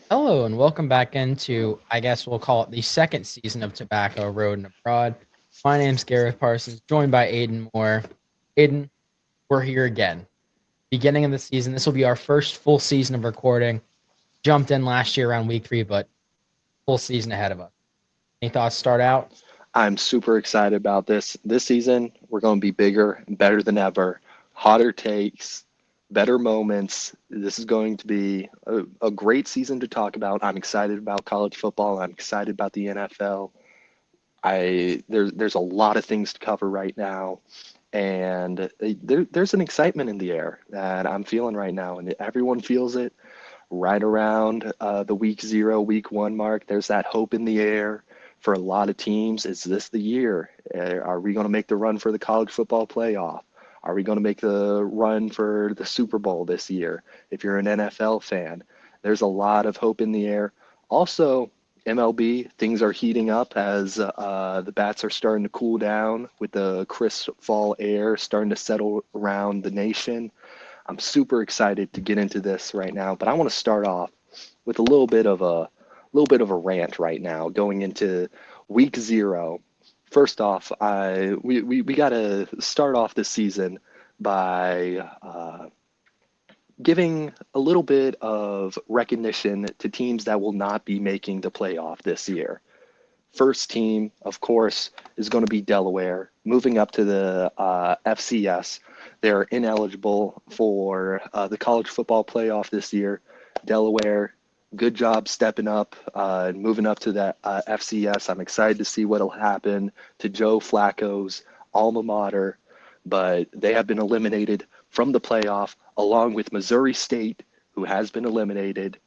Hello and welcome back into, I guess we'll call it the second season of Tobacco Road and Abroad. My name's Gareth Parsons, joined by Aiden Moore. Aiden, we're here again. Beginning of the season, this will be our first full season of recording. Jumped in last year around week 3, but full season ahead of us. Any thoughts to start out? I'm super excited about this. This season, we're going to be bigger and better than ever. Hotter takes, better moments. This is going to be a great season to talk about. I'm excited about college football. I'm excited about the NFL. There's a lot of things to cover right now, and there's an excitement in the air that I'm feeling right now, and everyone feels it right around the week 0, week 1 mark. There's that hope in the air for a lot of teams. Is this the year? Are we going to make the run for the college football playoff? Are we going to make the run for the Super Bowl this year? If you're an NFL fan, there's a lot of hope in the air. Also, MLB, things are heating up as the bats are starting to cool down with the crisp fall air starting to settle around the nation. I'm super excited to get into this right now, but I want to start off with a little bit of a rant right now going into week 0. First off, we got to start off this season by giving a little bit of recognition to teams that will not be making the playoff this year. First team, of course, is going to be Delaware, moving up to the FCS. They're ineligible for the college football playoff this year. Delaware, good job stepping up and moving up to that FCS. I'm excited to see what will happen to Joe Flacco's alma mater, but they have been eliminated from the playoff along with Missouri State, who has been eliminated.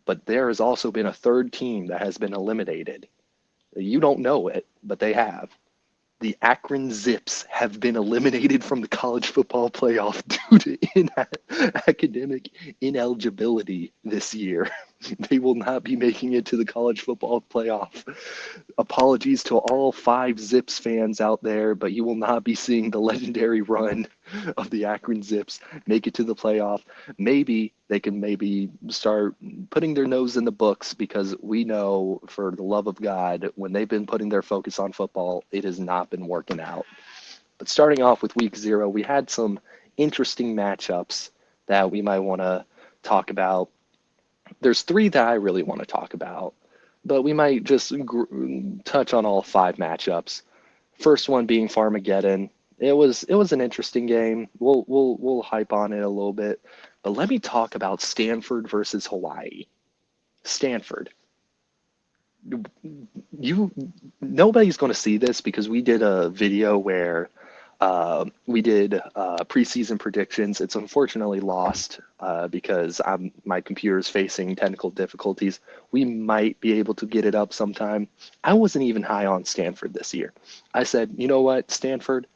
But there has also been a third team that has been eliminated. You don't know it, but they have. The Akron Zips have been eliminated from the college football playoff due to academic ineligibility this year. They will not be making it to the college football playoff. Apologies to all 5 Zips fans out there, but you will not be seeing the legendary run of the Akron Zips make it to the playoff. Maybe they can maybe start putting their nose in the books, because we know, for the love of God, when they've been putting their focus on football, it has not been working out. But starting off with week 0, we had some interesting matchups that we might want to talk about. There's 3 that I really want to talk about, but we might just touch on all 5 matchups. First one being Farmageddon. It was an interesting game. We'll hype on it a little bit, but let me talk about Stanford versus Hawaii. Stanford, you nobody's going to see this because we did a video where we did preseason predictions. It's unfortunately lost because my computer is facing technical difficulties. We might be able to get it up sometime. I wasn't even high on Stanford this year. I said, you know what, Stanford,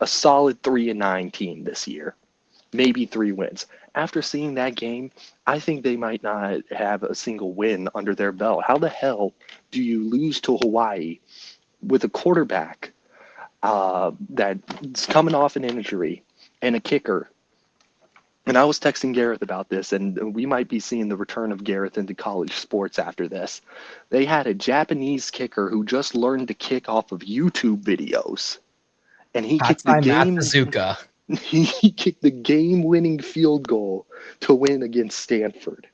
a solid 3-9 team this year, maybe 3 wins. After seeing that game, I think they might not have a single win under their belt. How the hell do you lose to Hawaii with a quarterback that's coming off an injury and a kicker? And I was texting Gareth about this, and we might be seeing the return of Gareth into college sports after this. They had a Japanese kicker who just learned to kick off of YouTube videos, and he kicked the Tatsai game Matazuka. he kicked the game-winning field goal to win against Stanford.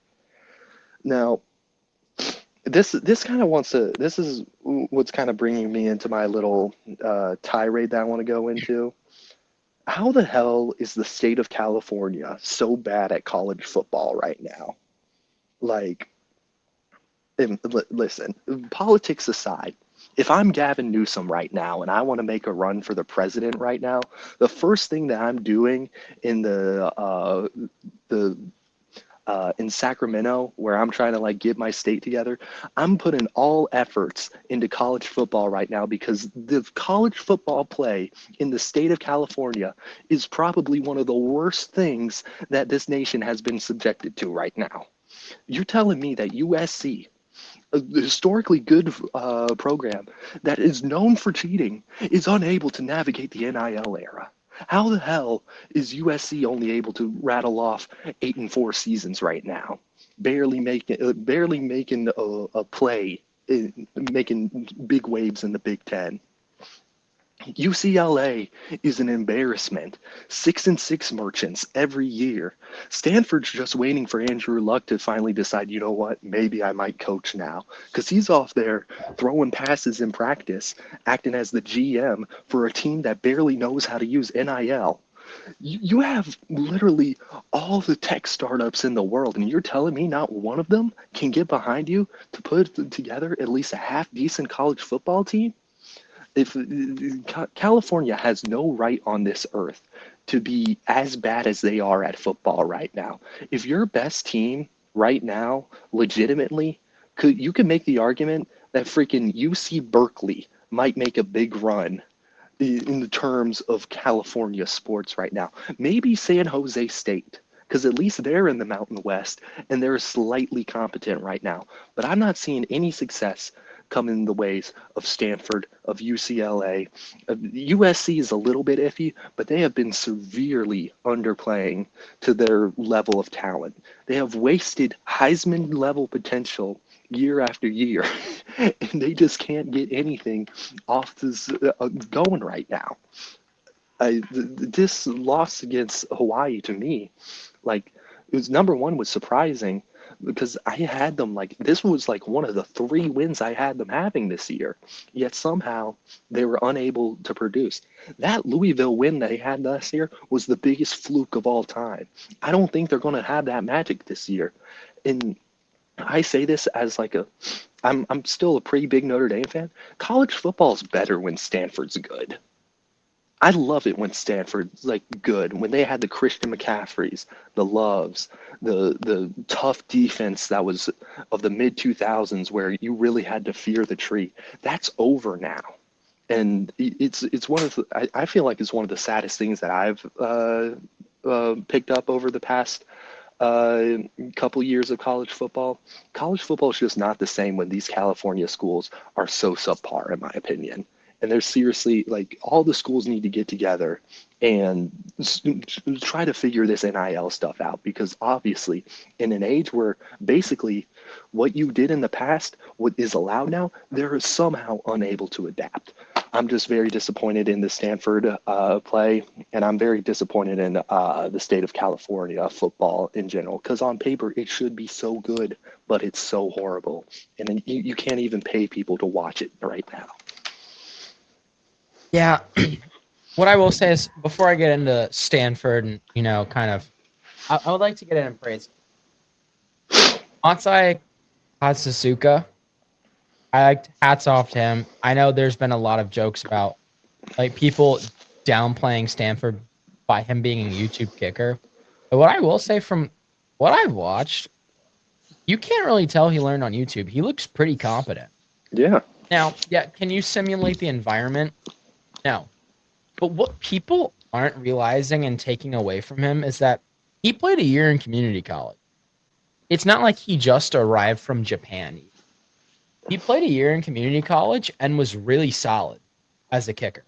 Now, this kind of wants to. This is what's kind of bringing me into my little tirade that I want to go into. How the hell is the state of California so bad at college football right now? Like, listen, politics aside, if I'm Gavin Newsom right now and I want to make a run for the president right now, the first thing that I'm doing in the in Sacramento, where I'm trying to like get my state together, I'm putting all efforts into college football right now, because the college football play in the state of California is probably one of the worst things that this nation has been subjected to right now. You're telling me that USC, a historically good program that is known for cheating, is unable to navigate the NIL era? How the hell is USC only able to rattle off 8-4 seasons right now? barely making a play, making big waves in the Big Ten. UCLA is an embarrassment. 6-6 merchants every year. Stanford's just waiting for Andrew Luck to finally decide, you know what, maybe I might coach now. Because he's off there throwing passes in practice, acting as the GM for a team that barely knows how to use NIL. You have literally all the tech startups in the world, and you're telling me not one of them can get behind you to put together at least a half decent college football team? If California has no right on this earth to be as bad as they are at football right now. If your best team right now, legitimately, you could make the argument that freaking UC Berkeley might make a big run in the terms of California sports right now. Maybe San Jose State, because at least they're in the Mountain West and they're slightly competent right now. But I'm not seeing any success come in the ways of Stanford, of UCLA. USC is a little bit iffy, but they have been severely underplaying to their level of talent. They have wasted Heisman level potential year after year, and they just can't get anything off this going right now. This loss against Hawaii to me, like, it was number one was surprising because I had them like this was like one of the 3 wins I had them having this year. Yet somehow they were unable to produce. That Louisville win they had last year was the biggest fluke of all time. I don't think they're going to have that magic this year. And I say this as like I'm still a pretty big Notre Dame fan. College football is better when Stanford's good. I love it when Stanford's like good, when they had the Christian McCaffreys, the Loves, the tough defense that was of the mid 2000s where you really had to fear the tree. That's over now. And it's one of I feel like it's one of the saddest things that I've picked up over the past couple years of college football. College football is just not the same when these California schools are so subpar, in my opinion. And they're seriously like all the schools need to get together and try to figure this NIL stuff out because obviously, in an age where basically what you did in the past, what is allowed now, they're somehow unable to adapt. I'm just very disappointed in the Stanford play, and I'm very disappointed in the state of California football in general because on paper it should be so good, but it's so horrible. And then you can't even pay people to watch it right now. Yeah. What I will say is before I get into Stanford and, kind of, I would like to get in and praise Matsai Katsusuka. I liked hats off to him. I know there's been a lot of jokes about like people downplaying Stanford by him being a YouTube kicker. But what I will say from what I've watched, you can't really tell he learned on YouTube. He looks pretty competent. Yeah. Now, yeah, can you simulate the environment? No. But what people aren't realizing and taking away from him is that he played a year in community college. It's not like he just arrived from Japan. He played a year in community college and was really solid as a kicker.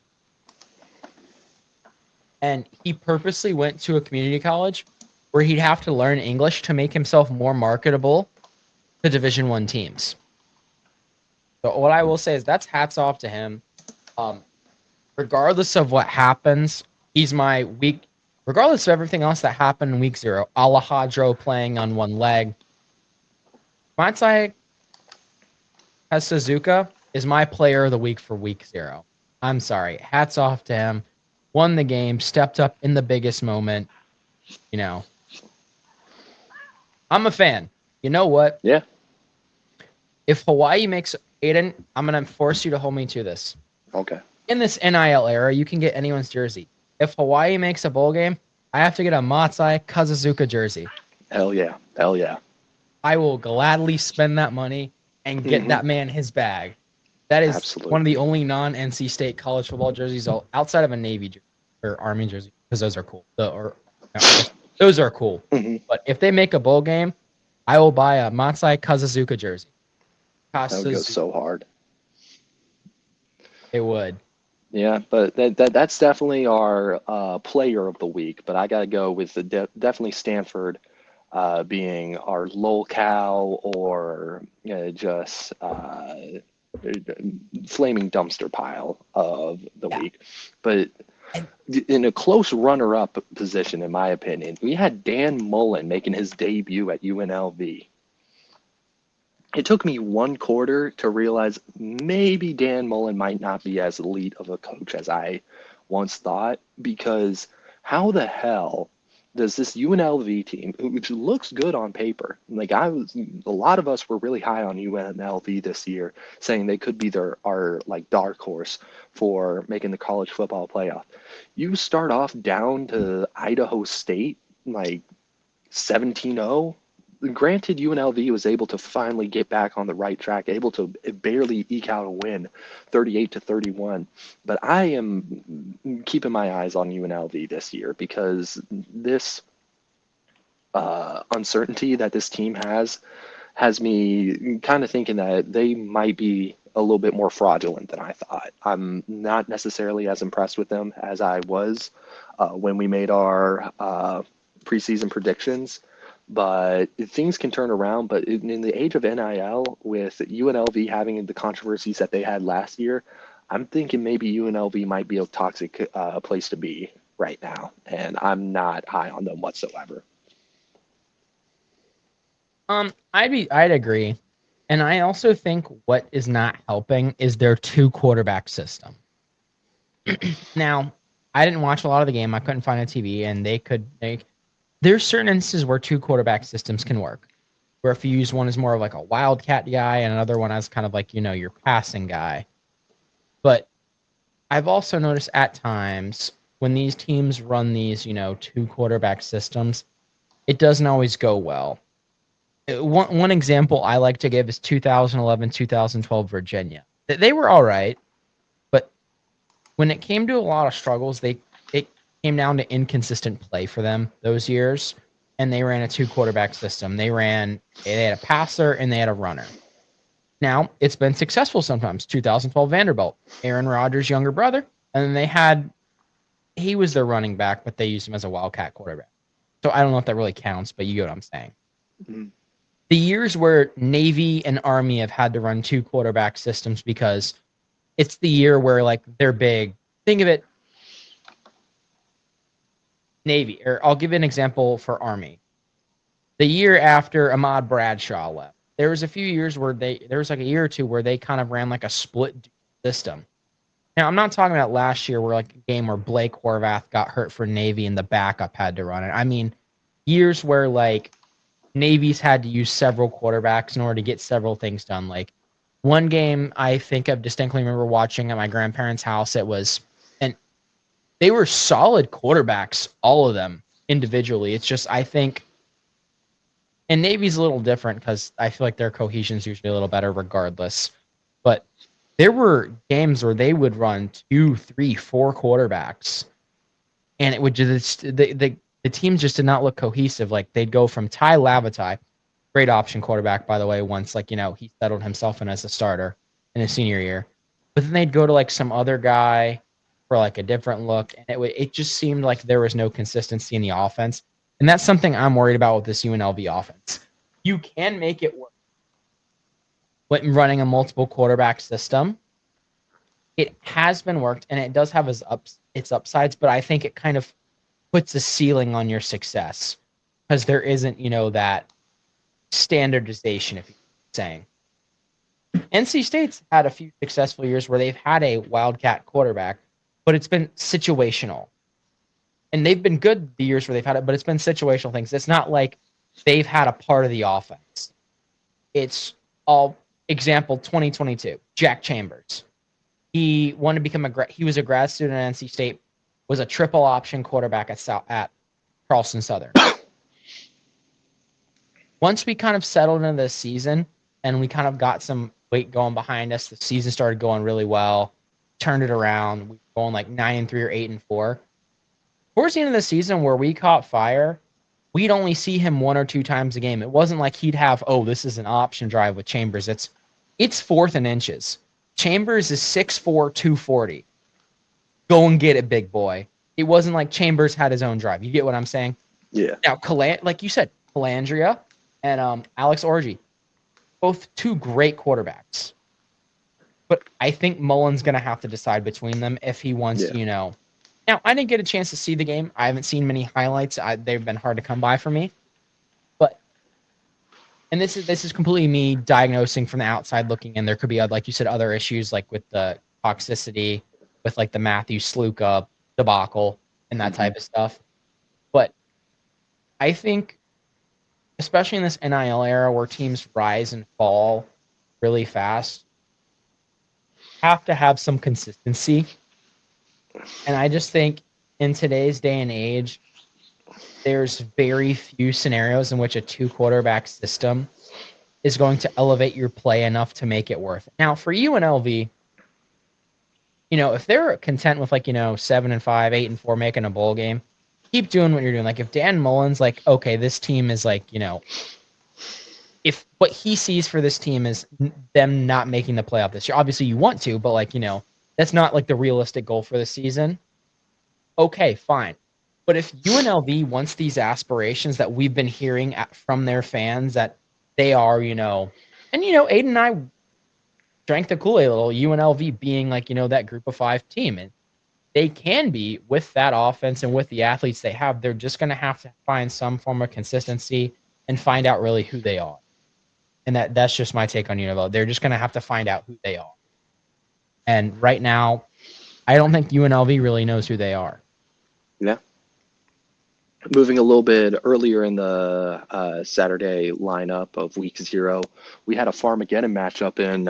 And he purposely went to a community college where he'd have to learn English to make himself more marketable to Division I teams. So what I will say is that's hats off to him. Regardless of what happens, he's my week. Regardless of everything else that happened in week 0, Alejandro playing on one leg, Matsai Suzuka is my player of the week for week 0. I'm sorry. Hats off to him. Won the game, stepped up in the biggest moment. I'm a fan. You know what? Yeah. If Hawaii makes Aiden, I'm going to force you to hold me to this. Okay. In this NIL era, you can get anyone's jersey. If Hawaii makes a bowl game, I have to get a Matsai Kazuzuka jersey. Hell yeah. Hell yeah. I will gladly spend that money and get that man his bag. That is Absolutely. one of the only non-NC State college football jerseys outside of a Navy jersey or Army jersey because those are cool. Those are cool. Mm-hmm. But if they make a bowl game, I will buy a Matsai Kazuzuka jersey. That would go so hard. It would. Yeah, but that's definitely our player of the week. But I got to go with definitely Stanford. being our lolcow or just flaming dumpster pile of the Yeah. week. But And in a close runner-up position, in my opinion, we had Dan Mullen making his debut at UNLV. It took me one quarter to realize maybe Dan Mullen might not be as elite of a coach as I once thought, because how the hell does this UNLV team, which looks good on paper, like a lot of us were really high on UNLV this year, saying they could be our like dark horse for making the college football playoff. You start off down to Idaho State, like 17-0. Granted, UNLV was able to finally get back on the right track, able to barely eke out a win, 38-31. But I am keeping my eyes on UNLV this year, because this uncertainty that this team has me kind of thinking that they might be a little bit more fraudulent than I thought. I'm not necessarily as impressed with them as I was when we made our preseason predictions, but things can turn around. But in the age of NIL, with UNLV having the controversies that they had last year, I'm thinking maybe UNLV might be a toxic place to be right now, and I'm not high on them whatsoever. I'd agree. And I also think what is not helping is their two quarterback system. Now, I didn't watch a lot of the game. I couldn't find a TV, and there's certain instances where two quarterback systems can work. Where if you use one as more of like a wildcat guy and another one as kind of like, your passing guy. But I've also noticed at times when these teams run these, two quarterback systems, it doesn't always go well. One example I like to give is 2011, 2012 Virginia. They were all right, but when it came to a lot of struggles, it came down to inconsistent play for them those years, and they ran a two quarterback system. They had a passer and they had a runner. Now it's been successful sometimes. 2012 Vanderbilt, Aaron Rodgers' younger brother, and then he was their running back, but they used him as a wildcat quarterback. So I don't know if that really counts, but you get what I'm saying. Mm-hmm. The years where Navy and Army have had to run two quarterback systems because it's the year where like they're big. Think of it, Navy, or I'll give you an example for Army. The year after Ahmad Bradshaw left, there was a few years where there was like a year or two where they kind of ran like a split system. Now, I'm not talking about last year where like a game where Blake Horvath got hurt for Navy and the backup had to run it. I mean, years where like Navy's had to use several quarterbacks in order to get several things done. Like one game I think I distinctly remember watching at my grandparents' house, and they were solid quarterbacks, all of them individually. It's just, I think, and Navy's a little different because I feel like their cohesion is usually a little better regardless. But there were games where they would run 2, 3, 4 quarterbacks, and it would just the teams just did not look cohesive. Like they'd go from Ty Lavatai, great option quarterback by the way, once like he settled himself in as a starter in his senior year, but then they'd go to like some other guy for like a different look, and it just seemed like there was no consistency in the offense, and that's something I'm worried about with this UNLV offense. You can make it work when running a multiple quarterback system. It has been worked, and it does have its upsides, but I think it kind of puts a ceiling on your success because there isn't, that standardization, if you're saying. NC State's had a few successful years where they've had a wildcat quarterback, but it's been situational. And they've been good the years where they've had it, but it's been situational things. It's not like they've had a part of the offense. It's all example 2022, Jack Chambers. He wanted to become he was a grad student at NC State, was a triple option quarterback at Charleston Southern. Once we kind of settled into the season and we kind of got some weight going behind us, the season started going really well, turned it around. We were going like 9-3 or 8-4. Towards the end of the season where we caught fire, we'd only see him 1 or 2 times a game. It wasn't like he'd have, this is an option drive with Chambers. It's 4th and inches. Chambers is 6'4", 240. Go and get it, big boy. It wasn't like Chambers had his own drive. You get what I'm saying? Yeah. Now, like you said, Pelandria and Alex Orji. Both two great quarterbacks. But I think Mullen's going to have to decide between them if he wants Yeah. to, Now, I didn't get a chance to see the game. I haven't seen many highlights. They've been hard to come by for me. But and this is completely me diagnosing from the outside looking in. There could be, like you said, other issues like with the toxicity, with like the Matthew Sluka debacle and that Hmm. type of stuff. But I think, especially in this NIL era where teams rise and fall really fast, have to have some consistency. And I just think in today's day and age, there's very few scenarios in which a two quarterback system is going to elevate your play enough to make it worth it. Now, for UNLV, if they're content with 7-5, 8-4, making a bowl game, keep doing what you're doing. Like if Dan Mullen's like, okay, this team is if what he sees for this team is them not making the playoff this year, obviously you want to, but that's not like the realistic goal for the season. Okay, fine. But if UNLV wants these aspirations that we've been hearing from their fans that they are, and Aiden and I drank the Kool-Aid a little, UNLV being that group of 5 team. And they can be with that offense and with the athletes they have. They're just going to have to find some form of consistency and find out really who they are. And that's just my take on UNLV. They're just going to have to find out who they are. And right now, I don't think UNLV really knows who they are. Yeah. Moving a little bit earlier in the Saturday lineup of week 0, we had a Farmageddon matchup in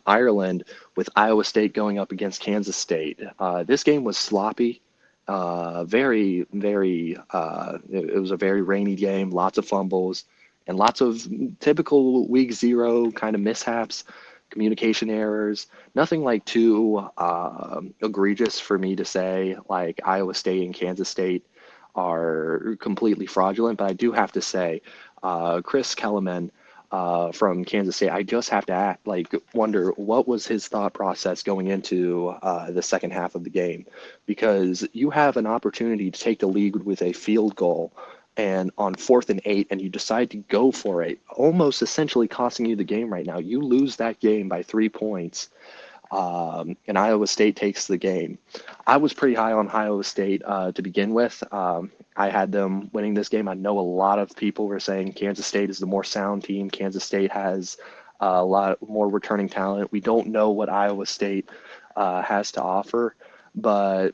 Ireland with Iowa State going up against Kansas State. This game was sloppy. Very, very, it was a very rainy game, lots of fumbles, and lots of typical week 0 kind of mishaps, communication errors. Nothing like too egregious for me to say, like Iowa State and Kansas State are completely fraudulent. But I do have to say, Chris Kellerman from Kansas State, I just have to wonder what was his thought process going into the second half of the game, because you have an opportunity to take the lead with a field goal and on 4th and 8, and you decide to go for it, almost essentially costing you the game right now. You lose that game by 3 points, and Iowa State takes the game. I was pretty high on Iowa State to begin with. I had them winning this game. I know a lot of people were saying Kansas State is the more sound team. Kansas State has a lot more returning talent. We don't know what Iowa State has to offer, but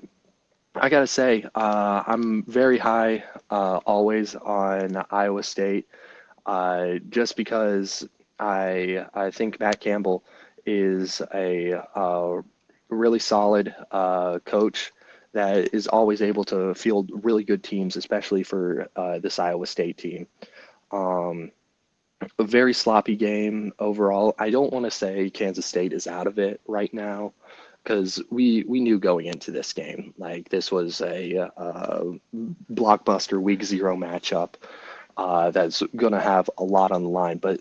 I gotta say, I'm very high always on Iowa State, just because I think Matt Campbell is a really solid coach that is always able to field really good teams, especially for this Iowa State team. Um, a very sloppy game overall. I don't want to say Kansas State is out of it right now, because we knew going into this game, like this was a blockbuster week 0 matchup that's going to have a lot on the line. But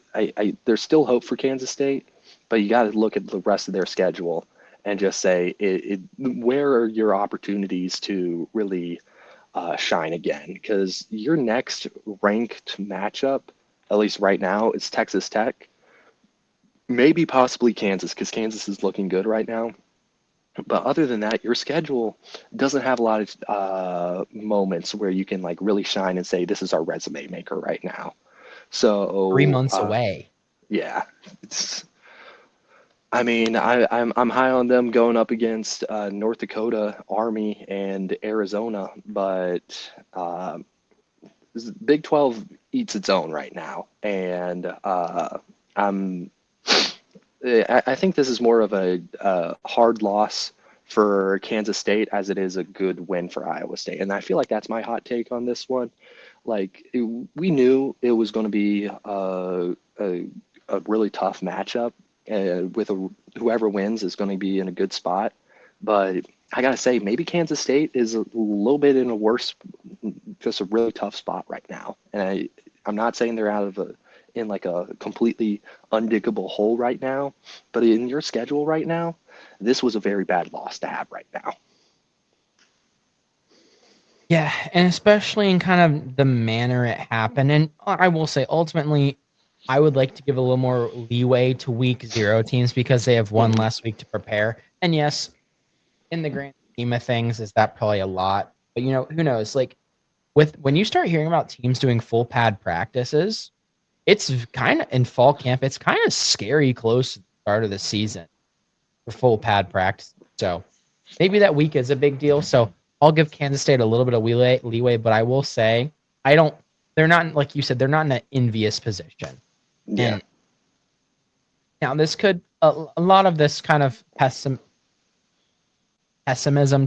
there's still hope for Kansas State, but you got to look at the rest of their schedule and just say, where are your opportunities to really shine again? Because your next ranked matchup, at least right now, is Texas Tech, maybe possibly Kansas, because Kansas is looking good right now. But other than that, your schedule doesn't have a lot of moments where you can really shine and say, this is our resume maker right now. 3 So months away. yeah, it's. I mean, I'm high on them going up against North Dakota, Army, and Arizona, but Big 12 eats its own right now, and I'm. I think this is more of a hard loss for Kansas State as it is a good win for Iowa State, and I feel like that's my hot take on this one. We knew it was going to be a really tough matchup. Whoever wins is going to be in a good spot, but I gotta say, maybe Kansas State is a little bit in a worse, just a really tough spot right now. And I'm not saying they're in a completely undiggable hole right now, but in your schedule right now, this was a very bad loss to have right now. Yeah, and especially in kind of the manner it happened. And I will say, ultimately, I would like to give a little more leeway to week zero teams because they have one Mhm. less week to prepare. And yes, in the grand scheme of things, is that probably a lot? But who knows? Like with when you start hearing about teams doing full pad practices, it's kind of in fall camp. It's kind of scary close to the start of the season for full pad practice. So maybe that week is a big deal. So I'll give Kansas State a little bit of leeway, but I will say I don't. They're not like you said. They're not in an envious position. Yeah. And now this could a lot of this kind of pessimism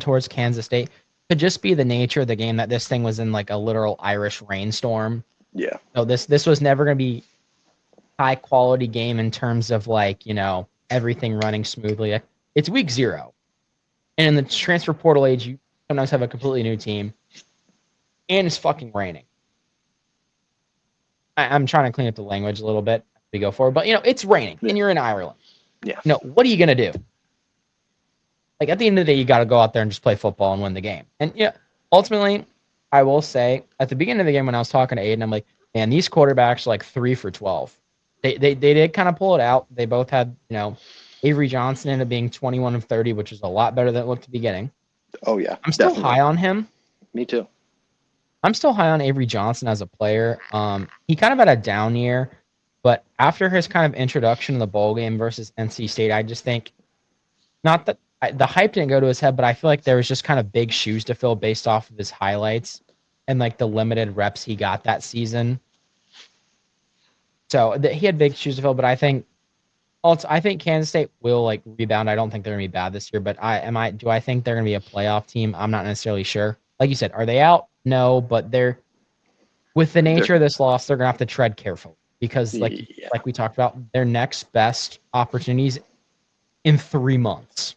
towards Kansas State could just be the nature of the game that this thing was in like a literal Irish rainstorm. Yeah. So this was never going to be high quality game in terms of like everything running smoothly. It's week zero, and in the transfer portal age, you sometimes have a completely new team, and it's fucking raining. I'm trying to clean up the language a little bit as we go forward, but it's raining, Yeah. and you're in Ireland. Yeah. What are you gonna do? Like at the end of the day, you got to go out there and just play football and win the game. And ultimately, I will say at the beginning of the game when I was talking to Aiden, I'm like, man, these quarterbacks are like 3 for 12. They did kind of pull it out. They both had Avery Johnson ended up being 21 of 30, which is a lot better than it looked at the beginning. Oh yeah, I'm still definitely. high on him. Me too. I'm still high on Avery Johnson as a player. He kind of had a down year, but after his kind of introduction to the bowl game versus NC State, I just think not that the hype didn't go to his head, but I feel like there was just kind of big shoes to fill based off of his highlights and like the limited reps he got that season. So he had big shoes to fill, but I think Kansas State will like rebound. I don't think they're gonna be bad this year, but do I think they're gonna be a playoff team? I'm not necessarily sure. Like you said, are they out? No, but they're with the They're, nature of this loss, they're gonna have to tread carefully because yeah. like we talked about, their next best opportunities in 3 months.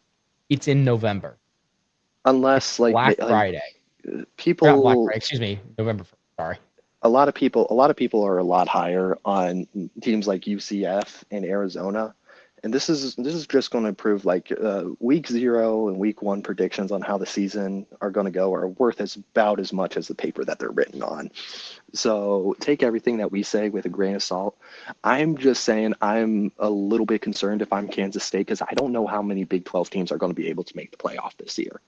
It's in November. It's Unless like Black like Friday. Or not Black people, Friday, excuse me, November 1st. Sorry. a lot of people are a lot higher on teams like UCF and Arizona, and this is just going to prove like week zero and week one predictions on how the season are going to go are worth about as much as the paper that they're written on. So take everything that we say with a grain of salt. I'm just saying I'm a little bit concerned if I'm Kansas State because I don't know how many Big 12 teams are going to be able to make the playoff this year.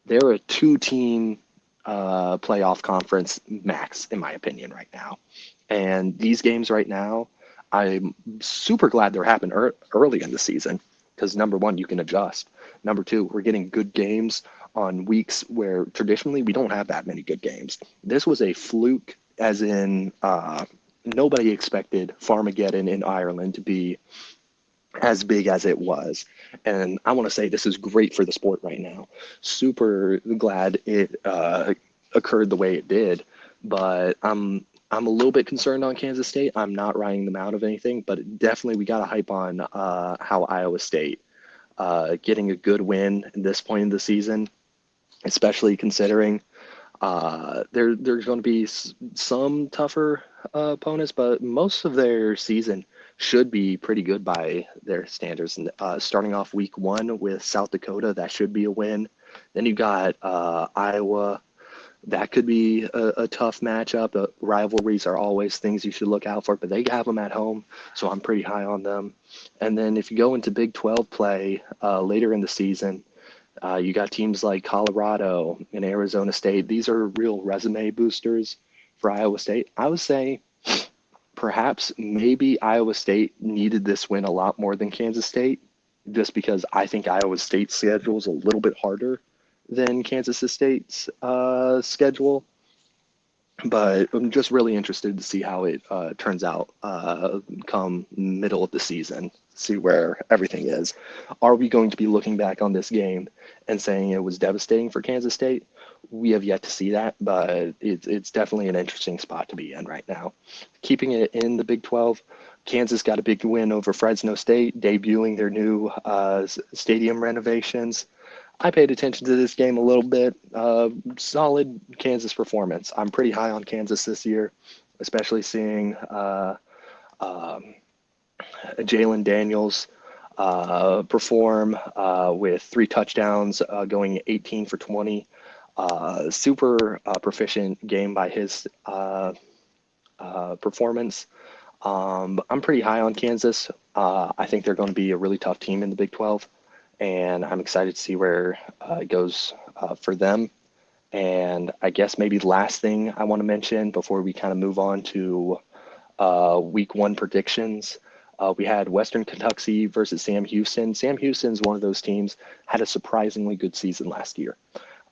They're a two-team playoff conference max, in my opinion, right now. And these games right now, I'm super glad they're happening early in the season because number one, you can adjust. Number two, we're getting good games on weeks where traditionally we don't have that many good games. This was a fluke, as in nobody expected Farmageddon in Ireland to be as big as it was. And I want to say this is great for the sport right now. Super glad it occurred the way it did, but I'm a little bit concerned on Kansas State. I'm not writing them out of anything, but definitely we got to hype on how Iowa State getting a good win at this point in the season, especially considering there's going to be some tougher opponents, but most of their season should be pretty good by their standards. And starting off week one with South Dakota, that should be a win. Then you got Iowa. That could be a tough matchup. Rivalries are always things you should look out for, but they have them at home, so I'm pretty high on them. And then if you go into Big 12 play later in the season, you got teams like Colorado and Arizona State. These are real resume boosters for Iowa State. I would say perhaps maybe Iowa State needed this win a lot more than Kansas State, just because I think Iowa State's schedule is a little bit harder than Kansas State's schedule. But I'm just really interested to see how it turns out come middle of the season, see where everything is. Are we going to be looking back on this game and saying it was devastating for Kansas State? We have yet to see that, but it's definitely an interesting spot to be in right now. Keeping it in the Big 12, Kansas got a big win over Fresno State, debuting their new stadium renovations. I paid attention to this game a little bit. Solid Kansas performance. I'm pretty high on Kansas this year, especially seeing Jalen Daniels perform with 3 touchdowns, going 18 for 20. Super proficient game by his performance. I'm pretty high on Kansas. I think they're going to be a really tough team in the Big 12, and I'm excited to see where it goes for them. And I guess maybe the last thing I want to mention before we kind of move on to week one predictions. We had Western Kentucky versus Sam Houston. Sam Houston's one of those teams, had a surprisingly good season last year.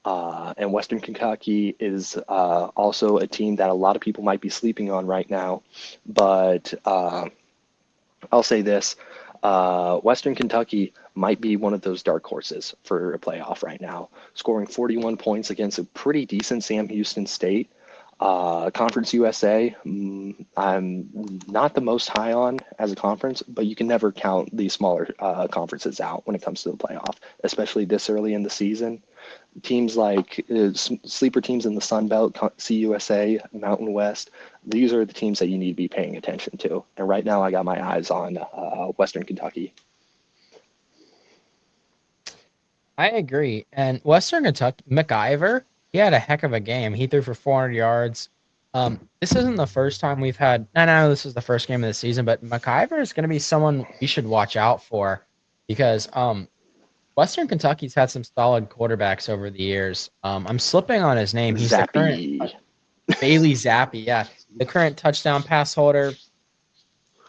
And Western Kentucky is also a team that a lot of people might be sleeping on right now. But I'll say this, Western Kentucky might be one of those dark horses for a playoff right now, scoring 41 points against a pretty decent Sam Houston State. Conference USA, I'm not the most high on as a conference, but you can never count these smaller conferences out when it comes to the playoff, especially this early in the season. Teams like sleeper teams in the Sun Belt, CUSA, Mountain West, these are the teams that you need to be paying attention to. And right now, I got my eyes on Western Kentucky. I agree. And Western Kentucky, McIver, he had a heck of a game. He threw for 400 yards. This isn't the first time we've had. I know this is the first game of the season, but McIver is going to be someone we should watch out for because Western Kentucky's had some solid quarterbacks over the years. I'm slipping on his name. He's the current Zappy. Bailey Zappi. Yeah, the current touchdown pass holder,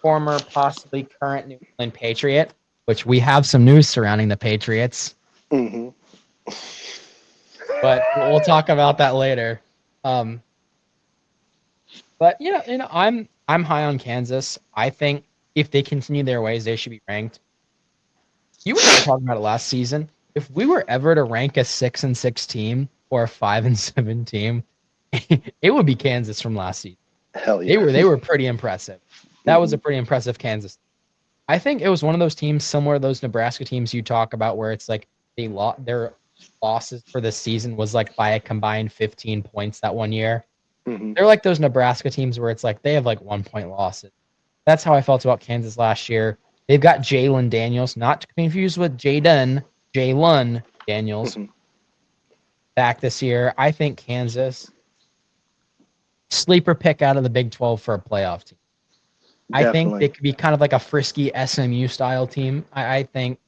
former possibly current New England Patriot. Which we have some news surrounding the Patriots. Mm-hmm. But we'll talk about that later. But I'm high on Kansas. I think if they continue their ways, they should be ranked. You and I were talking about it last season. If we were ever to rank a 6-6 team or a 5-7 team, it would be Kansas from last season. Hell yeah. They were pretty impressive. That was a pretty impressive Kansas. I think it was one of those teams similar to those Nebraska teams you talk about where it's like their losses for the season was like by a combined 15 points that one year. Mm-hmm. They're like those Nebraska teams where it's like they have like 1 point losses. That's how I felt about Kansas last year. They've got Jalen Daniels, not to confuse with Jalen Daniels, Mm-hmm. back this year. I think Kansas, sleeper pick out of the Big 12 for a playoff team. I think Definitely. they could be kind of like a frisky SMU style team. I think.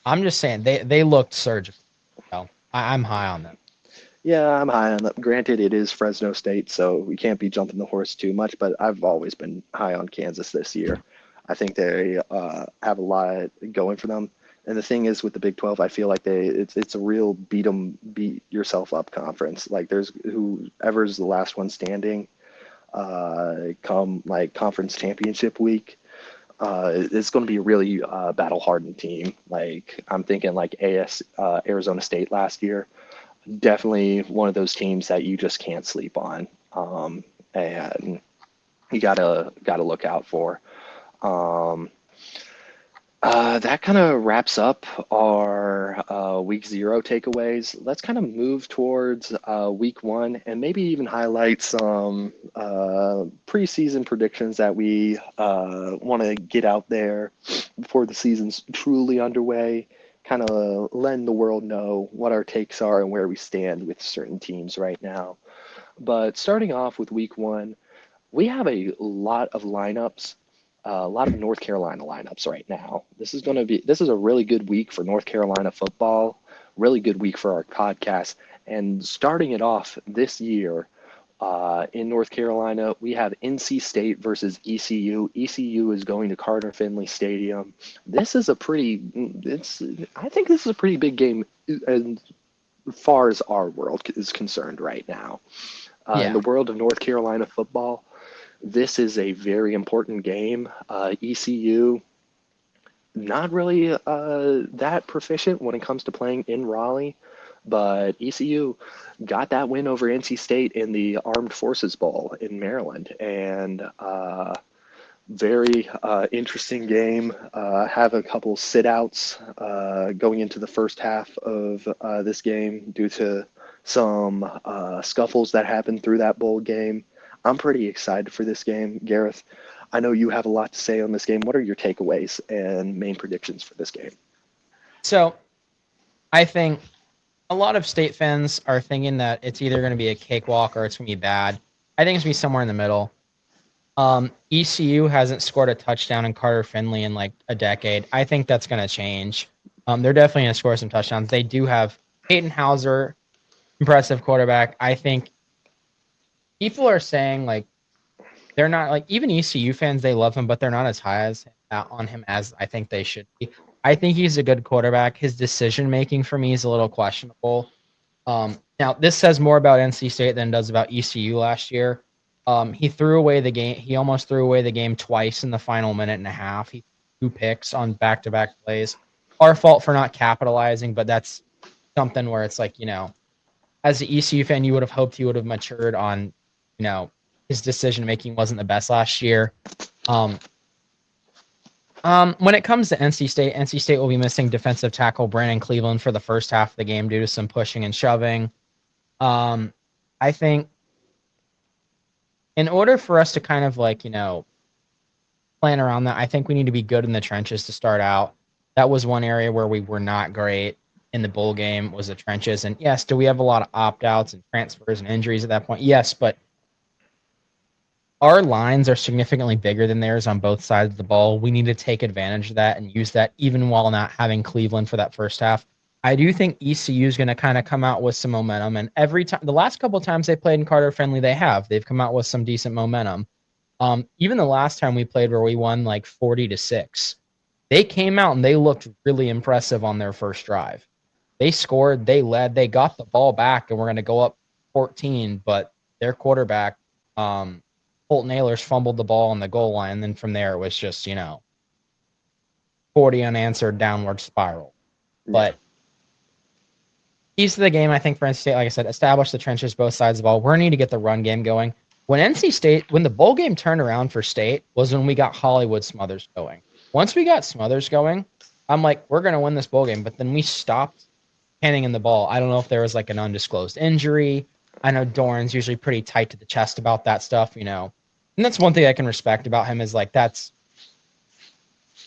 I'm just saying they looked surgical. So I'm high on them. Yeah, I'm high on that. Granted, it is Fresno State, so we can't be jumping the horse too much, but I've always been high on Kansas this year. I think they have a lot going for them. And the thing is, with the Big 12, I feel like it's a real beat yourself up conference. Like there's whoever's the last one standing, come like conference championship week. It's going to be a really battle hardened team. Like I'm thinking like Arizona State last year, definitely one of those teams that you just can't sleep on, and you gotta look out for. Um, that kind of wraps up our week zero takeaways. Let's kind of move towards week one and maybe even highlight some preseason predictions that we want to get out there before the season's truly underway. Kind of letting the world know what our takes are and where we stand with certain teams right now. But starting off with week one, we have a lot of lineups, a lot of North Carolina lineups right now. This is a really good week for North Carolina football, really good week for our podcast. And starting it off this year in North Carolina, we have NC State versus ECU. ECU is going to Carter Finley Stadium. I think this is a pretty big game as far as our world is concerned right now. In the world of North Carolina football, this is a very important game. ECU, not really that proficient when it comes to playing in Raleigh, but ECU got that win over NC State in the Armed Forces Bowl in Maryland. And very interesting game. Have a couple sit-outs going into the first half of this game due to some scuffles that happened through that bowl game. I'm pretty excited for this game. Gareth, I know you have a lot to say on this game. What are your takeaways and main predictions for this game? So I think a lot of State fans are thinking that it's either going to be a cakewalk or it's going to be bad. I think it's going to be somewhere in the middle. ECU hasn't scored a touchdown in Carter Finley in like a decade. I think that's going to change. They're definitely going to score some touchdowns. They do have Peyton Hauser, impressive quarterback. I think people are saying like they're not like even ECU fans, they love him, but they're not as high as on him as I think they should be. I think he's a good quarterback. His decision making for me is a little questionable. Now this says more about NC State than it does about ECU last year. He threw away the game. He almost threw away the game twice in the final minute and a half. He threw 2 picks on back-to-back plays. Our fault for not capitalizing, but that's something where it's like, as an ECU fan, you would have hoped he would have matured on, his decision making wasn't the best last year. When it comes to NC State will be missing defensive tackle Brandon Cleveland for the first half of the game due to some pushing and shoving. I think in order for us to kind of plan around that, I think we need to be good in the trenches to start out. That was one area where we were not great in the bowl game was the trenches. And yes, do we have a lot of opt-outs and transfers and injuries at that point? Yes, but our lines are significantly bigger than theirs on both sides of the ball. We need to take advantage of that and use that even while not having Cleveland for that first half. I do think ECU is going to kind of come out with some momentum. And every time, the last couple of times they played in Carter Finley, they've come out with some decent momentum. Even the last time we played where we won like 40-6, they came out and they looked really impressive on their first drive. They scored, they led, they got the ball back, and we're going to go up 14, but their quarterback, Colton Ahlers, fumbled the ball on the goal line. And then from there, it was just, 40 unanswered downward spiral. Yeah. But keys to the game, I think, for NC State, like I said, establish the trenches, both sides of the ball. We're going to need to get the run game going. When the bowl game turned around for State was when we got Hollywood Smothers going. Once we got Smothers going, I'm like, we're going to win this bowl game. But then we stopped handing in the ball. I don't know if there was like an undisclosed injury. I know Doran's usually pretty tight to the chest about that stuff, And that's one thing I can respect about him is like, that's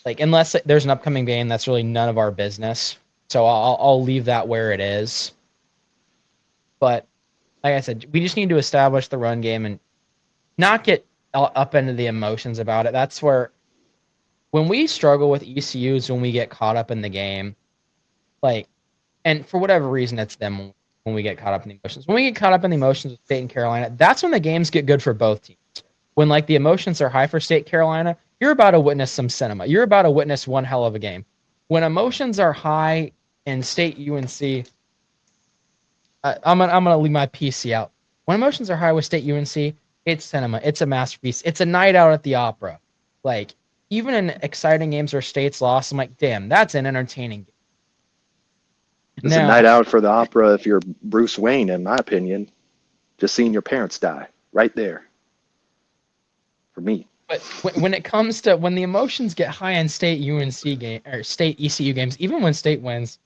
like, unless there's an upcoming game, that's really none of our business. So I'll leave that where it is. But like I said, we just need to establish the run game and not get up into the emotions about it. That's where when we struggle with ECUs, when we get caught up in the game, and for whatever reason, it's them when we get caught up in the emotions. When we get caught up in the emotions with State and Carolina, that's when the games get good for both teams. When the emotions are high for State Carolina, you're about to witness some cinema. You're about to witness one hell of a game. When emotions are high in State UNC, I'm gonna leave my PC out. When emotions are high with State UNC, it's cinema. It's a masterpiece. It's a night out at the opera. Even in exciting games where State's lost, I'm like, damn, that's an entertaining game. It's a night out for the opera if you're Bruce Wayne, in my opinion. Just seeing your parents die right there. For me. But when it comes to when the emotions get high in State UNC game or State ECU games, even when State wins,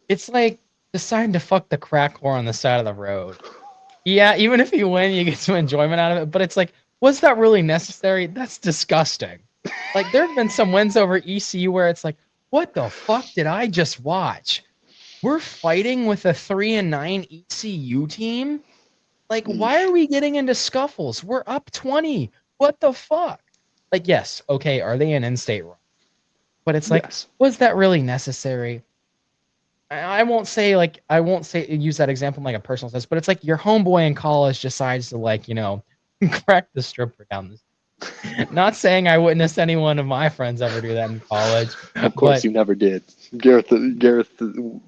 it's like deciding to fuck the crack whore on the side of the road. Yeah, even if you win, you get some enjoyment out of it. But it's like, was that really necessary? That's disgusting. There have been some wins over ECU where it's like, what the fuck did I just watch? We're fighting with a 3-9 ECU team? Why are we getting into scuffles? We're up 20. What the fuck? Yes, okay, are they an in-state run? But it's yes. Was that really necessary? I won't say use that example in like a personal sense, but it's like your homeboy in college decides to crack the stripper down the. Not saying I witnessed any one of my friends ever do that in college. Of course, you never did. Gareth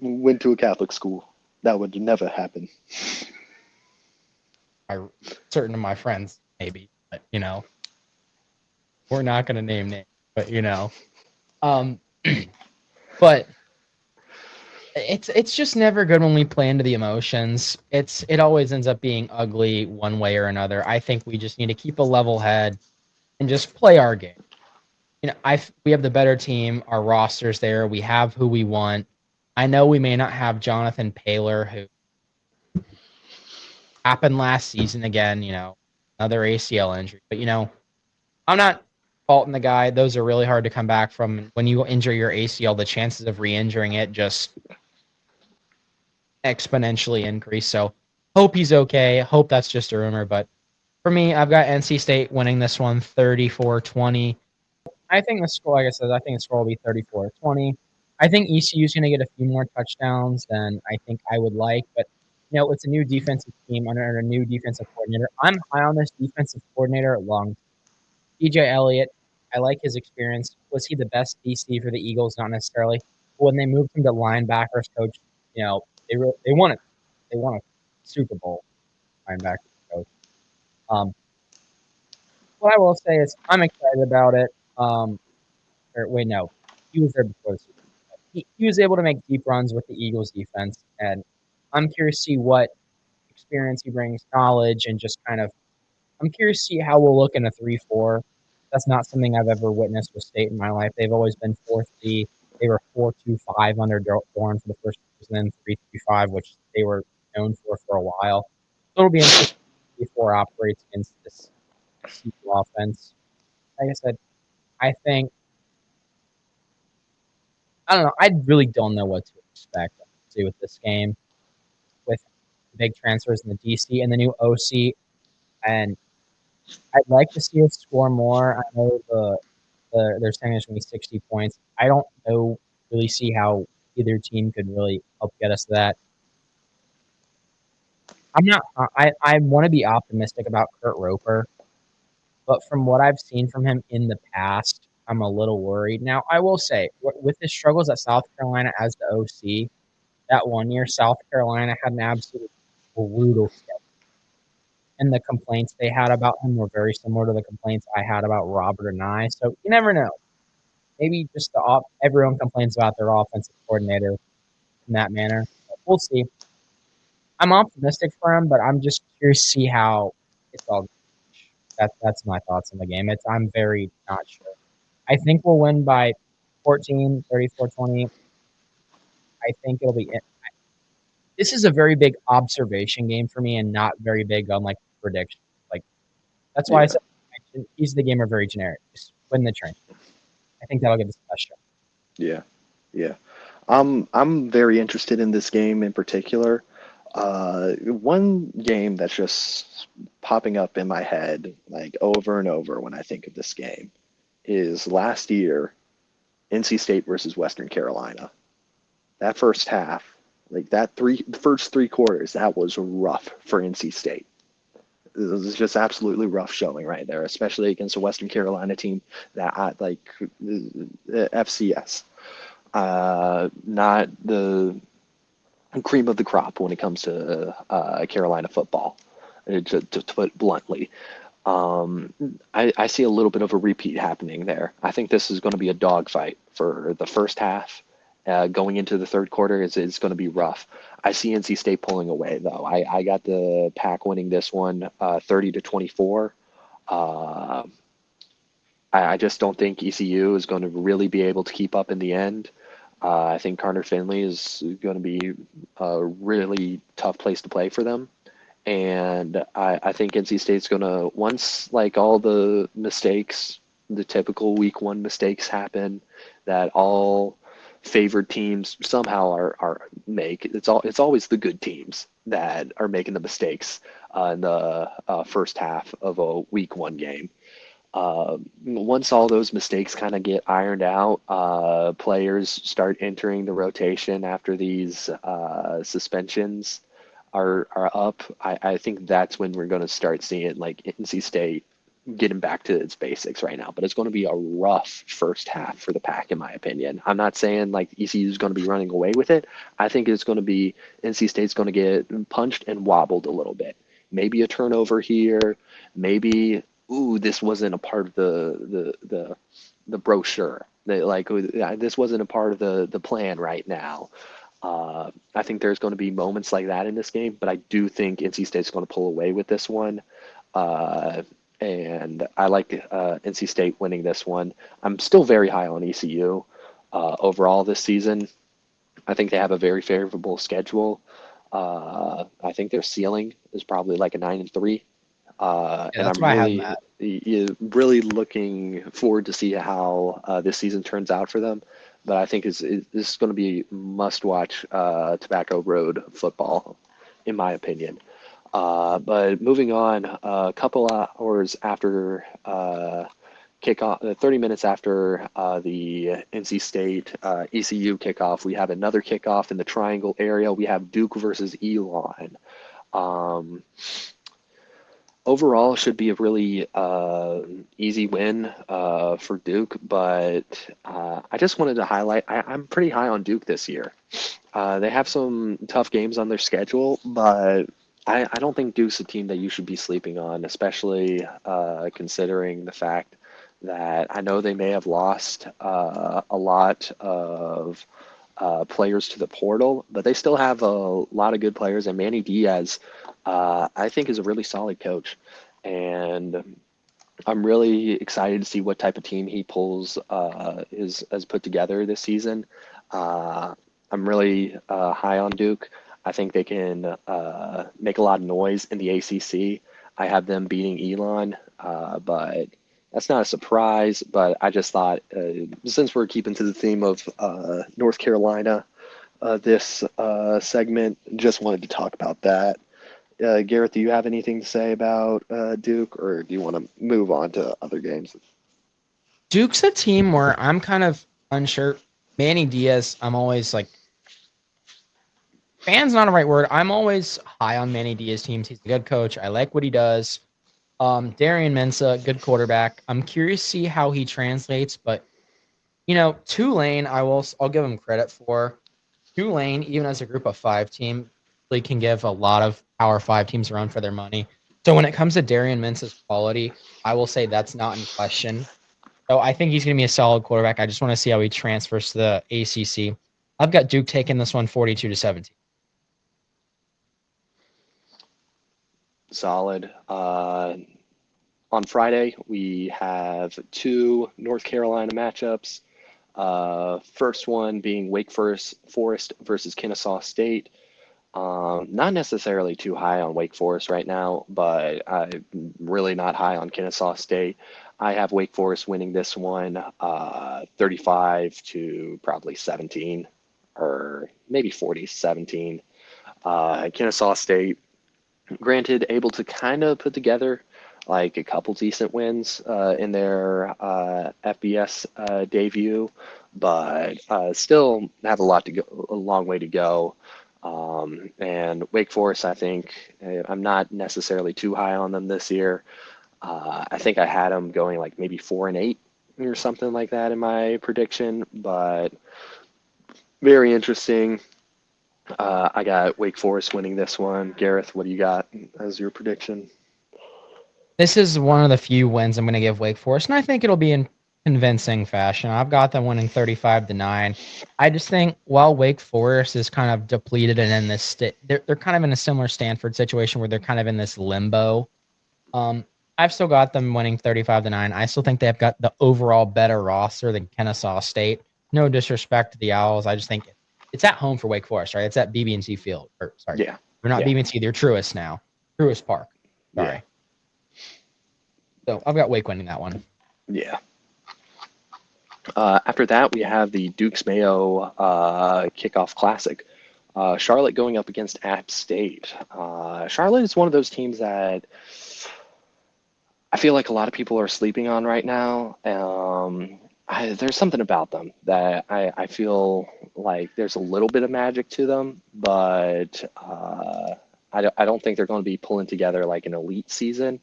went to a Catholic school. That would never happen. Certain of my friends, maybe, but we're not going to name names, but but it's just never good when we play into the emotions. It always ends up being ugly one way or another. I think we just need to keep a level head and just play our game. We have the better team. Our roster's there. We have who we want. I know we may not have Jonathan Paylor, who happened last season again, another ACL injury. But, I'm not faulting the guy. Those are really hard to come back from. When you injure your ACL, the chances of re-injuring it just... exponentially increase. So hope he's okay. Hope that's just a rumor. But for me, I've got NC State winning this one 34-20. I think the score, like I said, I think the score will be 34-20. I think ECU is going to get a few more touchdowns than I think I would like, but it's a new defensive team under a new defensive coordinator. I'm high on this defensive coordinator long. DJ Elliott, I like his experience. Was he the best DC for the Eagles? Not necessarily. But when they moved him to linebackers coach, they won it. They won a Super Bowl linebackers coach. What I will say is I'm excited about it. Or wait, no, he was there before the Super Bowl. He was able to make deep runs with the Eagles defense, and I'm curious to see what experience he brings, knowledge, and just kind of. I'm curious to see how we'll look in a 3-4. That's not something I've ever witnessed with State in my life. They've always been 4-3. They were 4-2-5 under Dorn for the first season, and then 3-3-5, which they were known for a while. So it'll be interesting to see 4 operates against this CU offense. Like I said, I think I don't know. I really don't know what to expect with this game, with the big transfers in the DC and the new OC. And I'd like to see us score more. I know they're saying there's going to be 60 points. I don't really see how either team could really help get us that. I'm not. I want to be optimistic about Kurt Roper, but from what I've seen from him in the past, I'm a little worried. Now, I will say, with his struggles at South Carolina as the OC, that one year South Carolina had an absolute brutal schedule. And the complaints they had about him were very similar to the complaints I had about Robert and I. So you never know. Maybe just everyone complains about their offensive coordinator in that manner. But we'll see. I'm optimistic for him, but I'm just curious to see how it's all going. That's my thoughts on the game. I'm very not sure. I think we'll win by 14, 34-20. I think it'll be. This is a very big observation game for me, and not very big on like prediction. Like that's why I said these the game are very generic. Just win the train. I think that'll give us the best shot. Yeah, yeah. I'm very interested in this game in particular. One game that's just popping up in my head like over and over when I think of this game is last year, NC State versus Western Carolina. That first half, like the first 3 quarters, that was rough for NC State. It was just absolutely rough showing right there, especially against a Western Carolina team that like FCS, not the cream of the crop when it comes to Carolina football, to put it bluntly. I see a little bit of a repeat happening there. I think this is going to be a dogfight for the first half. Going into the third quarter is going to be rough. I see NC State pulling away though. I got the Pack winning this one 30-24. I just don't think ECU is going to really be able to keep up in the end. I think Carter Finley is going to be a really tough place to play for them. And I think NC State's going to, once like all the mistakes, the typical week 1 mistakes happen that all favored teams somehow are make. It's always the good teams that are making the mistakes in the first half of a week 1 game. Once all those mistakes kind of get ironed out, players start entering the rotation after these suspensions are up. I think that's when we're going to start seeing like NC State getting back to its basics right now. But it's going to be a rough first half for the Pack, in my opinion. I'm not saying like ECU is going to be running away with it. I think it's going to be NC State's going to get punched and wobbled a little bit. Maybe a turnover here. Maybe this wasn't a part of the brochure. This wasn't a part of the plan right now. I think there's going to be moments like that in this game, but I do think NC State's going to pull away with this one. And I like NC State winning this one. I'm still very high on ECU overall this season. I think they have a very favorable schedule. I think their ceiling is probably like a 9-3. And that's I'm why I have that. really looking forward to see how this season turns out for them. but I think this is going to be must-watch Tobacco Road football, in my opinion. But moving on, a couple hours after kickoff, 30 minutes after the NC State ECU kickoff, we have another kickoff in the Triangle area. We have Duke versus Elon. Um, Overall, should be a really easy win for Duke, but I just wanted to highlight I'm pretty high on Duke this year. They have some tough games on their schedule, but I don't think Duke's a team that you should be sleeping on, especially considering the fact that I know they may have lost a lot of players to the portal, but they still have a lot of good players. And Manny Diaz, I think, is a really solid coach. And I'm really excited to see what type of team he pulls is has put together this season. Uh, I'm really high on Duke. I think they can make a lot of noise in the ACC. I have them beating Elon, but that's not a surprise. But I just thought, since we're keeping to the theme of North Carolina, this segment, just wanted to talk about that. Garrett, do you have anything to say about Duke, or do you want to move on to other games? Duke's a team where I'm kind of unsure. Manny Diaz, I'm always like, fan's not a right word. I'm always high on Manny Diaz teams. He's a good coach. I like what he does. Darian Mensah, good quarterback. I'm curious to see how he translates, but Tulane, I'll give him credit for. Tulane, even as a group of five team, really can give a lot of Power Five teams a run for their money. So when it comes to Darian Mensah's quality, I will say that's not in question. So I think he's going to be a solid quarterback. I just want to see how he transfers to the ACC. I've got Duke taking this one 42-17. Solid. On Friday, we have two North Carolina matchups. First one being Wake Forest versus Kennesaw State. Not necessarily too high on Wake Forest right now, but I'm really not high on Kennesaw State. I have Wake Forest winning this one 35 to probably 17, or maybe 40-17. Kennesaw State, granted, able to kind of put together like a couple decent wins in their FBS debut, but still have a long way to go. And Wake Forest, I think I'm not necessarily too high on them this year. I think I had them going like maybe 4-8 or something like that in my prediction, but very interesting. I got Wake Forest winning this one. Gareth, what do you got as your prediction? This is one of the few wins I'm going to give Wake Forest, and I think it'll be in convincing fashion. I've got them winning 35-9. I just think while Wake Forest is kind of depleted and in this they're kind of in a similar Stanford situation where they're kind of in this limbo. Um, I've still got them winning 35-9. I still think they've got the overall better roster than Kennesaw State. No disrespect to the Owls. I just think it's at home for Wake Forest, right? It's at BB&T Field. Or sorry, Yeah, they're not yeah, BB&T. They're Truist now. Truist Park. Sorry. yeah, So I've got Wake winning that one. yeah. After that, we have the Dukes Mayo kickoff classic. Charlotte going up against App State. Charlotte is one of those teams that I feel like a lot of people are sleeping on right now. There's something about them that I feel like there's a little bit of magic to them, but I don't think they're going to be pulling together like an elite season,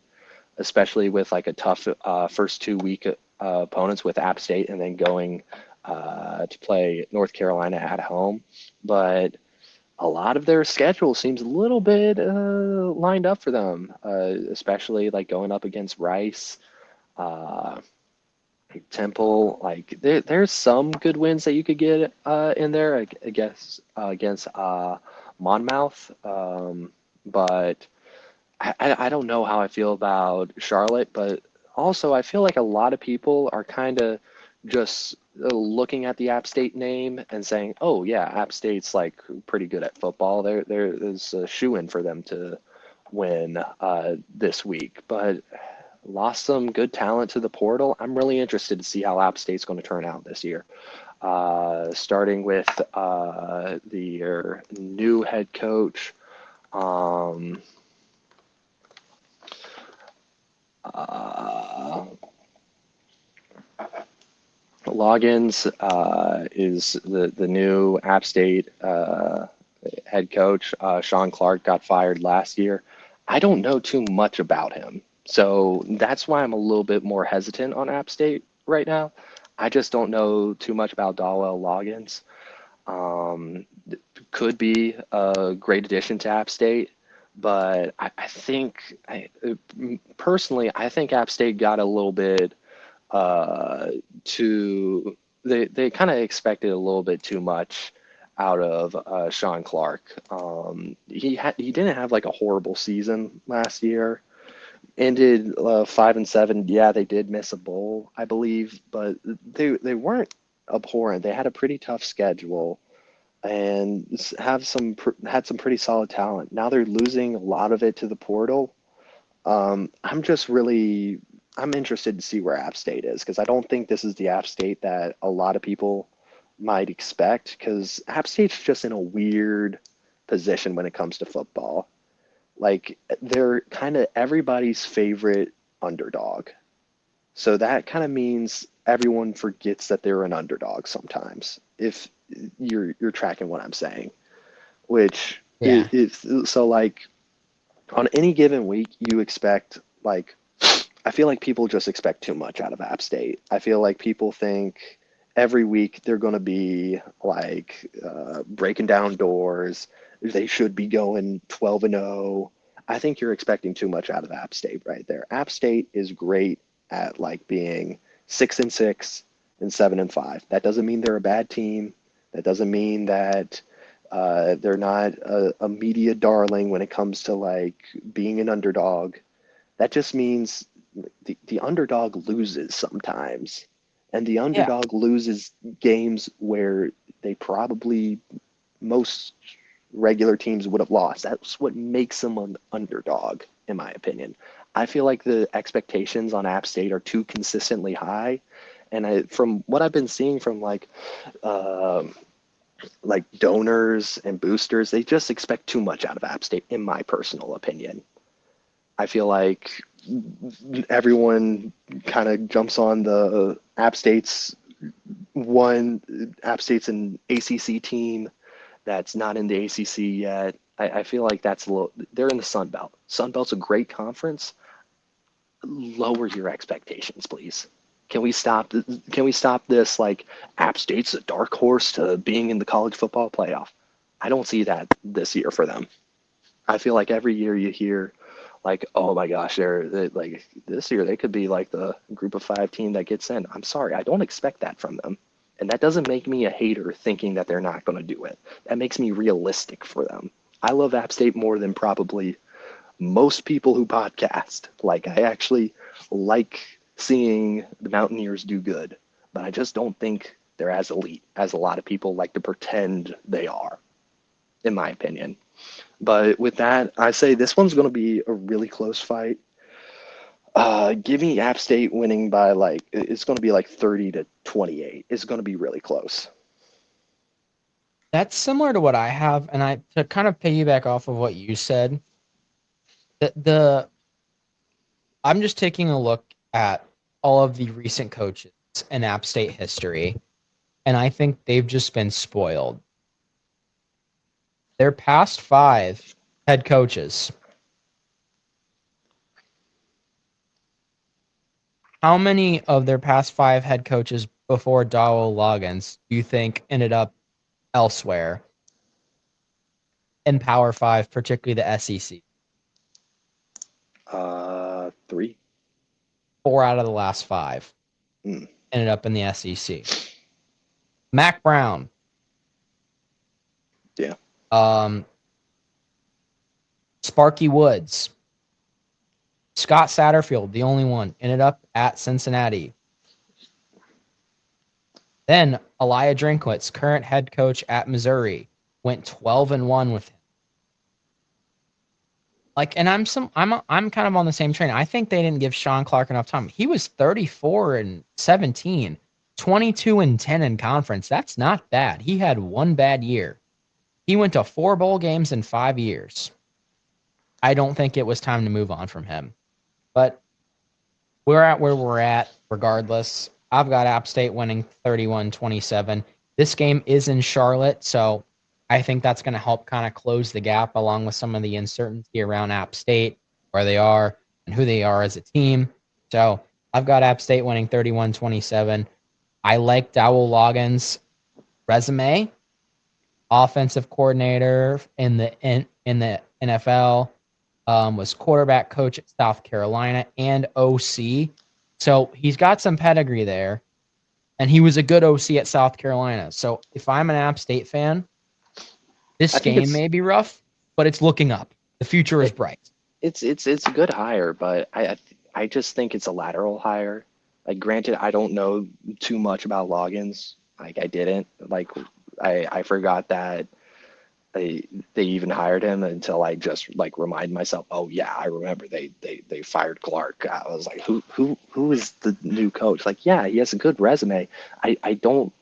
especially with like a tough first 2 week opponents with App State and then going to play North Carolina at home. But a lot of their schedule seems a little bit lined up for them, especially like going up against Rice, uh, Temple. Like there's some good wins that you could get in there, I guess, against Monmouth. But I don't know how I feel about Charlotte, but also I feel like a lot of people are kind of just looking at the App State name and saying, "Oh yeah, App State's like pretty good at football. There's a shoe in for them to win this week." But lost some good talent to the portal. I'm really interested to see how App State's going to turn out this year. starting with the new head coach. Um, uh, Loggins is the new App State head coach. Sean Clark got fired last year. I don't know too much about him, so that's why I'm a little bit more hesitant on App State right now. I just don't know too much about Dawell Loggins. Um, could be a great addition to App State, but I think personally, I think App State got a little bit uh, to they kind of expected a little bit too much out of Sean Clark. He didn't have like a horrible season last year. Ended 5-7. Yeah, they did miss a bowl, I believe, but they weren't abhorrent. They had a pretty tough schedule and had some pretty solid talent. Now they're losing a lot of it to the portal. I'm just really I'm interested to see where App State is because I don't think this is the App State that a lot of people might expect because App State's just in a weird position when it comes to football. Like they're kind of everybody's favorite underdog. So that kind of means everyone forgets that they're an underdog sometimes. If you're tracking what I'm saying, which Yeah. is so like on any given week you expect like I feel like people just expect too much out of App State. I feel like people think every week they're going to be like breaking down doors. They should be going 12-0. I think you're expecting too much out of App State right there. App State is great at like being 6-6 and 7-5. That doesn't mean they're a bad team. That doesn't mean that they're not a media darling when it comes to like being an underdog. That just means the underdog loses sometimes. And the Yeah. underdog loses games where they probably most regular teams would have lost. That's what makes them an underdog, in my opinion. I feel like the expectations on App State are too consistently high. And from what I've been seeing from uh, like donors and boosters, they just expect too much out of App State, in my personal opinion. I feel like everyone kind of jumps on the App State's an ACC team that's not in the ACC yet. I feel like that's a little. They're in the Sun Belt. Sun Belt's a great conference. Lower your expectations, please. Can we stop? Can we stop this? Like App State's a dark horse to being in the college football playoff. I don't see that this year for them. I feel like every year you hear like, oh my gosh, they like this year they could be like the group of five team that gets in. I'm sorry, I don't expect that from them. And that doesn't make me a hater thinking that they're not going to do it. That makes me realistic for them. I love App State more than probably most people who podcast. Like I actually like seeing the Mountaineers do good, but I just don't think they're as elite as a lot of people like to pretend they are, in my opinion. But with that, I say this one's going to be a really close fight. Give me App State winning by like it's going to be like 30-28. It's going to be really close. That's similar to what I have, and I to kind of piggyback off of what you said. The I'm just taking a look at all of the recent coaches in App State history, and I think they've just been spoiled. Their past 5 head coaches, how many of their past 5 head coaches before Dowell Loggins do you think ended up elsewhere in Power 5, particularly the SEC? 3. 4 out of the last 5 Mm. ended up in the SEC. Mac Brown, Yeah. um, Sparky Woods, Scott Satterfield, the only one, ended up at Cincinnati. Then Elijah Drinkwitz, current head coach at Missouri, went 12-1 with him. Like, and I'm kind of on the same train. I think they didn't give Sean Clark enough time. He was 34-17 22-10 in conference. That's not bad. He had one bad year. He went to 4 bowl games in 5 years. I don't think it was time to move on from him. But we're at where we're at regardless. I've got App State winning 31-27. This game is in Charlotte, so I think that's going to help kind of close the gap along with some of the uncertainty around App State, where they are and who they are as a team. So I've got App State winning 31-27. I like Dowell Loggins' resume, offensive coordinator in the NFL, was quarterback coach at South Carolina and OC. So he's got some pedigree there, and he was a good OC at South Carolina. So if I'm an App State fan, this I think game may be rough, but it's looking up. The future is bright. it's a good hire, but I just think it's a lateral hire. Like, granted, I don't know too much about logins. Like, I didn't. Like, I forgot that they even hired him until I just like remind myself, oh yeah, I remember they fired Clark. I was like, who is the new coach? Like, yeah, he has a good resume. I don't.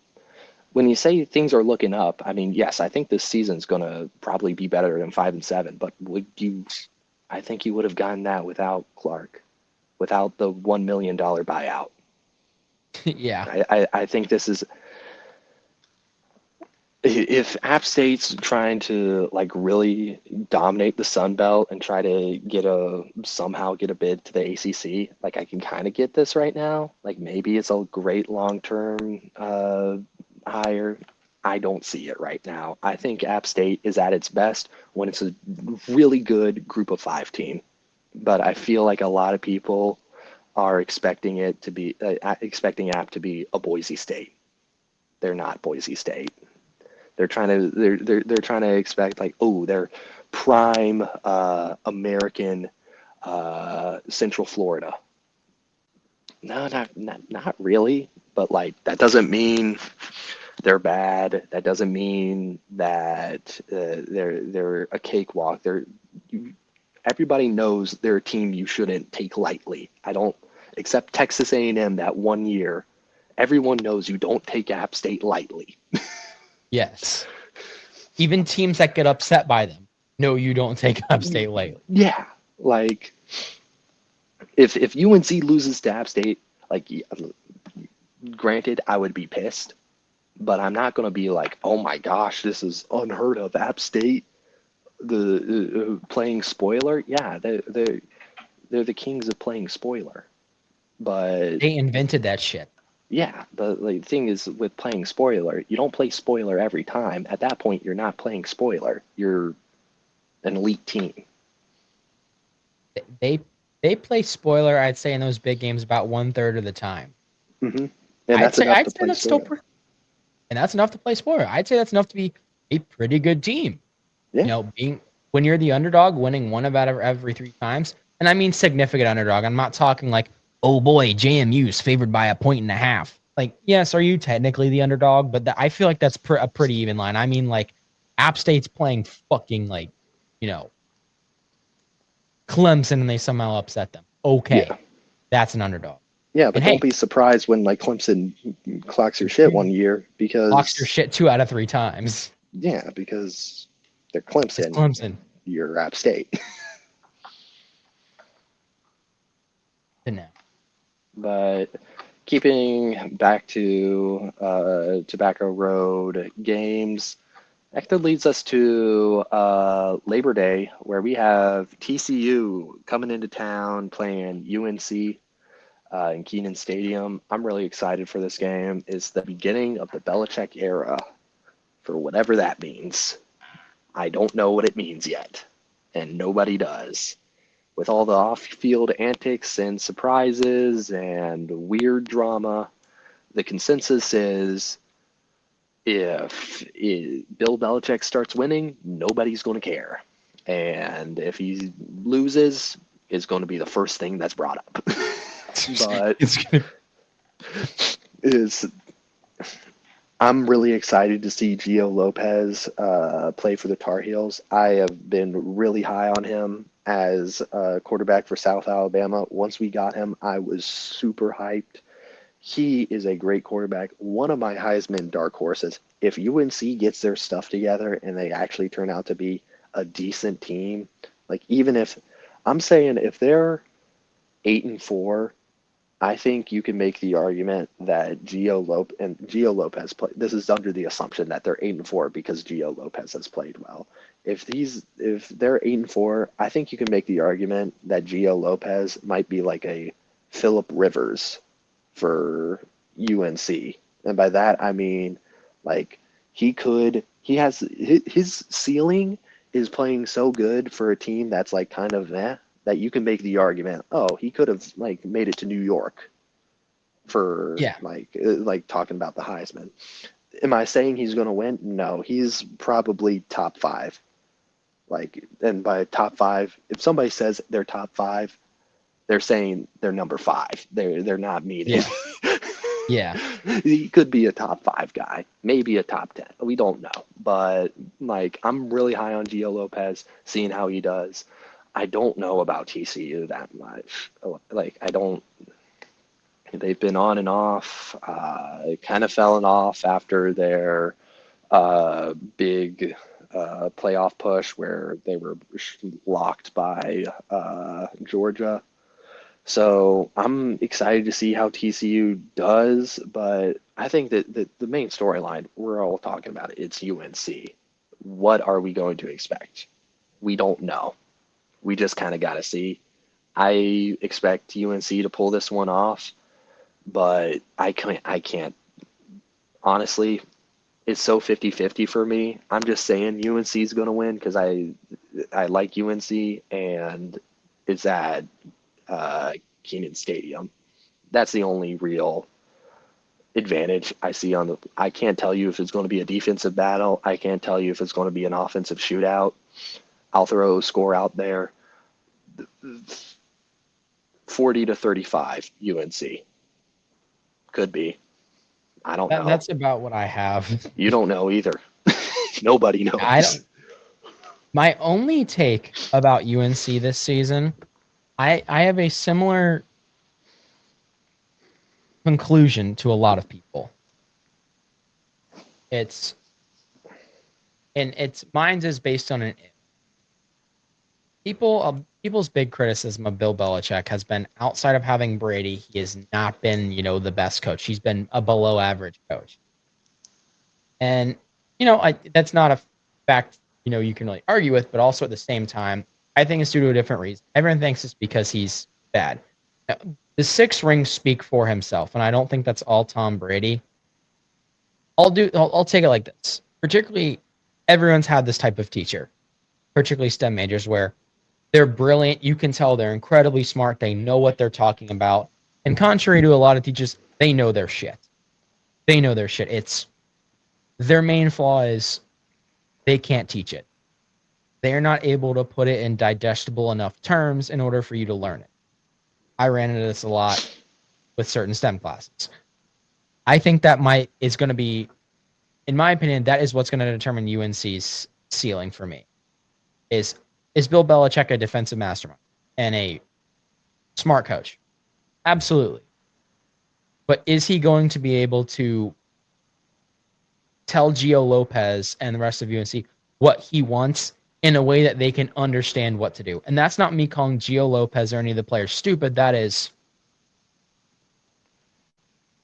When you say things are looking up, I mean, yes, I think this season's gonna probably be better than 5-7. But would you? I think you would have gotten that without Clark, without the $1 million buyout. Yeah. I think this is, if App State's trying to like really dominate the Sun Belt and try to somehow get a bid to the ACC, like I can kind of get this right now. Like maybe it's a great long-term hire. I don't see it right now. I think App State is at its best when it's a really good group of 5 team. But I feel like a lot of people are expecting it to be expecting App to be a Boise State. They're not Boise State. They're trying to expect like, oh, they're prime American Central Florida. No, not really. But like that doesn't mean they're bad. That doesn't mean that they're a cakewalk. Everybody knows they're a team you shouldn't take lightly. I don't, except Texas A&M that one year. Everyone knows you don't take App State lightly. Yes. Even teams that get upset by them, no, you don't take App State lightly. Yeah, like if UNC loses to App State, like granted, I would be pissed, but I'm not going to be like, oh my gosh, this is unheard of. App State, the playing spoiler. Yeah, they're the kings of playing spoiler, but They invented that shit. yeah, the thing is with playing spoiler, you don't play spoiler every time. At that point, you're not playing spoiler. You're an elite team. They play spoiler, I'd say, in those big games about 1/3 of the time. Mm-hmm. And that's enough to play that's spoiler. and that's enough to play spoiler. I'd say that's enough to be a pretty good team. Yeah. You know, when you're the underdog, winning one of out of every 3 times, and I mean significant underdog. I'm not talking like, oh boy, JMU's favored by 1.5 points. Like, yes, are you technically the underdog? But I feel like that's a pretty even line. I mean, like, App State's playing fucking like, you know, Clemson, and they somehow upset them. Okay, Yeah. that's an underdog. Yeah, but And don't hey, be surprised when like Clemson clocks your shit one year locks your because shit 2 out of 3 times. yeah, because they're It's Clemson. Clemson. You're App State. No. But keeping back to Tobacco Road games, that leads us to Labor Day, where we have TCU coming into town playing UNC in Kenan Stadium. I'm really excited for this game. It's the beginning of the Belichick era, for whatever that means. I don't know what it means yet, and nobody does. With all the off-field antics and surprises and weird drama, the consensus is if Bill Belichick starts winning, nobody's going to care. And if he loses, it's going to be the first thing that's brought up. But I'm really excited to see Gio Lopez play for the Tar Heels. I have been really high on him as a quarterback for South Alabama. Once we got him, I was super hyped. He is a great quarterback. One of my Heisman dark horses. If UNC gets their stuff together and they actually turn out to be a decent team, like even if I'm saying if they're 8-4, I think you can make the argument that Gio Lopez play. This is under the assumption that they're 8-4 because Gio Lopez has played well. If they're 8-4, I think you can make the argument that Gio Lopez might be like a Philip Rivers for UNC. And by that I mean like his ceiling is playing so good for a team that's like kind of that you can make the argument, oh, he could have like made it to New York for Yeah. like talking about the Heisman. Am I saying he's going to win? No, he's probably top 5. Like, and by top 5, if somebody says they're top 5, they're saying they're number 5. They're not meaning. Yeah. Yeah. He could be a top 5 guy, maybe a top 10. We don't know, but like I'm really high on Gio Lopez, seeing how he does. I don't know about TCU that much. Like I don't. They've been on and off. Kind of fallen off after their big playoff push where they were locked by Georgia. So I'm excited to see how TCU does, but I think that the main storyline we're all talking about, it's UNC. What are we going to expect? We don't know. We just kind of got to see. I expect UNC to pull this one off, but I can't. Honestly, it's so 50-50 for me. I'm just saying UNC is going to win because I like UNC, and it's at Kenan Stadium. That's the only real advantage I see on the. I can't tell you if it's going to be a defensive battle. I can't tell you if it's going to be an offensive shootout. I'll throw a score out there: 40-35 UNC. Could be. I don't know. That's about what I have. You don't know either. Nobody knows. I don't. My only take about UNC this season, I have a similar conclusion to a lot of people. Mine's is based on an people's big criticism of Bill Belichick has been outside of having Brady, he has not been, the best coach. He's been a below average coach. And, that's not a fact, you can really argue with, but also at the same time, I think it's due to a different reason. Everyone thinks it's because he's bad. The 6 rings speak for himself, and I don't think that's all Tom Brady. I'll take it like this. Particularly, everyone's had this type of teacher, particularly STEM majors, where they're brilliant. You can tell they're incredibly smart. They know what they're talking about. And contrary to a lot of teachers, they know their shit. It's their main flaw is they can't teach it. They're not able to put it in digestible enough terms in order for you to learn it. I ran into this a lot with certain STEM classes. I think that is going to be, in my opinion, that is what's going to determine UNC's ceiling for me. Is Bill Belichick a defensive mastermind and a smart coach? Absolutely. But is he going to be able to tell Gio Lopez and the rest of UNC what he wants in a way that they can understand what to do? And that's not me calling Gio Lopez or any of the players stupid. That is,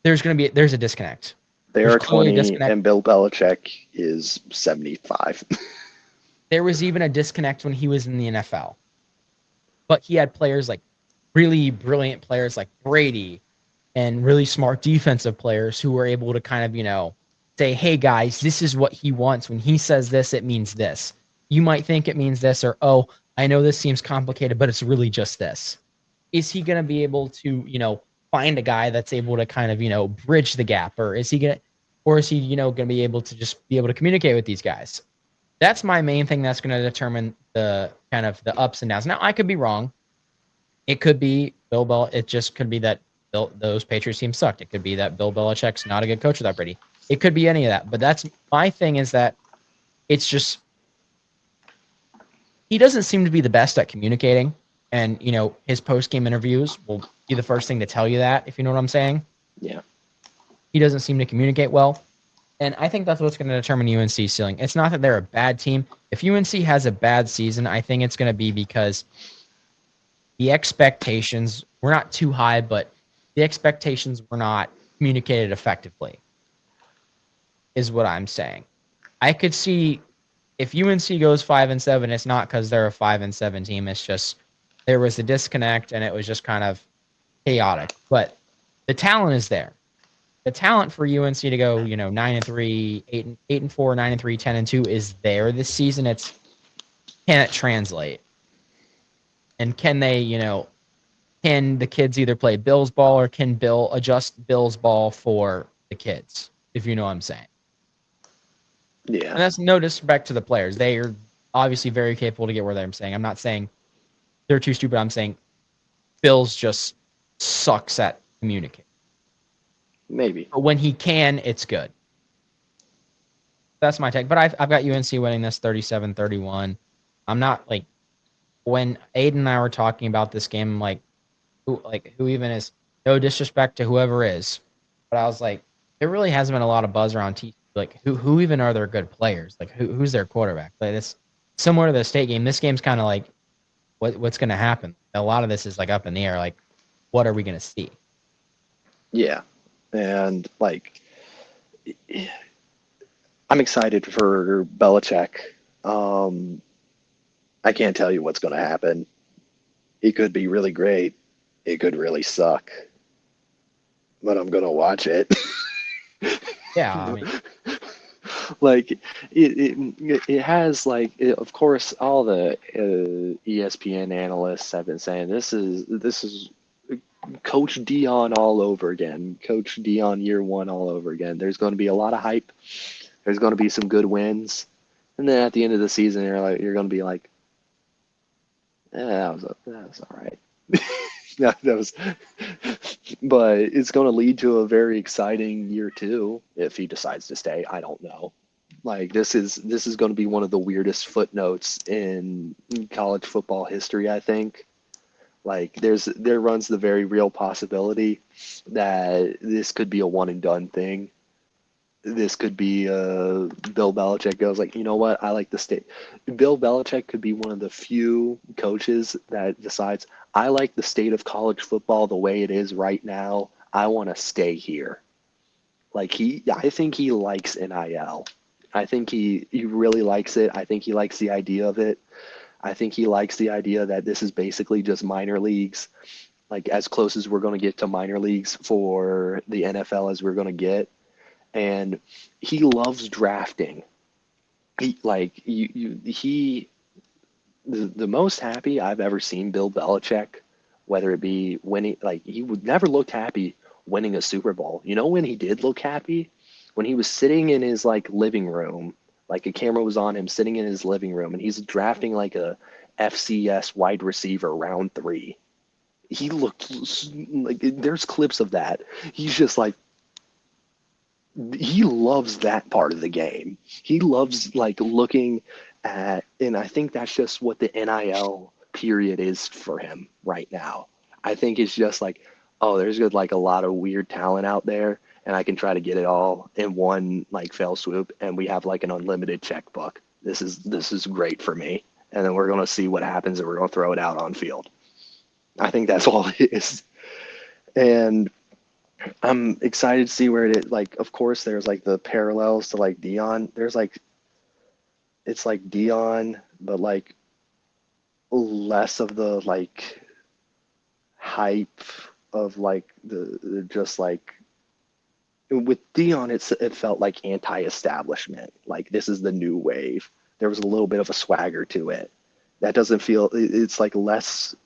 there's a disconnect. They are 20 and Bill Belichick is 75. There was even a disconnect when he was in the NFL. But he had players like really brilliant players like Brady and really smart defensive players who were able to kind of, say, hey, guys, this is what he wants. When he says this, it means this. You might think it means this, or, oh, I know this seems complicated, but it's really just this. Is he going to be able to, find a guy that's able to kind of, bridge the gap? Or is he, going to be able to just be able to communicate with these guys? That's my main thing that's going to determine the kind of the ups and downs. Now, I could be wrong. It could be Bill Belichick. It just could be that those Patriots teams sucked. It could be that Bill Belichick's not a good coach without Brady. It could be any of that. But that's my thing, is that it's just he doesn't seem to be the best at communicating. And, his post-game interviews will be the first thing to tell you that, if you know what I'm saying. Yeah. He doesn't seem to communicate well. And I think that's what's going to determine UNC's ceiling. It's not that they're a bad team. If UNC has a bad season, I think it's going to be because the expectations were not too high, but the expectations were not communicated effectively, is what I'm saying. I could see if UNC goes 5-7, it's not because they're a 5-7 team. It's just there was a disconnect and it was just kind of chaotic. But the talent is there. The talent for UNC to go, 9-3, 8-4, 9-3, 10-2 is there this season. It's can it translate? And can they, can the kids either play Bill's ball or can Bill adjust Bill's ball for the kids, if you know what I'm saying? Yeah. And that's no disrespect to the players. They are obviously very capable to get where I'm saying. I'm not saying they're too stupid. I'm saying Bill's just sucks at communicating. Maybe. But when he can, it's good. That's my take. But I've got UNC winning this 37-31. I'm not like when Aiden and I were talking about this game, I'm who even is no disrespect to whoever is. But I was like, there really hasn't been a lot of buzz around TCU. Like who even are their good players? Like who's their quarterback? Like it's similar to the state game. This game's kind of like what's gonna happen. A lot of this is like up in the air. Like, what are we gonna see? Yeah. And like I'm excited for Belichick. Um, I can't tell you what's going to happen. It could be really great. It could really suck. But I'm going to watch it. Yeah, I mean, Like it has of course all the ESPN analysts have been saying this is Coach Dion all over again. Coach Dion year one all over again. There's going to be a lot of hype. There's going to be some good wins, and then at the end of the season, you're going to be like, that was all right. That was, but it's going to lead to a very exciting year two if he decides to stay. I don't know. Like this is going to be one of the weirdest footnotes in college football history, I think. Like there runs the very real possibility that this could be a one and done thing. This could be Bill Belichick goes like, you know what? I like the state. Bill Belichick could be one of the few coaches that decides I like the state of college football the way it is right now. I want to stay here. I think he likes NIL. I think he really likes it. I think he likes the idea of it. I think he likes the idea that this is basically just minor leagues, like as close as we're going to get to minor leagues for the NFL as we're going to get. And he loves drafting. He like he the most happy I've ever seen Bill Belichick, whether it be winning, like he would never looked happy winning a Super Bowl. You know when he did look happy? When he was sitting in his like living room, like a camera was on him sitting in his living room and he's drafting like a FCS wide receiver round three. He looked like there's clips of that. He's just like he loves that part of the game. He loves like looking at, and I think that's just what the NIL period is for him right now. I think it's just like, oh, there's good like a lot of weird talent out there, and I can try to get it all in one like fell swoop, and we have like an unlimited checkbook. This is great for me, and then we're gonna see what happens, and we're gonna throw it out on field. I think that's all it is, and I'm excited to see where it is. Like, of course, there's like the parallels to like Dion. There's like it's like Dion, but like less of the like hype of like the just like with Dion. It felt like anti-establishment. Like this is the new wave. There was a little bit of a swagger to it. That doesn't feel. It's like less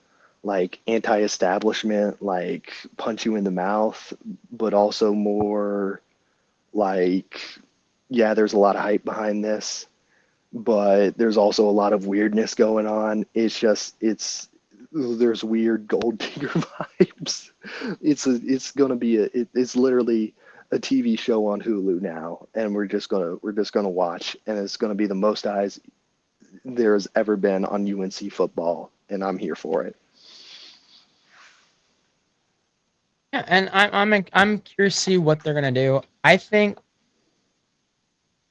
like anti-establishment, like punch you in the mouth, but also more like, yeah, there's a lot of hype behind this, but there's also a lot of weirdness going on. There's weird gold digger vibes. It's literally a TV show on Hulu now, and we're just gonna watch, and it's gonna be the most eyes there's ever been on UNC football, and I'm here for it. Yeah, and I'm curious to see what they're gonna do. I think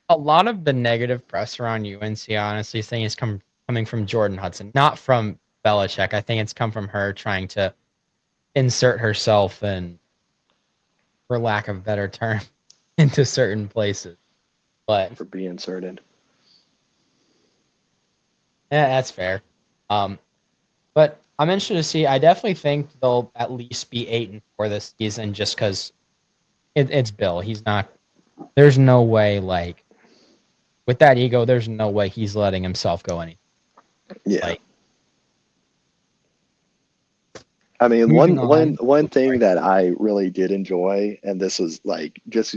a lot of the negative press around UNC, I honestly think is coming from Jordan Hudson, not from Belichick. I think it's come from her trying to insert herself and, for lack of a better term, into certain places. But For being inserted. yeah, that's fair. Um, but I'm interested to see. I definitely think they'll at least be 8-4 this season, just because it's Bill. He's not. There's no way, like, with that ego, there's no way he's letting himself go any. Yeah. Like, I mean, moving on. one thing Sorry. that I really did enjoy, and this was like just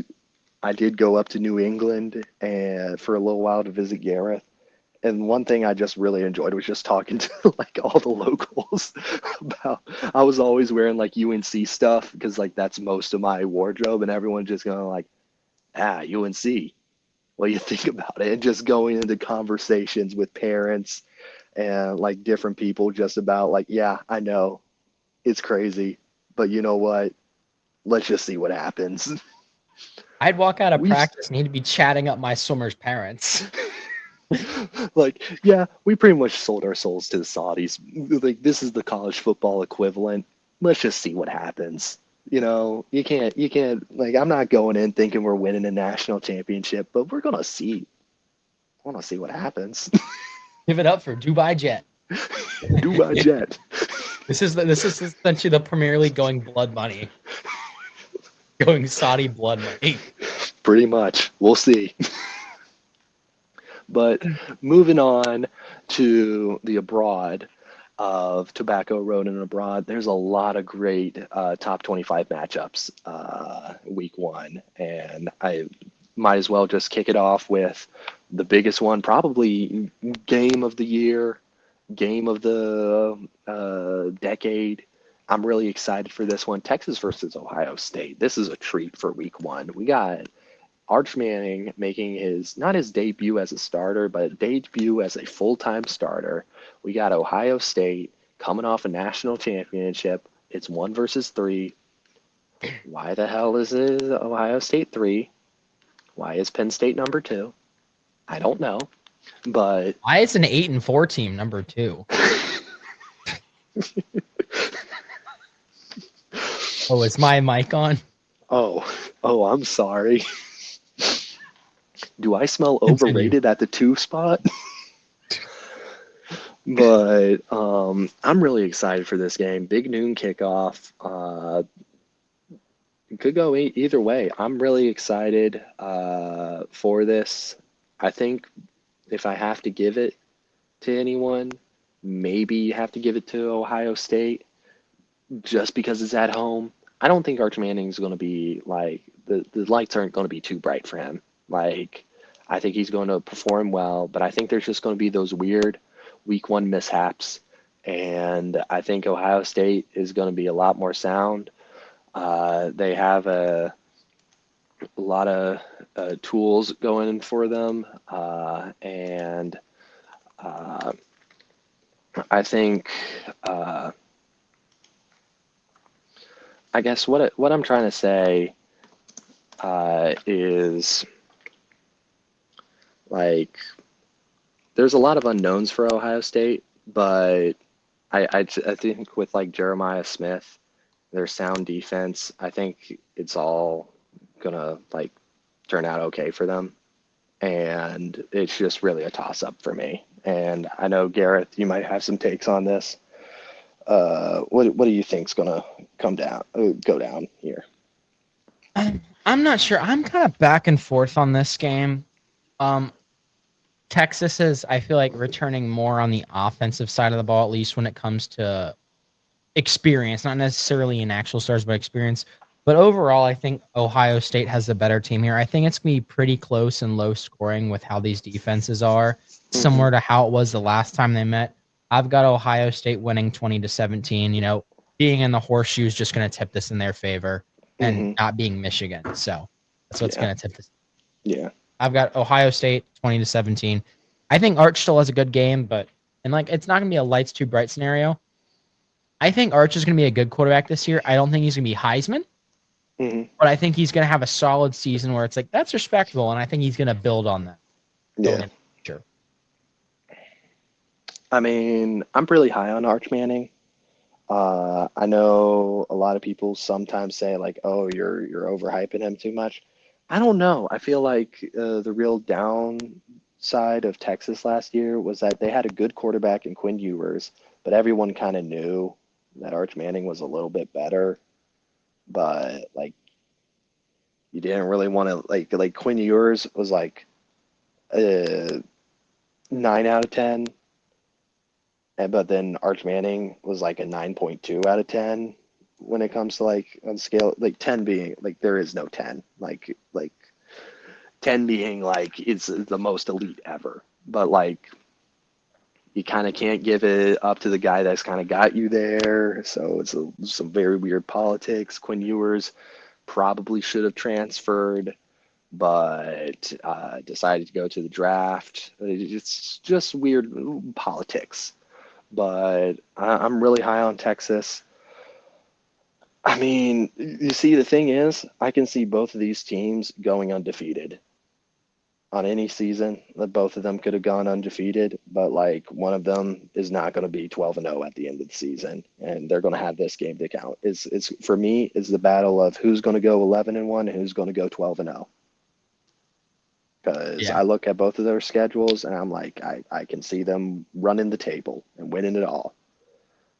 I did go up to New England and for a little while to visit Gareth. And one thing I just really enjoyed was just talking to like all the locals about. I was always wearing like UNC stuff because like that's most of my wardrobe, and everyone just going like, UNC. What do you think about it? And just going into conversations with parents and like different people just about like, yeah, I know it's crazy, but you know what? Let's just see what happens. I'd walk out of We've practice and he'd be chatting up my swimmer's parents. like, yeah, we pretty much sold our souls to the Saudis. Like, this is the college football equivalent. Let's just see what happens. You can't, like, I'm not going in thinking we're winning a national championship, but we're going to see. I want to see what happens. Give it up for Dubai Jet. Dubai Jet. This is essentially the Premier League going blood money, going Saudi blood money. Pretty much. We'll see. But moving on to the abroad of Tobacco Road and abroad, there's a lot of great top 25 matchups week one. And I might as well just kick it off with the biggest one, probably game of the year, game of the decade. I'm really excited for this one. Texas versus Ohio State. This is a treat for week one. We got Arch Manning making not his debut as a starter, but debut as a full-time starter. We got Ohio State coming off a national championship. It's 1 versus 3. Why the hell is it Ohio State 3? Why is Penn State number 2? I don't know. But Why is an 8-4 team number 2? Oh, is my mic on? I'm sorry. Do I smell Continue. overrated at the 2 spot? But I'm really excited for this game. Big noon kickoff. It could go either way. I'm really excited for this. I think if I have to give it to anyone, maybe you have to give it to Ohio State just because it's at home. I don't think Arch Manning's going to be like the lights aren't going to be too bright for him. Like, I think he's going to perform well, but I think there's just going to be those weird week one mishaps. And I think Ohio State is going to be a lot more sound. They have a lot of tools going for them. And I think, I guess what I'm trying to say is like there's a lot of unknowns for Ohio State, but I think with like Jeremiah Smith, their sound defense, I think it's all gonna like turn out okay for them. And it's just really a toss up for me. And I know Gareth, you might have some takes on this. What do you think's gonna go down here? I'm not sure. I'm kind of back and forth on this game. Um, Texas is, I feel like, returning more on the offensive side of the ball, at least when it comes to experience, not necessarily in actual stars, but experience. But overall, I think Ohio State has the better team here. I think it's going to be pretty close and low scoring with how these defenses are, Mm-hmm. similar to how it was the last time they met. I've got Ohio State winning 20-17. Being in the horseshoe is just going to tip this in their favor, and Mm-hmm. not being Michigan. So that's what's Yeah. going to tip this. Yeah. I've got Ohio State 20-17. I think Arch still has a good game, but like it's not going to be a lights too bright scenario. I think Arch is going to be a good quarterback this year. I don't think he's going to be Heisman, Hmm. but I think he's going to have a solid season where it's like that's respectable, and I think he's going to build on that going Yeah. in the future. I mean, I'm really high on Arch Manning. I know a lot of people sometimes say like, "Oh, you're overhyping him too much." I don't know. I feel like the real downside of Texas last year was that they had a good quarterback in Quinn Ewers, but everyone kind of knew that Arch Manning was a little bit better. But like, you didn't really want to like Quinn Ewers was like a 9 out of 10, and but then Arch Manning was like a 9.2 out of 10 when it comes to like on scale, like 10 being like there is no 10, like 10 being like it's the most elite ever. But like you kind of can't give it up to the guy that's kind of got you there. So it's some very weird politics. Quinn Ewers probably should have transferred, but decided to go to the draft. It's just weird politics. But I'm really high on Texas. I mean, you see, the thing is, I can see both of these teams going undefeated on any season. That both of them could have gone undefeated, but like one of them is not going to be 12-0 at the end of the season, and they're going to have this game to count. It's for me is the battle of who's going to go 11-1 and who's going to go 12-0. Because Yeah. I look at both of their schedules and I'm like, I can see them running the table and winning it all.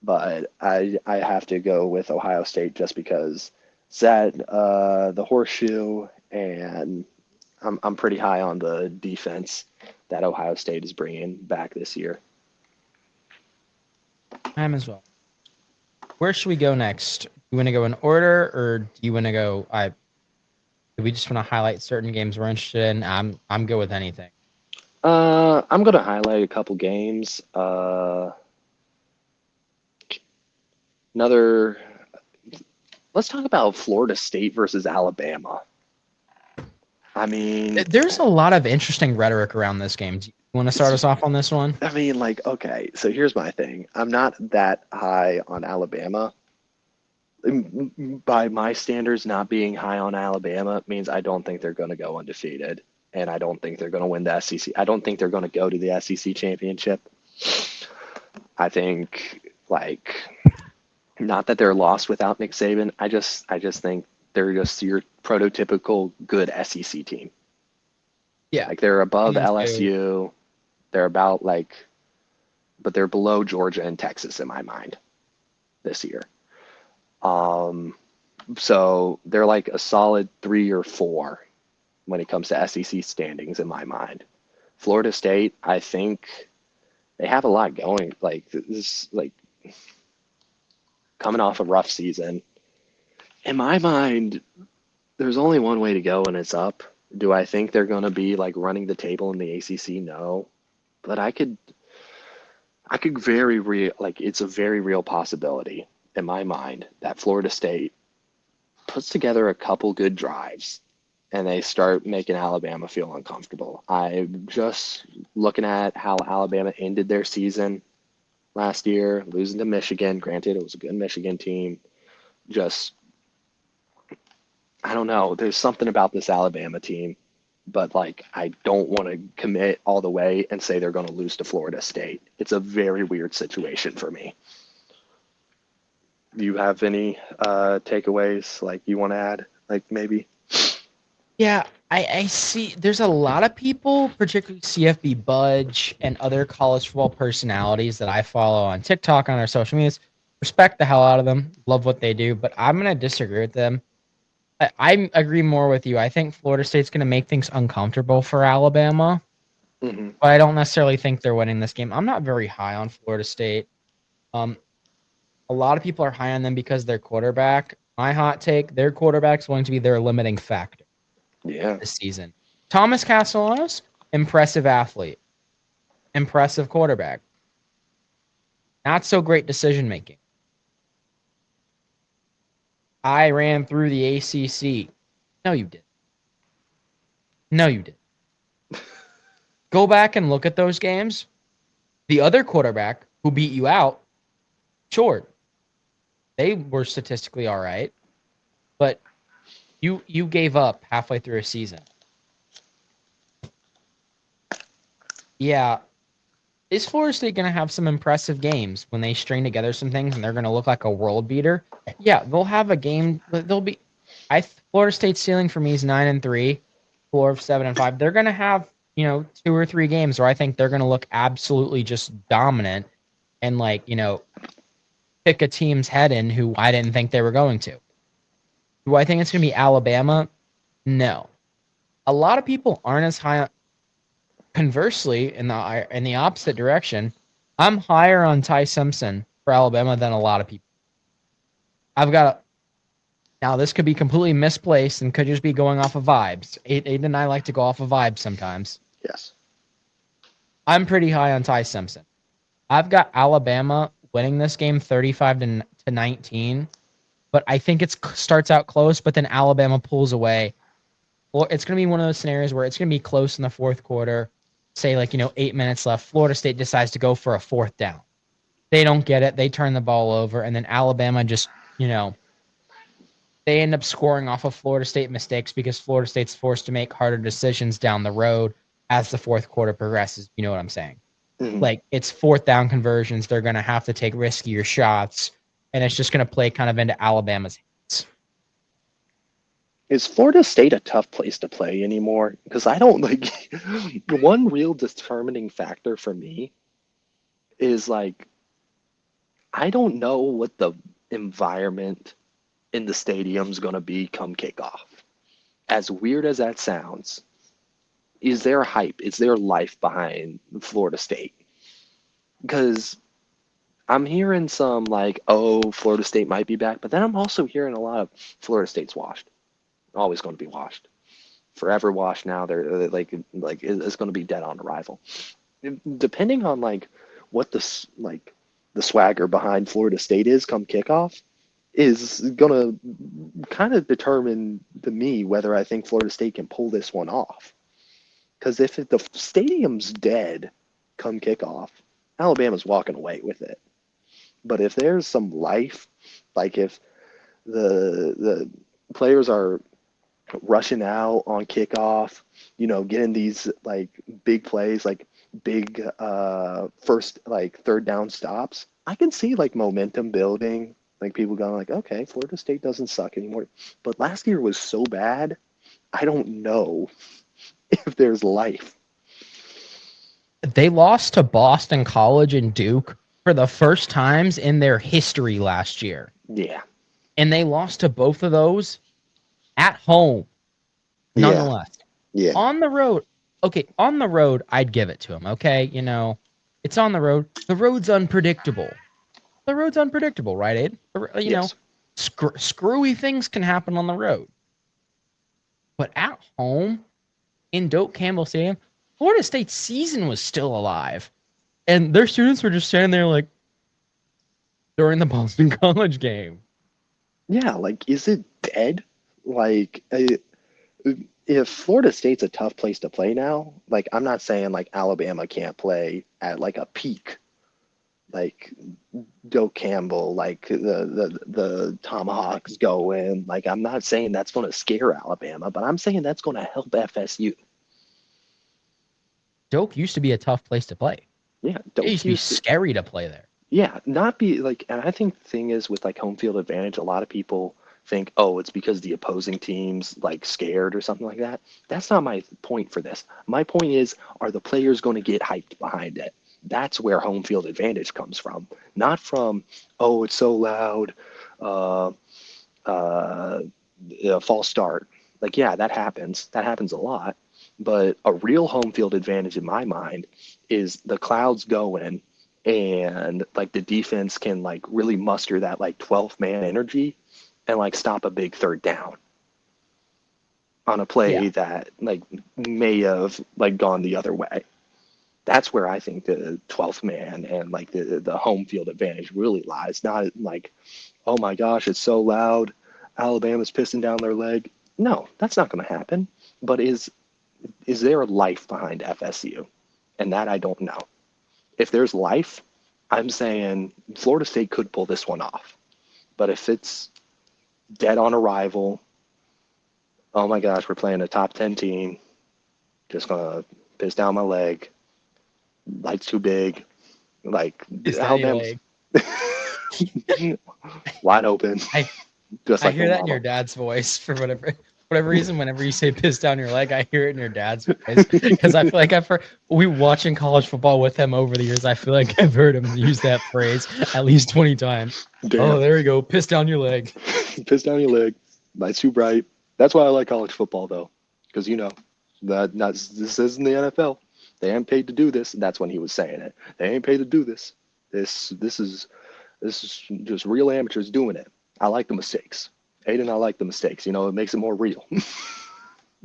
But I have to go with Ohio State just because it's at the horseshoe, and I'm pretty high on the defense that Ohio State is bringing back this year. I am as well. Where should we go next? Do you want to go in order, or do you want to go? Do we just want to highlight certain games we're interested in? I'm good with anything. I'm gonna highlight a couple games. Another. Let's talk about Florida State versus Alabama. I mean, There's a lot of interesting rhetoric around this game. Do you want to start us off on this one? like, okay, so here's my thing. I'm not that high on Alabama. By my standards, not being high on Alabama means I don't think they're going to go undefeated, and I don't think they're going to win the SEC. I don't think they're going to go to the SEC championship. I think, like, not that they're lost without Nick Saban. I just think they're just your prototypical good SEC team. Yeah. Like they're above Me too. LSU. They're about like, but they're below Georgia and Texas in my mind this year. Um, so they're like a solid 3 or 4 when it comes to SEC standings in my mind. Florida State, I think they have a lot going. Like this, like coming off a rough season. In my mind, there's only one way to go, and it's up. Do I think they're going to be like running the table in the ACC? No, but I could very real like it's a very real possibility in my mind that Florida State puts together a couple good drives and they start making Alabama feel uncomfortable. I'm just looking at how Alabama ended their season last year, losing to Michigan. Granted, it was a good Michigan team. Just, I don't know. There's something about this Alabama team, but like, I don't want to commit all the way and say they're going to lose to Florida State. It's a very weird situation for me. Do you have any takeaways like you want to add? Like maybe? Yeah, I see. There's a lot of people, particularly CFB Budge and other college football personalities that I follow on TikTok on our social medias. Respect the hell out of them. Love what they do, but I'm gonna disagree with them. I agree more with you. I think Florida State's gonna make things uncomfortable for Alabama, Hmm. but I don't necessarily think they're winning this game. I'm not very high on Florida State. Um, a lot of people are high on them because their quarterback. My hot take: their quarterback's going to be their limiting factor Yeah. this season. Thomas Castellanos, impressive athlete, impressive quarterback. Not so great decision making. I ran through the ACC. No, you did. No, you did. Go back and look at those games. The other quarterback who beat you out, short. They were statistically all right, but you gave up halfway through a season. Yeah, is Florida State going to have some impressive games when they string together some things and they're going to look like a world beater? Yeah, they'll have a game. They'll be. Florida State's ceiling for me is 9-3, floor of 7-5. They're going to have 2 or 3 games where I think they're going to look absolutely just dominant and pick a team's head in who I didn't think they were going to. Do I think it's going to be Alabama? No. A lot of people aren't as high. Conversely, in the opposite direction, I'm higher on Ty Simpson for Alabama than a lot of people. I've got now this could be completely misplaced and could just be going off of vibes. Aiden and I like to go off of vibes sometimes. Yes. I'm pretty high on Ty Simpson. I've got Alabama winning this game 35 to 19, but I think it starts out close, but then Alabama pulls away. Well, it's going to be one of those scenarios where it's going to be close in the fourth quarter. Say 8 minutes left. Florida State decides to go for a fourth down. They don't get it. They turn the ball over, and then Alabama just they end up scoring off of Florida State mistakes because Florida State's forced to make harder decisions down the road as the fourth quarter progresses. You know what I'm saying? Mm-hmm. It's fourth down conversions. They're going to have to take riskier shots, and it's just going to play kind of into Alabama's hands. Is Florida State a tough place to play anymore? Because I don't one real determining factor for me is I don't know what the environment in the stadium's going to be come kickoff. As weird as that sounds, is there hype? Is there life behind Florida State? Because I'm hearing some oh, Florida State might be back, but then I'm also hearing a lot of Florida State's washed. Always going to be washed. Forever washed now. They're it's going to be dead on arrival. Depending on what the swagger behind Florida State is come kickoff is going to kind of determine to me whether I think Florida State can pull this one off. Because if the stadium's dead come kickoff, Alabama's walking away with it. But if there's some life, if the players are rushing out on kickoff, getting these big plays, big first third down stops, I can see momentum building, people going okay, Florida State doesn't suck anymore. But last year was so bad, I don't know if there's life. They lost to Boston College and Duke for the first times in their history last year. Yeah. And they lost to both of those at home, nonetheless. Yeah. On the road, on the road, I'd give it to them, okay? It's on the road. The road's unpredictable. The road's unpredictable, right, Aid? Yes. Screwy things can happen on the road. But at home, in Doak Campbell Stadium, Florida State's season was still alive. And their students were just standing there during the Boston College game. Yeah, is it dead? If Florida State's a tough place to play now, I'm not saying Alabama can't play at a peak, Doak Campbell, the Tomahawks go in. I'm not saying that's going to scare Alabama, but I'm saying that's going to help FSU. Doak used to be a tough place to play. Yeah, Doak used to be scary to play there. Yeah, not be and I think the thing is with home field advantage, a lot of people think, oh, it's because the opposing team's scared or something like that. That's not my point for this. My point is, are the players going to get hyped behind it? That's where home field advantage comes from, not from, oh, it's so loud, false start. Yeah, that happens. That happens a lot. But a real home field advantage in my mind is the clouds going and the defense can really muster that 12th man energy and stop a big third down on a play that may have gone the other way. That's where I think the 12th man and the home field advantage really lies. Not oh my gosh, it's so loud, Alabama's pissing down their leg. No, that's not going to happen. But is there life behind FSU? And that I don't know. If there's life, I'm saying Florida State could pull this one off. But if it's dead on arrival, oh my gosh, we're playing a top 10 team. Just gonna piss down my leg. Lights too big. Like Is that your Alabama's leg? wide open, I just I like hear my that in your mama. dad's voice for whatever reason. Whenever you say "piss down your leg," I hear it in your dad's voice because I feel like I've heard we watching college football with him over the years. I feel like I've heard him use that phrase at least 20 times. Oh, Damn, there you go, piss down your leg. piss down your leg. Lights too bright. That's why I like college football though, because this isn't the NFL. They ain't paid to do this. That's when he was saying it. They ain't paid to do this. This is just real amateurs doing it. I like the mistakes. Aiden, I like the mistakes. It makes it more real.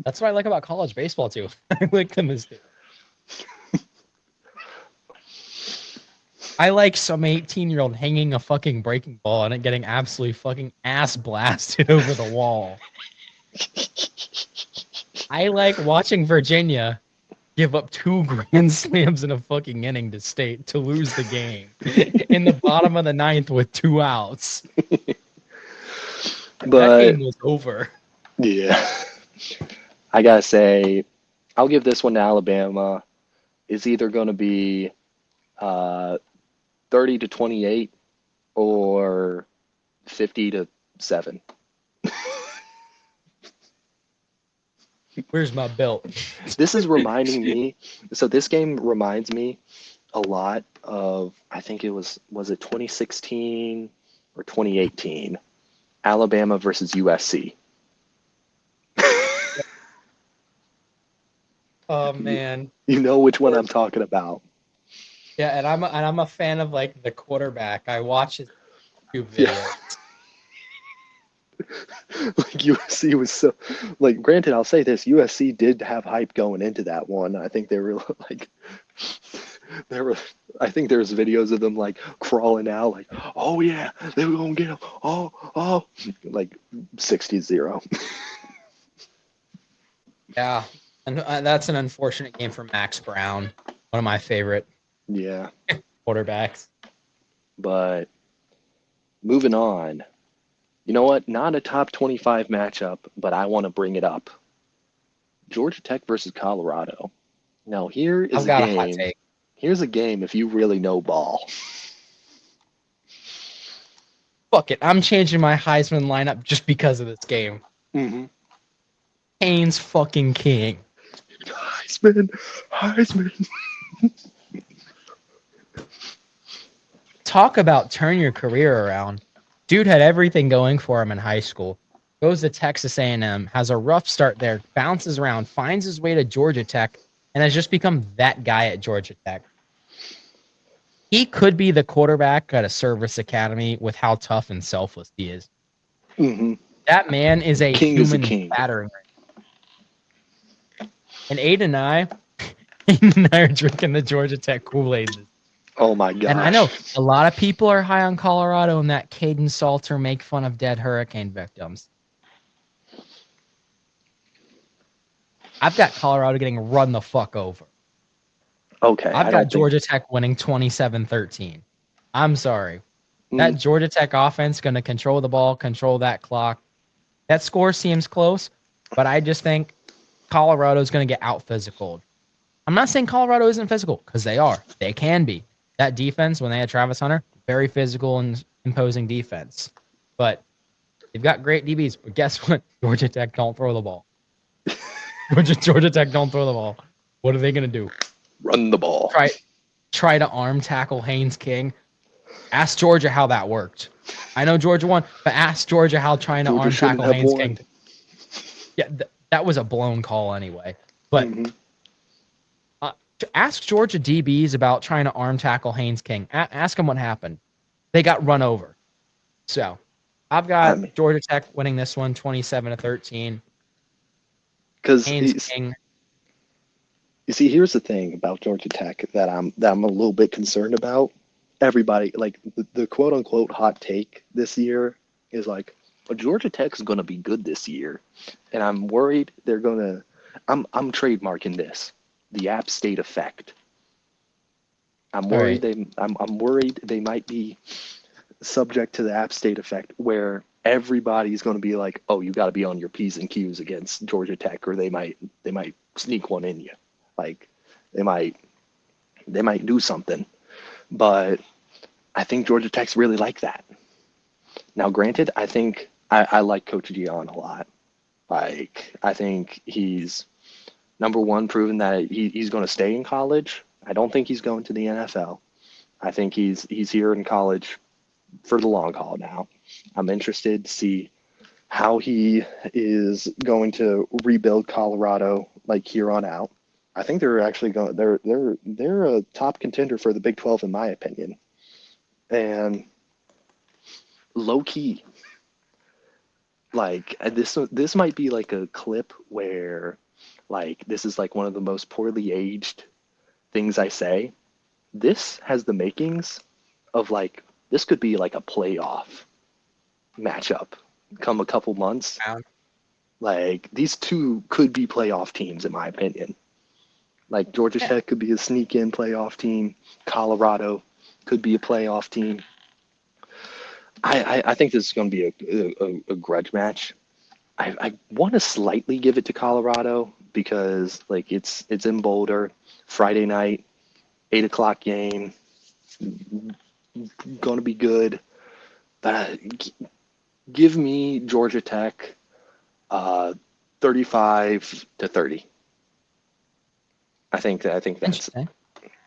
That's what I like about college baseball too. I like the mistake. I like some 18-year-old hanging a fucking breaking ball and it getting absolutely fucking ass blasted over the wall. I like watching Virginia give up 2 grand slams in a fucking inning to state to lose the game in the bottom of the 9th with 2 outs. That But game was over. yeah, I gotta say, I'll give this one to Alabama. It's either going to be 30-28 or 50-7. Where's my belt? This is reminding me. So this game reminds me a lot of, I think was it 2016 or 2018, Alabama versus USC. Oh You, man. you know which one I'm talking about. Yeah, and I'm a fan of like the quarterback. I watch his YouTube Yeah, videos. like USC was so, like, granted, I'll say this, USC did have hype going into that one. I think they were like, there were, I think there's videos of them like crawling out, like, oh yeah, they were gonna get him. Oh, like 60-0. Yeah, and that's an unfortunate game for Max Brown, one of my favorite Yeah, quarterbacks. but moving on. You know what? Not a top 25 matchup, but I want to bring it up. Georgia Tech versus Colorado. Now here is I've a got a hot game. take. Here's a game if you really know ball. Fuck it, I'm changing my Heisman lineup just because of this game. Mm-hmm. Haynes fucking King. Heisman. Talk about turn your career around. Dude had everything going for him in high school. Goes to Texas A&M, has a rough start there, bounces around, finds his way to Georgia Tech, and has just become that guy at Georgia Tech. He could be the quarterback at a service academy with how tough and selfless he is. Mm-hmm. That man is a King is a human king. battering ram. And Aiden and I are drinking the Georgia Tech Kool-Aid. Oh my gosh. And I know a lot of people are high on Colorado and that Caden Salter make fun of dead hurricane victims. I've got Colorado getting run the fuck over. Okay, I've I got don't think. Georgia Tech winning 27-13. I'm sorry. That Mm, Georgia Tech offense going to control the ball, control that clock. That score seems close, but I just think Colorado's going to get out physical. I'm not saying Colorado isn't physical because they are. They can be. That defense, when they had Travis Hunter, very physical and imposing defense. But they've got great DBs. But guess what? Georgia Tech don't throw the ball. Georgia Tech don't throw the ball. What are they going to do? run the ball. Try to arm tackle Haynes King. Ask Georgia how that worked. I know Georgia won, but ask Georgia how trying to Georgia arm shouldn't tackle have Haynes won. King. Yeah, that was a blown call anyway. But Mm-hmm. ask Georgia DBs about trying to arm tackle Haynes King. Ask them what happened. They got run over. So I've I got mean, Georgia Tech winning this one 27-13. because Haynes King. you see, here's the thing about Georgia Tech that I'm a little bit concerned about. Everybody, like, the quote unquote hot take this year is like, well, Georgia Tech's going to be good this year, and I'm worried they're going to. I'm trademarking this, the App State effect. I'm All worried right. I'm worried they might be subject to the App State effect, where everybody's going to be like, "Oh, you got to be on your P's and Q's against Georgia Tech, or they might sneak one in you, like they might do something." But I think Georgia Tech's really like that. Now, granted, I think I like Coach Gion a lot. Like, I think he's number one, proven that he's going to stay in college. I don't think he's going to the NFL. I think he's here in college for the long haul now. I'm interested to see how he is going to rebuild Colorado like here on out. I think they're actually going. They're a top contender for the Big 12 in my opinion, and low key, like this might be like a clip where like this is like one of the most poorly aged things I say. This has the makings of like this could be like a playoff matchup come a couple months. Like these two could be playoff teams in my opinion. Like Georgia Tech could be a sneak in playoff team. Colorado could be a playoff team. I think this is going to be a grudge match. I want to slightly give it to Colorado because like it's in Boulder, Friday night, 8 o'clock game, going to be good. But give me Georgia Tech, 35-30. I think that's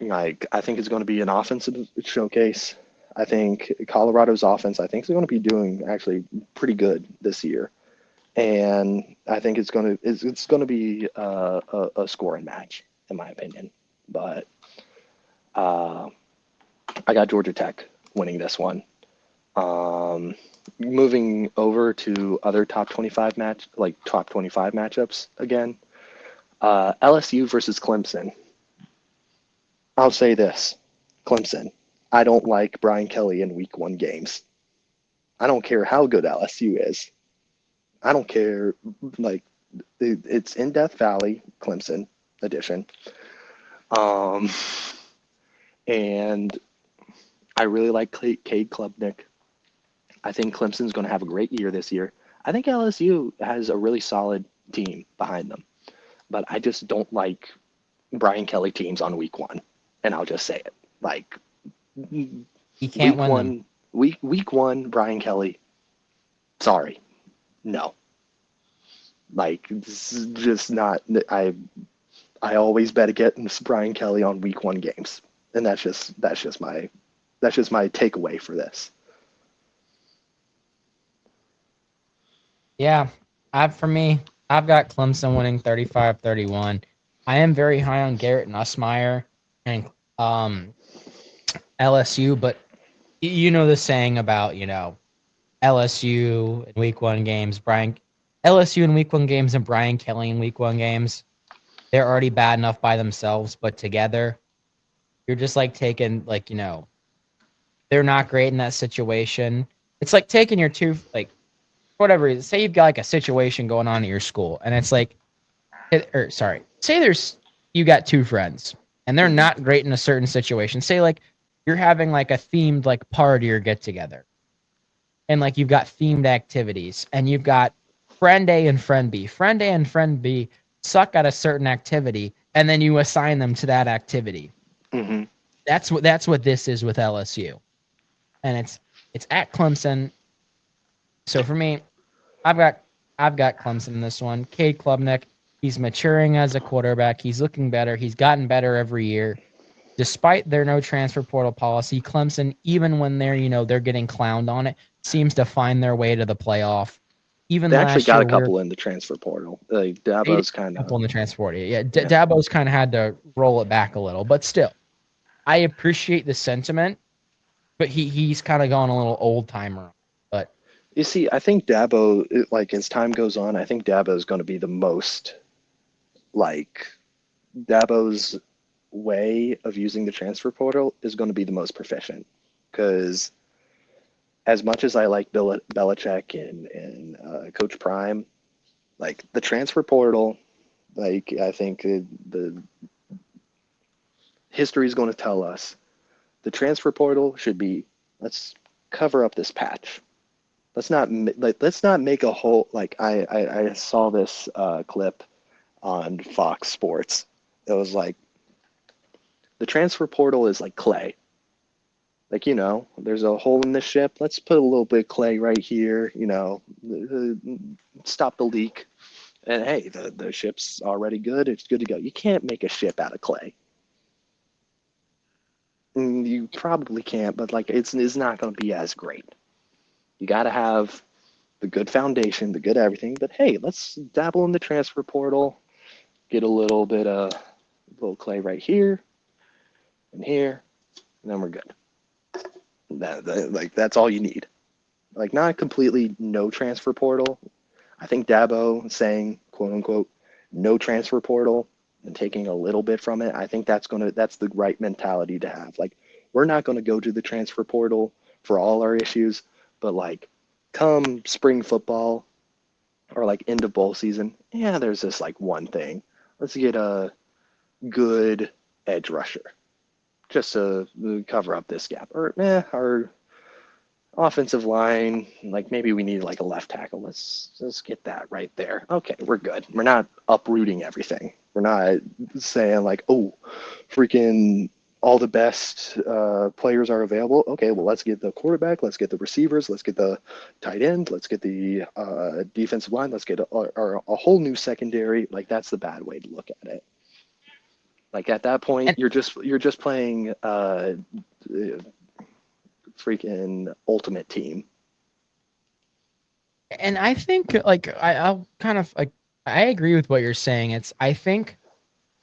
like I think it's going to be an offensive showcase. I think Colorado's offense I think is going to be doing actually pretty good this year, and I think it's going to be a scoring match in my opinion. But I got Georgia Tech winning this one. Moving over to other top 25 matchups again. LSU versus Clemson. I'll say this, Clemson. I don't like Brian Kelly in week 1 games. I don't care how good LSU is. I don't care. Like it's in Death Valley, Clemson edition. And I really like Cade Klubnik. I think Clemson's going to have a great year this year. I think LSU has a really solid team behind them, but I just don't like Brian Kelly teams on week 1, and I'll just say it. Like he can't week win 1, them. week 1, Brian Kelly. Sorry, no. Like this is just not. I always bet against Brian Kelly on week 1 games, and that's just my takeaway for this. Yeah, I've got Clemson winning 35-31. I am very high on Garrett Nussmeier and LSU, but you know the saying about, LSU in week 1 games, LSU in week 1 games and Brian Kelly in week 1 games. They're already bad enough by themselves, but together, you're just like taking they're not great in that situation. It's like taking your two whatever. Say you've got like a situation going on at your school, and it's like, say you got 2 friends, and they're not great in a certain situation. Say like you're having like a themed like party or get together, and like you've got themed activities, and you've got friend A and friend B. Friend A and friend B suck at a certain activity, and then you assign them to that activity. Mm-hmm. That's what this is with LSU, and it's at Clemson. So for me, I've got Clemson in this one. Cade Klubnik, he's maturing as a quarterback. He's looking better. He's gotten better every year. Despite their no transfer portal policy, Clemson, even when they're getting clowned on it, seems to find their way to the playoff. Even They actually last got year, a couple in the transfer portal. Like Dabo's kind of in the transfer portal. Yeah, Dabo's kind of had to roll it back a little, but still, I appreciate the sentiment. But he's kind of gone a little old timer. But You see, I think Dabo, like as time goes on, I think Dabo is going to be the most like Dabo's way of using the transfer portal is going to be the most proficient because as much as I like Belichick and Coach Prime, like the transfer portal, like I think the history is going to tell us the transfer portal should be cover up this patch. Let's not make a whole like I saw this clip on Fox Sports. It was like the transfer portal is like clay. Like, there's a hole in the ship. Let's put a little bit of clay right here, stop the leak. And hey, the ship's already good. It's good to go. You can't make a ship out of clay. You probably can't, but like it's not going to be as great. You got to have the good foundation, the good everything. But hey, let's dabble in the transfer portal, get a little bit of little clay right here and here, and then we're good. That's all you need. Like, not completely no transfer portal. I think Dabo saying, quote unquote, no transfer portal and taking a little bit from it, I think that's the right mentality to have. Like, we're not going to go to the transfer portal for all our issues, but like come spring football or like end of bowl season, yeah, there's this like one thing. Let's get a good edge rusher just to cover up this gap. Or our offensive line, like maybe we need like a left tackle. Let's get that right there. Okay, we're good. We're not uprooting everything. We're not saying like, oh, freaking all the best players are available. Okay, well, let's get the quarterback. Let's get the receivers. Let's get the tight end. Let's get the defensive line. Let's get a whole new secondary. Like, that's the bad way to look at it. Like, at that point, And- you're just playing freaking ultimate team. And I think like I'll kind of like I agree with what you're saying. I think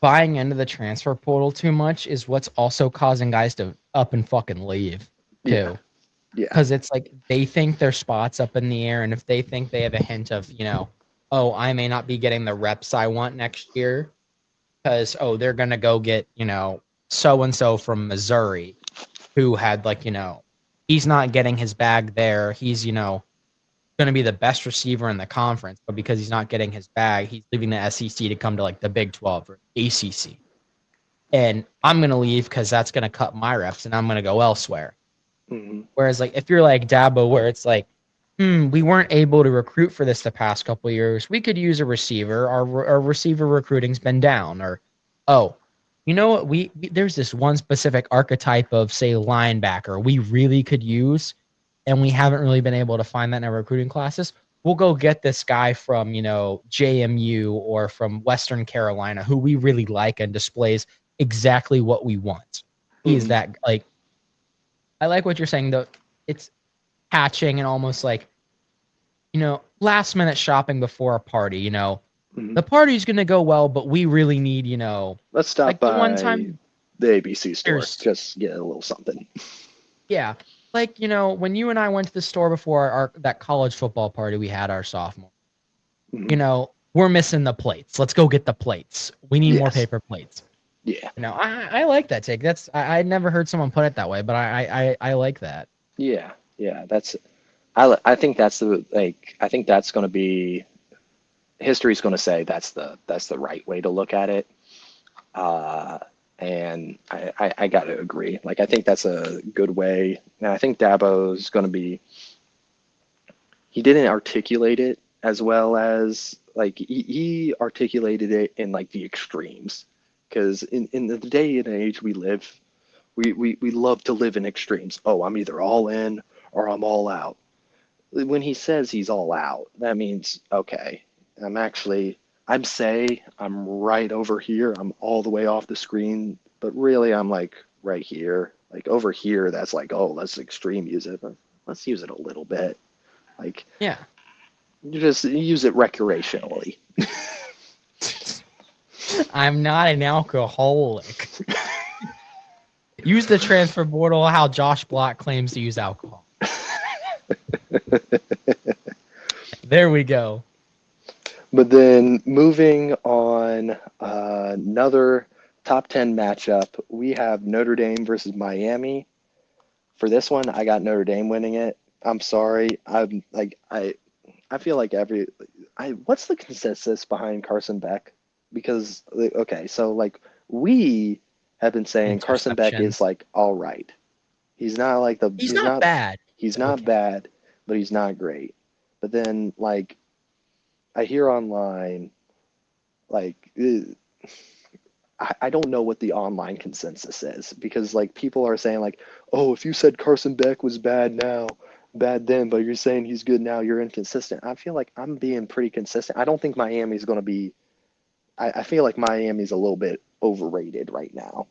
buying into the transfer portal too much is what's also causing guys to up and fucking leave Yeah. too. Yeah. Because it's like they think their spot's up in the air, and if they think they have a hint of, oh, I may not be getting the reps I want next year, because they're gonna go get, so and so from Missouri, who had like, he's not getting his bag there. He's, gonna be the best receiver in the conference, but because he's not getting his bag, he's leaving the SEC to come to like the Big 12 or ACC. And I'm gonna leave because that's gonna cut my reps, and I'm gonna go elsewhere. Mm-hmm. Whereas like if you're like Dabo, where it's like, we weren't able to recruit for this the past couple of years. We could use a receiver. Our receiver recruiting's been down. Or, oh, you know what? We there's this one specific archetype of say linebacker we really could use, and we haven't really been able to find that in our recruiting classes. We'll go get this guy from JMU or from Western Carolina who we really like and displays exactly what we want. He's Mm-hmm. that like. I like what you're saying though. It's patching and almost like, last minute shopping before a party, Mm-hmm. the party's going to go well, but we really need, Let's stop like the one by time the ABC store. Just get a little something. yeah, like, when you and I went to the store before that college football party we had our sophomore, Mm-hmm. we're missing the plates. Let's go get the plates. We need more Yes. paper plates. Yeah. I like that take. I'd never heard someone put it that way, but I like that. Yeah. Yeah. I think that's I think that's going to be, history's going to say that's the right way to look at it. And I got to agree. Like, I think that's a good way. And I think Dabo's going to be, he didn't articulate it as well as, like, he articulated it in like the extremes. Because in the day and age we live, we love to live in extremes. Oh, I'm either all in or I'm all out. When he says he's all out, that means, okay, I'm right over here. I'm all the way off the screen, but really I'm like right here. Like over here, that's like, oh, let's extreme use it. But let's use it a little bit. Like, Yeah. you just use it recreationally. I'm not an alcoholic. Use the transfer portal how Josh Block claims to use alcohol. There we go. But then moving on, another top 10 matchup, we have Notre Dame versus Miami. For this one, I got Notre Dame winning it. I'm sorry. I feel like what's the consensus behind Carson Beck? Because, okay, so like we have been saying Carson Beck is Interceptions. like all right. He's not like He's not bad. He's not Okay. bad, but he's not great. But then, like, I hear online, like, I don't know what the online consensus is because, like, people are saying, like, oh, if you said Carson Beck was bad now, bad then, but you're saying he's good now, you're inconsistent. I feel like I'm being pretty consistent. I don't think Miami's going to be, I feel like Miami's a little bit overrated right now.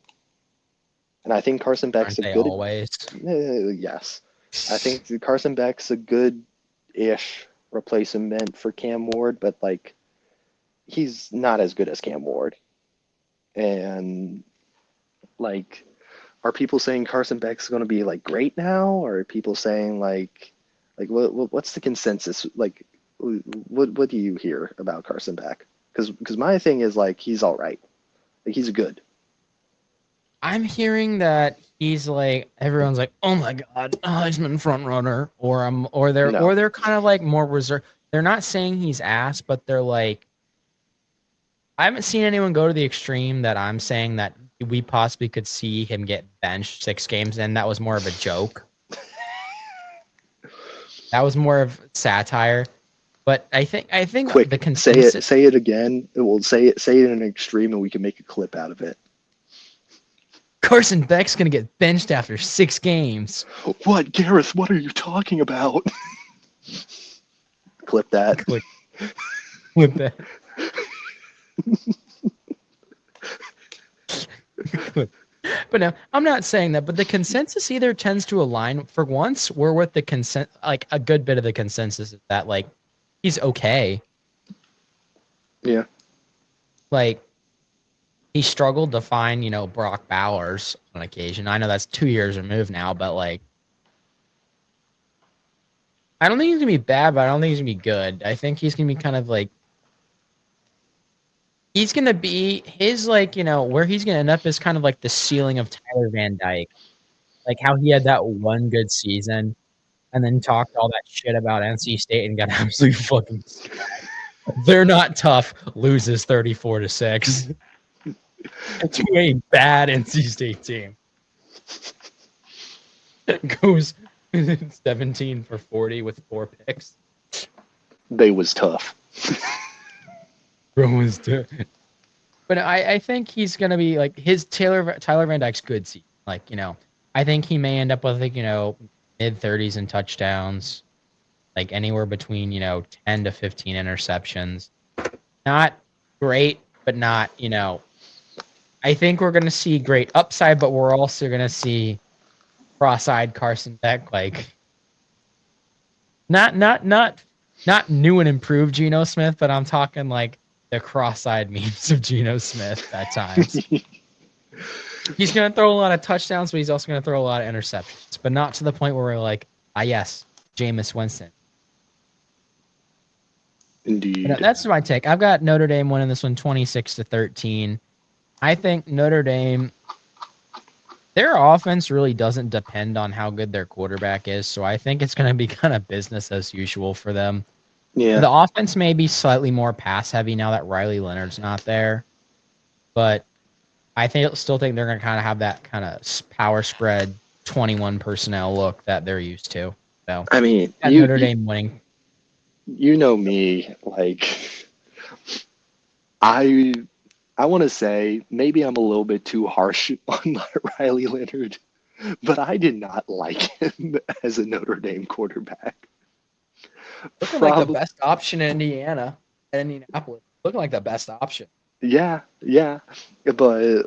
And I think Carson Beck's Aren't a they good, always? yes. I think Carson Beck's a good-ish replacement for Cam Ward, but like he's not as good as Cam Ward. And like, are people saying Carson Beck's going to be like great now, or are people saying like what's the consensus? Like, what do you hear about Carson Beck? Because my thing is like he's all right, like he's good. I'm hearing that he's like everyone's like, oh my god, Heisman front runner, No, or they're kind of like more reserved. They're not saying he's ass, but they're like, I haven't seen anyone go to the extreme that I'm saying that we possibly could see him get benched 6 games in. That was more of a joke. That was more of satire. But I think the quick, consensus. say it again. We'll say it in an extreme, and we can make a clip out of it. Carson Beck's gonna get benched after 6 games. What, Gareth? What are you talking about? Clip that. Click with that. But no, I'm not saying that. But the consensus either tends to align. For once, we're with the consent. Like a good bit of the consensus is that like he's okay. Yeah. Like he struggled to find Brock Bowers on occasion. I know that's 2 years removed now, but like I don't think he's gonna be bad, but I don't think he's gonna be good. I think he's gonna be kind of like he's gonna be his where he's gonna end up is kind of like the ceiling of Tyler Van Dyke, like how he had that one good season and then talked all that shit about NC State and got absolutely fucking. They're not tough. Loses 34-6 to a bad NC State team. Goes 17 for 40 with 4 picks. They was tough. Bro was But I think he's gonna be like his Tyler Van Dyke's good season. Like I think he may end up with like mid-30s in touchdowns, like anywhere between 10 to 15 interceptions. Not great, but not I think we're gonna see great upside, but we're also gonna see cross-eyed Carson Beck, like not new and improved Geno Smith, but I'm talking like the cross-eyed memes of Geno Smith at times. He's gonna throw a lot of touchdowns, but he's also gonna throw a lot of interceptions, but not to the point where we're like, yes, Jameis Winston. Indeed. That's my take. I've got Notre Dame winning this one 26-13. I think Notre Dame, their offense really doesn't depend on how good their quarterback is, so I think it's going to be kind of business as usual for them. Yeah. The offense may be slightly more pass heavy now that Riley Leonard's not there, but I still think they're going to kind of have that kind of power spread 21 personnel look that they're used to. So I mean, Notre Dame winning. You know me, like I want to say maybe I'm a little bit too harsh on Riley Leonard, but I did not like him as a Notre Dame quarterback. Looking like the best option in Indianapolis. Looking like the best option. Yeah, but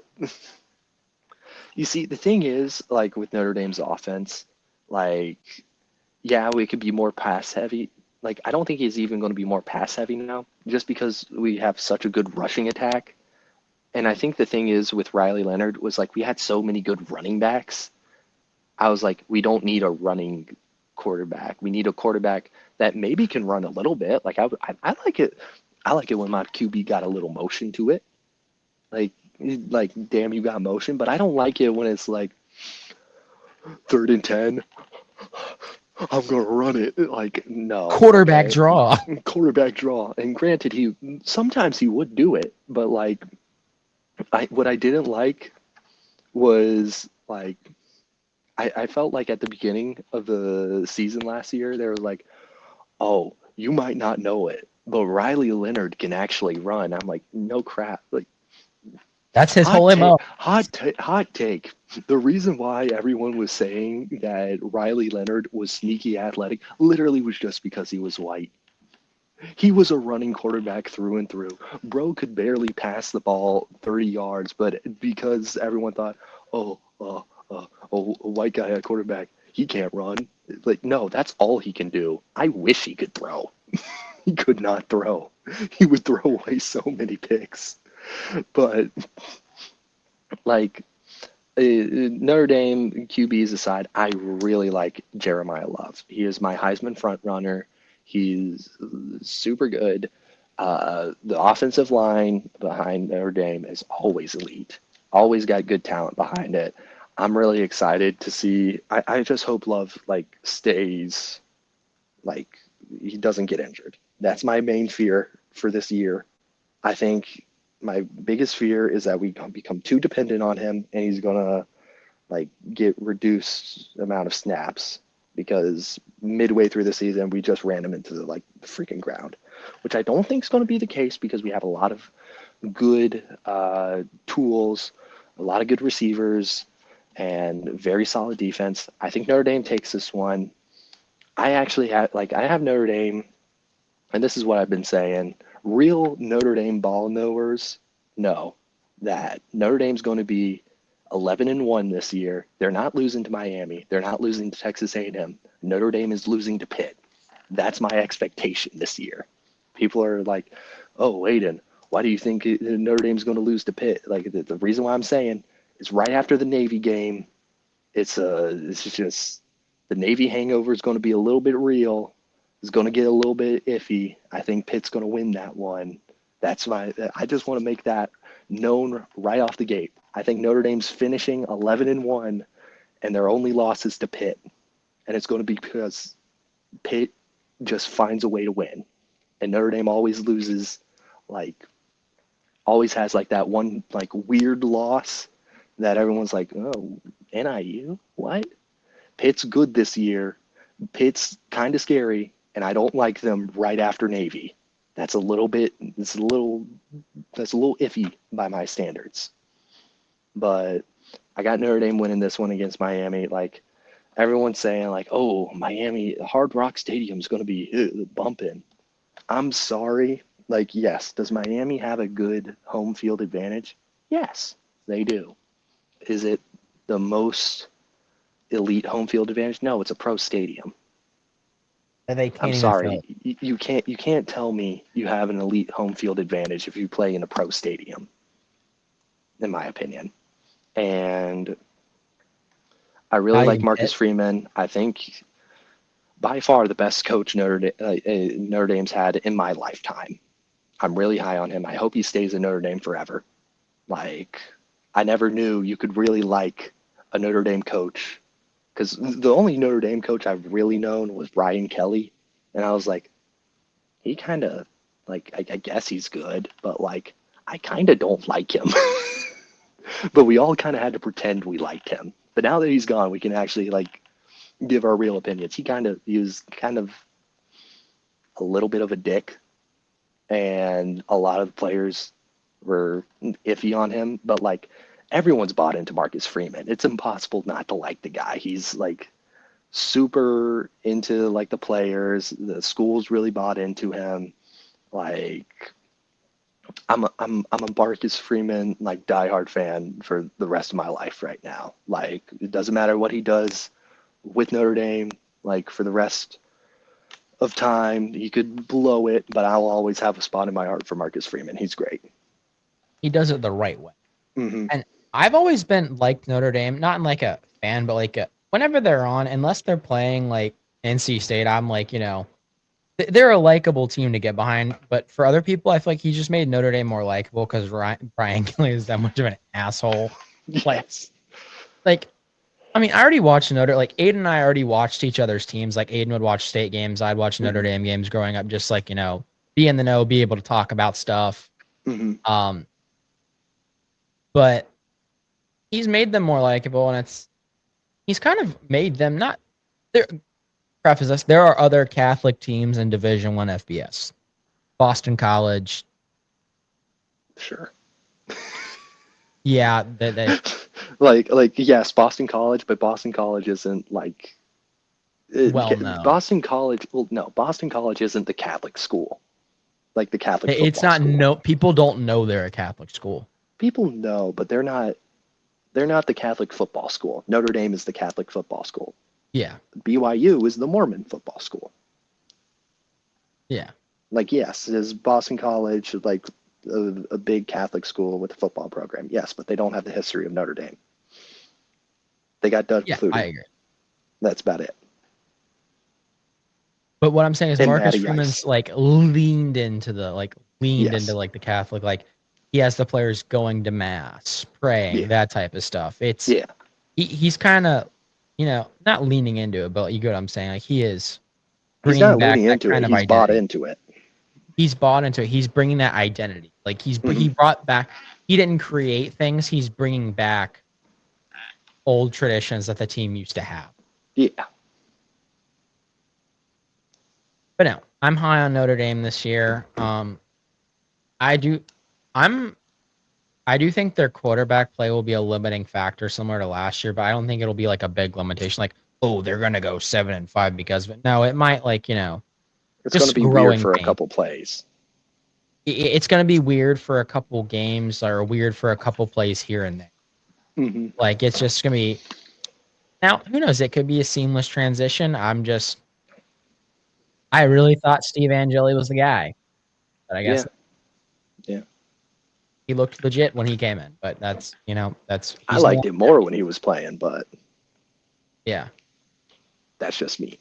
you see, the thing is, like with Notre Dame's offense, like yeah, we could be more pass heavy. Like I don't think he's even going to be more pass heavy now, just because we have such a good rushing attack. And I think the thing is with Riley Leonard was like we had so many good running backs. I was like, we don't need a running quarterback. We need a quarterback that maybe can run a little bit. Like I like it. I like it when my QB got a little motion to it. Like damn, you got motion. But I don't like it when it's like 3rd and 10. I'm gonna run it. Like no. Quarterback draw. Quarterback draw. And granted, sometimes he would do it, but like what I didn't like was like I felt like at the beginning of the season last year, they were like, oh, you might not know it, but Riley Leonard can actually run. I'm like, no crap. Like, That's his whole MO. hot take. The reason why everyone was saying that Riley Leonard was sneaky athletic literally was just because he was white. He was a running quarterback through and through. Bro could barely pass the ball 30 yards, but because everyone thought, oh, a white guy at quarterback, he can't run. Like, no, that's all he can do. I wish he could throw. He could not throw. He would throw away so many picks. But, like, Notre Dame QBs aside, I really like Jeremiah Love. He is my Heisman front runner. He's super good. The offensive line behind Notre Dame is always elite. Always got good talent behind it. I'm really excited to see. I just hope Love like stays, like he doesn't get injured. That's my main fear for this year. I think my biggest fear is that we become too dependent on him, and he's gonna like get reduced amount of snaps because midway through the season we just ran him into the like freaking ground, which I don't think is going to be the case because we have a lot of good tools, a lot of good receivers, and very solid defense. I think Notre Dame takes this one. I have Notre Dame, and this is what I've been saying. Real Notre Dame ball knowers know that Notre Dame's going to be 11-1 this year. They're not losing to Miami. They're not losing to Texas A&M. Notre Dame is losing to Pitt. That's my expectation this year. People are like, "Oh, Aiden, why do you think Notre Dame's going to lose to Pitt?" Like the reason why I'm saying is right after the Navy game. It's just the Navy hangover is going to be a little bit real. It's going to get a little bit iffy. I think Pitt's going to win that one. I just want to make that known right off the gate. I think Notre Dame's finishing 11-1, and their only loss is to Pitt, and it's going to be because Pitt just finds a way to win, and Notre Dame always loses, like always has like that one like weird loss that everyone's like, oh, NIU, what? Pitt's good this year. Pitt's kind of scary, and I don't like them right after Navy. That's a little iffy by my standards. But I got Notre Dame winning this one against Miami. Like everyone's saying, like, oh, Miami, Hard Rock Stadium is going to be bumping. I'm sorry. Like, yes, does Miami have a good home field advantage? Yes, they do. Is it the most elite home field advantage? No, it's a pro stadium. That they can't I'm even sorry. fill. You can't tell me you have an elite home field advantage if you play in a pro stadium, in my opinion. And I really like Value Marcus Pitt. Freeman. I think by far the best coach Notre Dame's had in my lifetime. I'm really high on him. I hope he stays in Notre Dame forever. Like, I never knew you could really like a Notre Dame coach because the only Notre Dame coach I've really known was Brian Kelly. And I was like, he kind of, like, I guess he's good, but like, I kind of don't like him. But we all kind of had to pretend we liked him. But now that he's gone, we can actually like give our real opinions. He was kind of a little bit of a dick, and a lot of the players were iffy on him. But like everyone's bought into Marcus Freeman. It's impossible not to like the guy. He's like super into like the players. The school's really bought into him. Like I'm a Marcus Freeman like diehard fan for the rest of my life right now. Like it doesn't matter what he does with Notre Dame. Like for the rest of time, he could blow it, but I'll always have a spot in my heart for Marcus Freeman. He's great. He does it the right way. Hmm. And I've always been like Notre Dame, not in like a fan, but like whenever they're on, unless they're playing like NC State, I'm like, they're a likable team to get behind. But for other people, I feel like he just made Notre Dame more likable because Brian Kelly is that much of an asshole. Like, Yes. like I mean, I already watched like Aiden and I already watched each other's teams. Like Aiden would watch state games, I'd watch Notre Hmm. Dame games growing up, just like be in the know, be able to talk about stuff. Hmm. Um, but he's made them more likable, and he's kind of made them not. There, preface this: there are other Catholic teams in Division One FBS. Boston College. Sure. Yeah, they like yes, Boston College, but Boston College isn't like well known. Boston College. Well, no, Boston College isn't the Catholic school, like the Catholic It's football not school. no people don't know they're a Catholic school. People know, but they're not. They're not the Catholic football school. Notre Dame is the Catholic football school. Yeah, BYU is the Mormon football school. yeah, Like, yes, is Boston College like a big Catholic school with a football program? Yes, but they don't have the history of Notre Dame. They got Doug yeah. I Flutie. agree. That's about it. But what I'm saying is And Marcus Matty Freeman's Ice. like leaned into Yes. like the Catholic, like he has the players going to mass, praying, Yeah. that type of stuff. It's Yeah. he's kind of, not leaning into it, but you get what I'm saying. Like he is He's bringing not back leaning that into kind it. of He's bought identity. into it. He's bought into it. He's bringing that identity. Like he Mhm. brought back. He didn't create things. He's bringing back old traditions that the team used to have. Yeah. But no, I'm high on Notre Dame this year. I do. I do think their quarterback play will be a limiting factor, similar to last year. But I don't think it'll be like a big limitation. Like, oh, they're gonna go 7-5 because of it. No, it might It's going to just be weird growing for a pain. couple plays. It's gonna be weird for a couple games or weird for a couple plays here and there. Hmm. Like it's just gonna be. Now, who knows? It could be a seamless transition. I really thought Steve Angeli was the guy, but I guess Yeah. Yeah. he looked legit when he came in. But I he's no liked longer it there. more when he was playing, but Yeah. that's just me.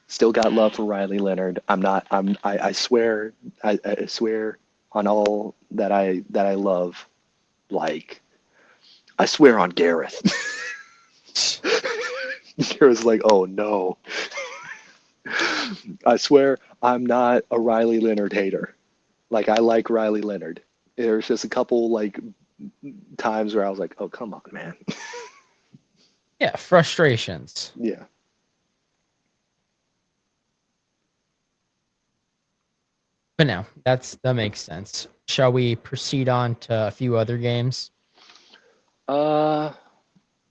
Still got love for Riley Leonard. I'm not. I swear. I swear on all that I love. Like I swear on Gareth. Gareth's like, oh no. I swear I'm not a Riley Leonard hater. Like I like Riley Leonard. There's just a couple like times where I was like, oh come on, man. Yeah, frustrations. Yeah. But no, that makes sense. Shall we proceed on to a few other games? Uh,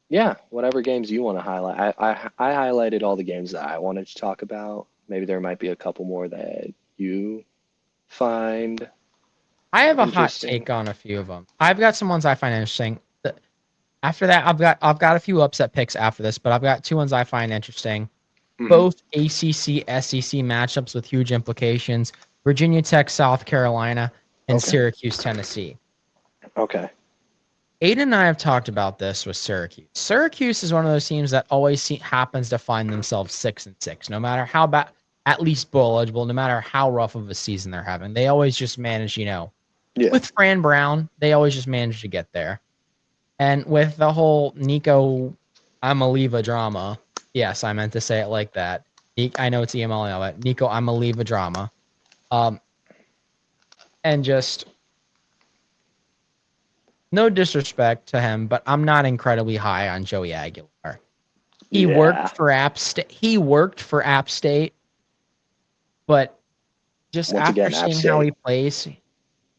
yeah. Whatever games you want to highlight. I highlighted all the games that I wanted to talk about. Maybe there might be a couple more that you find I have a hot interesting. take on a few of them. I've got some ones I find interesting. After that, I've got a few upset picks after this, but I've got two ones I find interesting. Hmm. Both ACC SEC matchups with huge implications. Virginia Tech, South Carolina, and Okay. Syracuse, Tennessee. Okay. Aiden and I have talked about this with Syracuse. Syracuse is one of those teams that always happens to find themselves 6-6, no matter how bad, at least bowl eligible, no matter how rough of a season they're having. They always just manage, Yeah. with Fran Brown, they always just manage to get there. And with the whole Nico Amaliva drama, yes, I meant to say it like that. I know it's EML, but Nico Amaliva drama. And just no disrespect to him, but I'm not incredibly high on Joey Aguilar. He worked Yeah. for App State. But just Once after again, App seeing how he State. plays,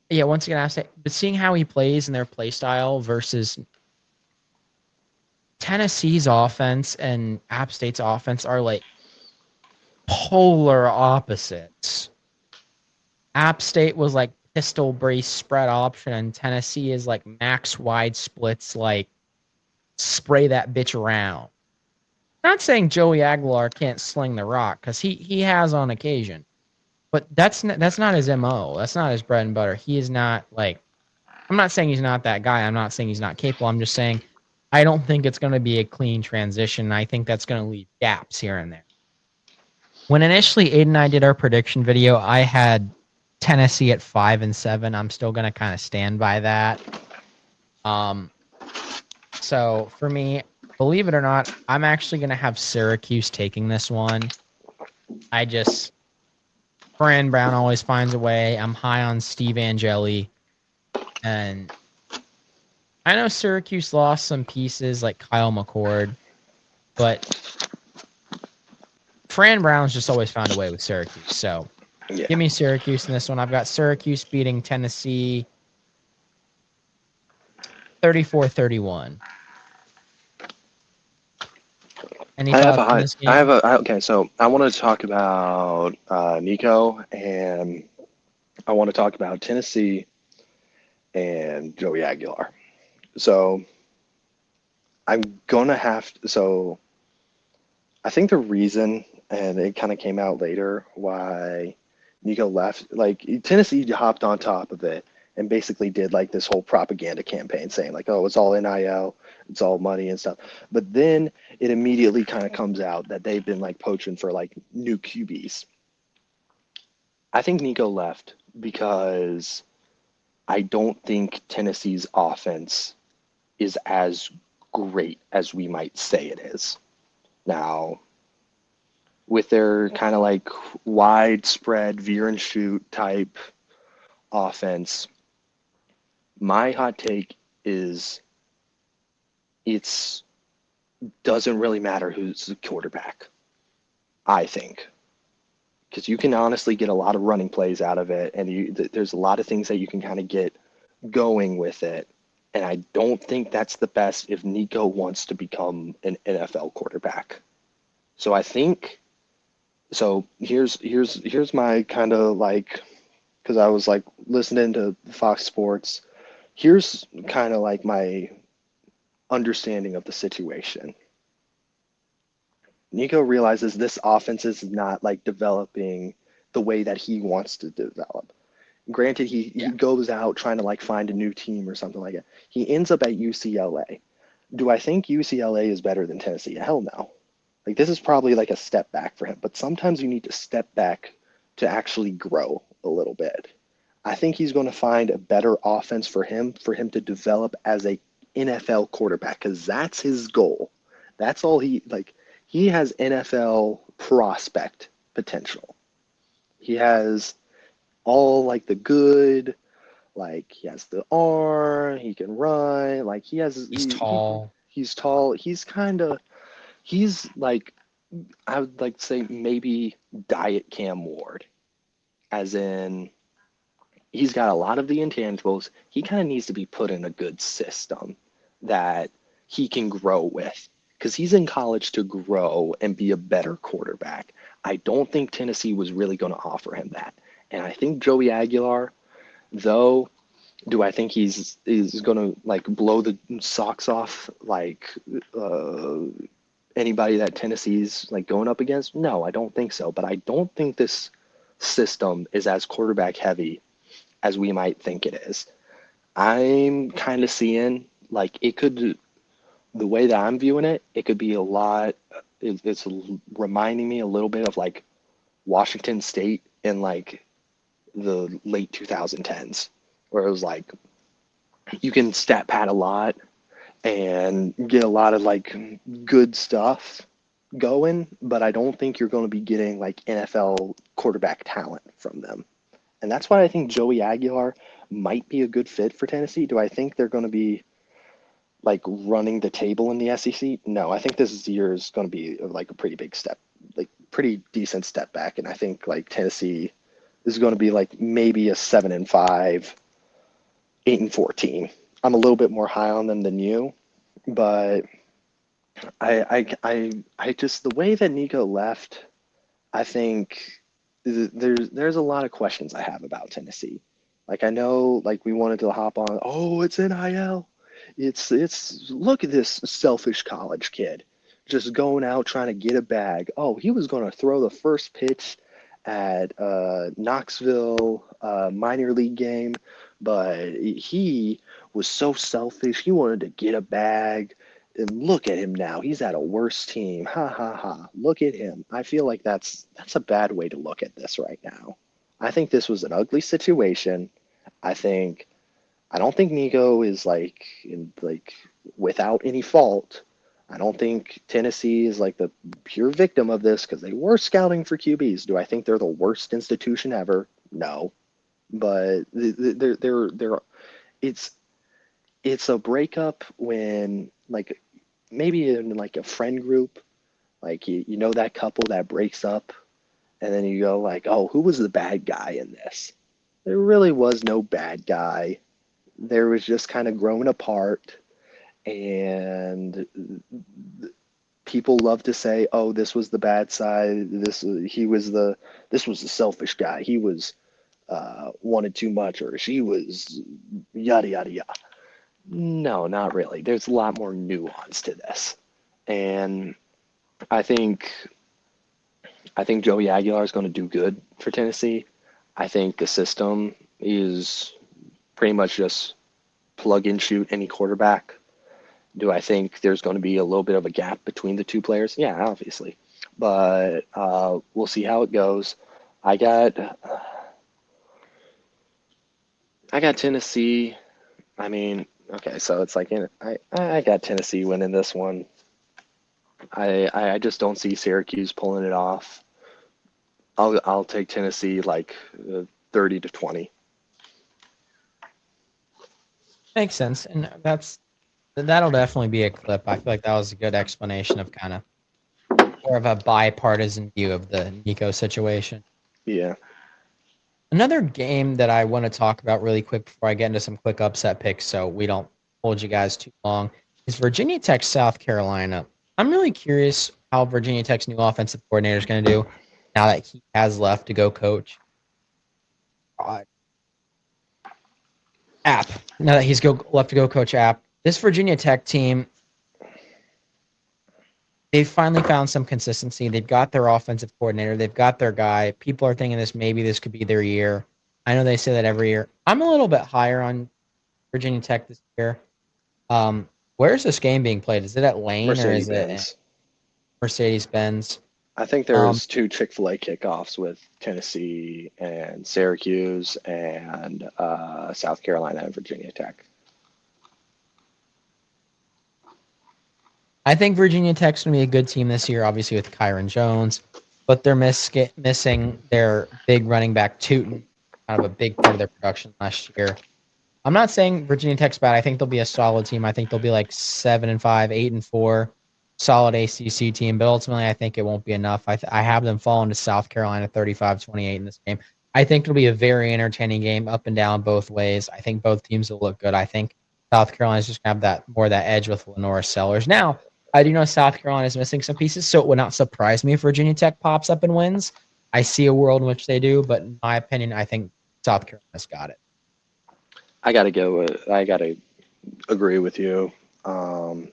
yeah, once again, App State, but seeing how he plays and their play style versus Tennessee's offense and App State's offense are like polar opposites. App State was like pistol brace spread option, and Tennessee is like max wide splits, like spray that bitch around. Not saying Joey Aguilar can't sling the rock because he has on occasion, but that's not his mo. That's not his bread and butter. He is not like. I'm not saying he's not that guy. I'm not saying he's not capable. I'm just saying I don't think it's going to be a clean transition. I think that's going to leave gaps here and there. When initially Aiden and I did our prediction video, I had Tennessee at 5-7. I'm still going to kind of stand by that. So for me, believe it or not, I'm actually going to have Syracuse taking this one. Fran Brown always finds a way. I'm high on Steve Angeli. And I know Syracuse lost some pieces like Kyle McCord. but Fran Brown's just always found a way with Syracuse. So Yeah. give me Syracuse in this one. I've got Syracuse beating Tennessee 34-31. Any thoughts on this game? Okay, so I want to talk about Nico, and I want to talk about Tennessee and Joey Aguilar. So I'm gonna have to, so I think the reason, and it kind of came out later, why Nico left, like Tennessee hopped on top of it and basically did like this whole propaganda campaign saying like, oh, it's all NIL, it's all money and stuff. But then it immediately kind of comes out that they've been like poaching for like new QBs. I think Nico left because I don't think Tennessee's offense is as great as we might say it is. Now, with their kind of like widespread veer and shoot type offense, my hot take is it's doesn't really matter who's the quarterback, I think, because you can honestly get a lot of running plays out of it, and there's a lot of things that you can kind of get going with it. And I don't think that's the best if Nico wants to become an NFL quarterback. So I think so. Here's my kind of like, because I was like listening to Fox Sports. Here's kind of like my understanding of the situation. Nico realizes this offense is not like developing the way that he wants to develop. Granted, he Yeah. goes out trying to like find a new team or something like that. He ends up at UCLA. Do I think UCLA is better than Tennessee? Hell no. Like this is probably like a step back for him, but sometimes you need to step back to actually grow a little bit. I think he's going to find a better offense for him to develop as a NFL quarterback because that's his goal. That's all he like. He has NFL prospect potential. He has all like the good, like he has the arm, he can run, like he has He's tall. he's tall. He's like I would like to say maybe diet Cam Ward, as in he's got a lot of the intangibles. He kind of needs to be put in a good system that he can grow with because he's in college to grow and be a better quarterback. I don't think Tennessee was really going to offer him that. And I think Joey Aguilar, though, do I think he's going to like blow the socks off like uh, anybody that Tennessee's like going up against? No, I don't think so. But I don't think this system is as quarterback heavy as we might think it is. I'm kind of seeing like it could, the way that I'm viewing it, it could be a lot. It's reminding me a little bit of like Washington State in like the late 2010s, where it was like you can stat pad a lot and get a lot of like good stuff going, but I don't think you're going to be getting like NFL quarterback talent from them. And that's why I think Joey Aguilar might be a good fit for Tennessee. Do I think they're going to be like running the table in the SEC? No, I think this year is going to be like a pretty big step, like pretty decent step back. And I think like Tennessee is going to be like maybe a 7-5, 8-14. I'm a little bit more high on them than you, but I just the way that Nico left, I think there's a lot of questions I have about Tennessee. Like I know, like we wanted to hop on. Oh, it's NIL. It's look at this selfish college kid just going out trying to get a bag. Oh, he was going to throw the first pitch at Knoxville minor league game, but he was so selfish. He wanted to get a bag. And look at him now. He's at a worse team. Ha ha ha. Look at him. I feel like that's a bad way to look at this right now. I think this was an ugly situation. I think I don't think Nico is like without any fault. I don't think Tennessee is like the pure victim of this because they were scouting for QBs. Do I think they're the worst institution ever? No, but they're it's it's a breakup when like maybe in like a friend group Like you know that couple that breaks up, and then you go like, oh, who was the bad guy in this? There really was no bad guy. There was just kind of growing apart, and people love to say, "Oh, this was the bad side. This was the selfish guy. He was wanted too much, or she was yada yada yada." No, not really. There's a lot more nuance to this, and I think I think Joey Aguilar is going to do good for Tennessee. I think the system is pretty much just plug and shoot any quarterback. Do I think there's going to be a little bit of a gap between the two players? Yeah, obviously, but we'll see how it goes. I got I got Tennessee. I mean, okay, so it's like I got Tennessee winning this one. I just don't see Syracuse pulling it off. I'll take Tennessee like 30-20. Makes sense, and that'll definitely be a clip. I feel like that was a good explanation of kind of more of a bipartisan view of the Nico situation. Yeah. Another game that I want to talk about really quick before I get into some quick upset picks, so we don't hold you guys too long, is Virginia Tech, South Carolina. I'm really curious how Virginia Tech's new offensive coordinator is going to do now that he has left to go coach. App. Now that he's left to go coach App, this Virginia Tech team, they've finally found some consistency. They've got their offensive coordinator. They've got their guy. People are thinking maybe this could be their year. I know they say that every year. I'm a little bit higher on Virginia Tech this year. Where's this game being played? Is it at Lane or is it Mercedes-Benz? I think there's two Chick-fil-A kickoffs with Tennessee and Syracuse and South Carolina and Virginia Tech. I think Virginia Tech's going to be a good team this year, obviously with Kyron Jones, but they're missing their big running back, Tootin, kind of a big part of their production last year. I'm not saying Virginia Tech's bad. I think they'll be a solid team. I think they'll be like 7-5, 8-4, solid ACC team. But ultimately, I think it won't be enough. I have them falling to South Carolina 35-28 in this game. I think it'll be a very entertaining game, up and down both ways. I think both teams will look good. I think South Carolina's just gonna have that edge with Lenora Sellers. Now, I do know South Carolina is missing some pieces, so it would not surprise me if Virginia Tech pops up and wins. I see a world in which they do, but in my opinion, I think South Carolina's got it. I gotta agree with you. I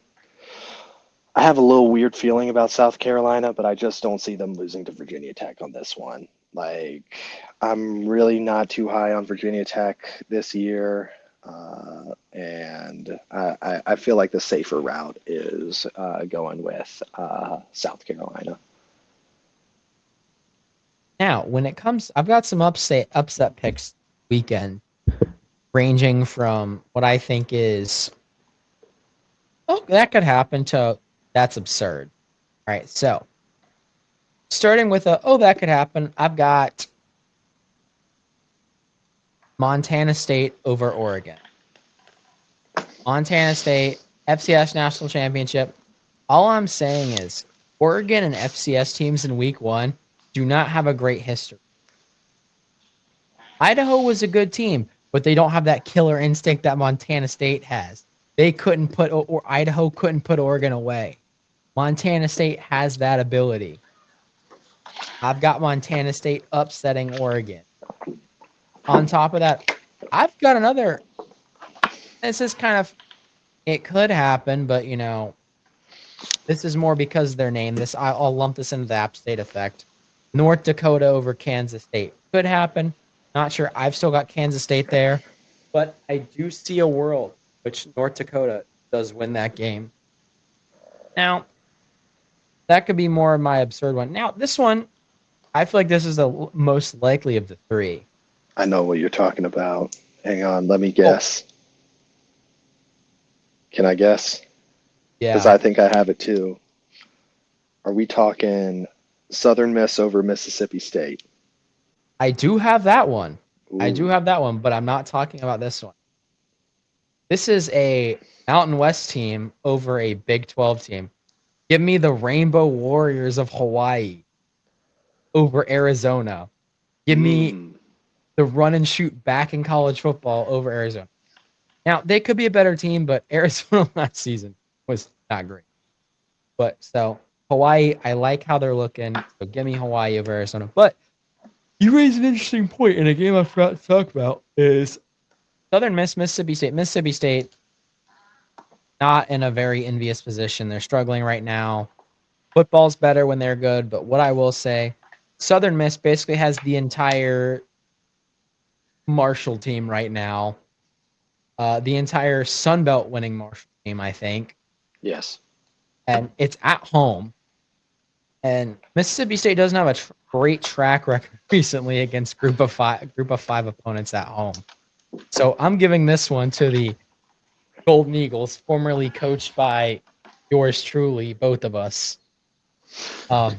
have a little weird feeling about South Carolina, but I just don't see them losing to Virginia Tech on this one. Like, I'm really not too high on Virginia Tech this year. And I feel like the safer route is going with South Carolina. Now, when it comes, I've got some upset picks weekend, ranging from what I think is, oh, that could happen, to that's absurd. All right, so starting with that could happen, I've got Montana State over Oregon. Montana State, FCS National Championship. All I'm saying is Oregon and FCS teams in week 1 do not have a great history. Idaho was a good team, but they don't have that killer instinct that Montana State has. Idaho couldn't put Oregon away. Montana State has that ability. I've got Montana State upsetting Oregon. On top of that, I've got another. This is kind of, it could happen, but this is more because of their name. I'll lump this into the App State effect. North Dakota over Kansas State could happen. Not sure. I've still got Kansas State there, but I do see a world which North Dakota does win that game. Now, that could be more of my absurd one. Now, this one, I feel like this is the most likely of the three. I know what you're talking about. Hang on, let me guess. Oh. Can I guess? Yeah. Because I think I have it too. Are we talking Southern Miss over Mississippi State? I do have that one. Ooh. I do have that one, but I'm not talking about this one. This is a Mountain West team over a Big 12 team. Give me the Rainbow Warriors of Hawaii over Arizona. Give me Mm, the run and shoot back in college football over Arizona. Now, they could be a better team, but Arizona last season was not great. But so Hawaii, I like how they're looking. So give me Hawaii over Arizona. But you raised an interesting point in a game I forgot to talk about is Southern Miss, Mississippi State. Mississippi State, not in a very envious position. They're struggling right now. Football's better when they're good, but what I will say, Southern Miss basically has the entire Marshall team right now. The entire Sun Belt winning Marshall team, I think. yes. And it's at home. And Mississippi State doesn't have a great track record recently against group of five opponents at home. So I'm giving this one to the Golden Eagles, formerly coached by yours truly, both of us. Um,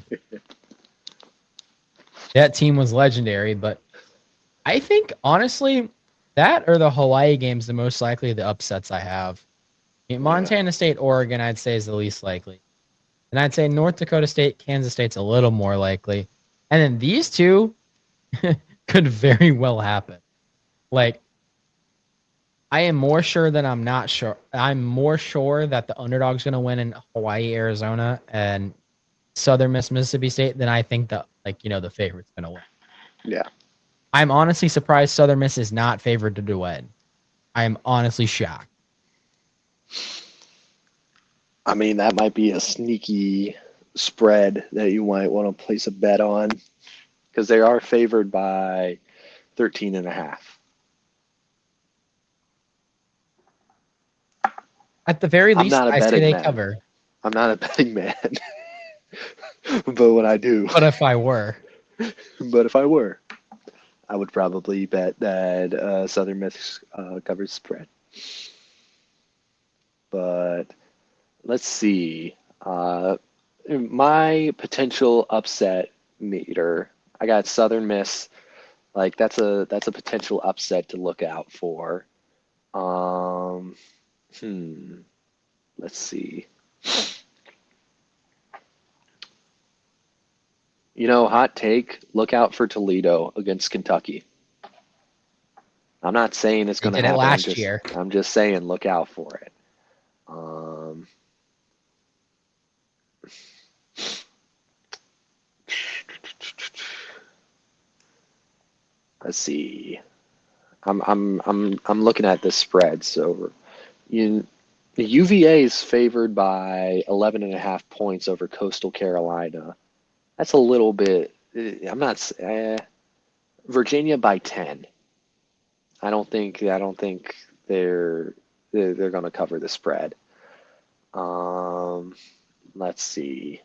that team was legendary, but I think honestly, that or the Hawaii game's the most likely of the upsets I have. I mean, Yeah. Montana State, Oregon, I'd say is the least likely. And I'd say North Dakota State, Kansas State's a little more likely. And then these two could very well happen. Like, I am more sure that I'm not sure. I'm more sure that the underdog's going to win in Hawaii, Arizona, and Southern Miss, Mississippi State than I think that, the favorite's going to win. Yeah. I'm honestly surprised Southern Miss is not favored to win. I am honestly shocked. I mean, that might be a sneaky spread that you might want to place a bet on because they are favored by 13.5. At the very I'm least, not a I say betting they man. cover. I'm not a betting man. But what I do, But if I were, but if I were, I would probably bet that Southern Miss covers spread. But let's see. My potential upset meter. I got Southern Miss. Like that's a potential upset to look out for. Um, hmm. Let's see. Hot take. Look out for Toledo against Kentucky. I'm not saying it's they going to did it happen. I'm last just year. I'm just saying look out for it. Um, let's see. I'm looking at the spread. So the UVA is favored by 11.5 points over Coastal Carolina. That's a little bit. I'm not. Virginia by 10. I don't think they're going to cover the spread. Um, let's see.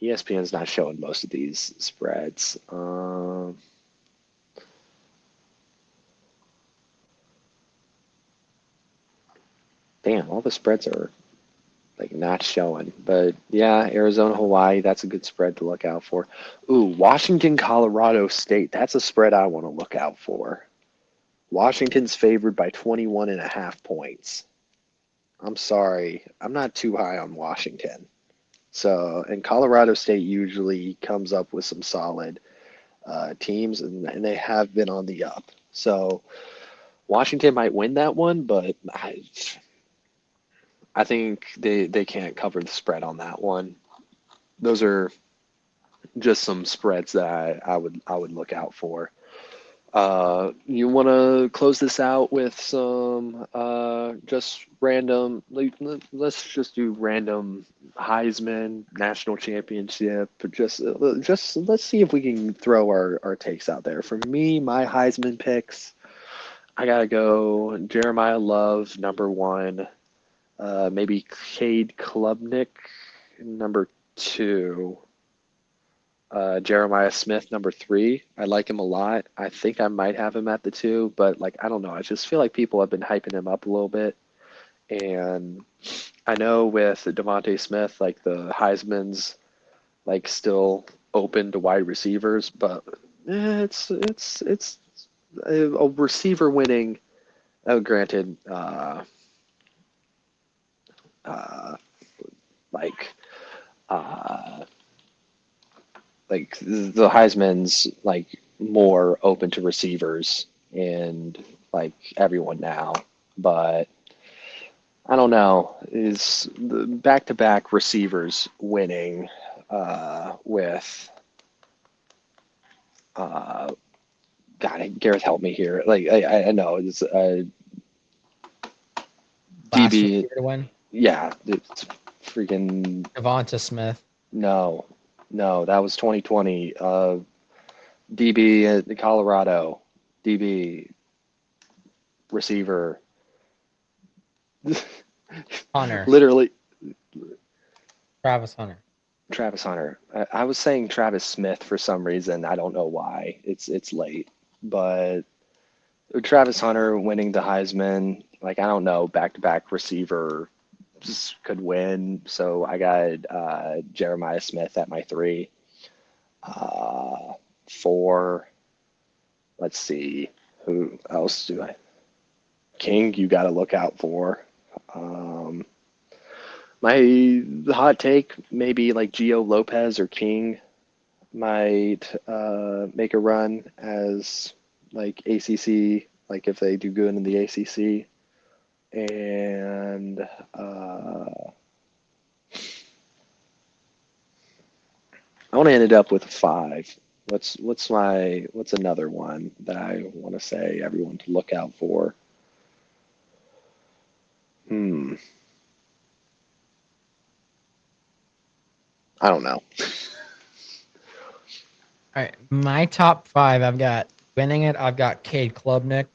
ESPN's not showing most of these spreads. Damn, all the spreads are like not showing. But yeah, Arizona, Hawaii, that's a good spread to look out for. Ooh, Washington, Colorado State. That's a spread I want to look out for. Washington's favored by 21.5 points. I'm sorry. I'm not too high on Washington. So, and Colorado State usually comes up with some solid teams, and they have been on the up. So, Washington might win that one, but I think they can't cover the spread on that one. Those are just some spreads that I would look out for. You want to close this out with some just random, let's just do random Heisman national championship. Just let's see if we can throw our takes out there. For me, my Heisman picks, I gotta go Jeremiah Love number one, maybe Cade Klubnik number two. Jeremiah Smith, number three. I like him a lot. I think I might have him at the two, but I don't know. I just feel like people have been hyping him up a little bit. And I know with Devontae Smith, the Heisman's still open to wide receivers, but it's a receiver winning. Oh, granted, uh, like uh, the Heisman's like more open to receivers and like everyone now, but I don't know. Is the back-to-back receivers winning with uh, God, Gareth, help me here. Like I know it's Last DB. receiver to win, Yeah, it's freaking Devonta Smith. no, no. That was 2020. DB at Colorado. DB receiver. Hunter, Literally, Travis Hunter. Travis Hunter. I was saying Travis Smith for some reason. I don't know why. It's late, but Travis Hunter winning the Heisman. Like I don't know, back-to-back receiver could win. So I got Jeremiah Smith at my 3. 4. Let's see. Who else do I? King, you got to look out for. Um, my hot take, maybe like Gio Lopez or King might make a run as like ACC, like if they do good in the ACC. And I want to end it up with a 5. What's another one that I want to say everyone to look out for? I don't know. All right, my top 5. I've got winning it. I've got Cade Klubnik.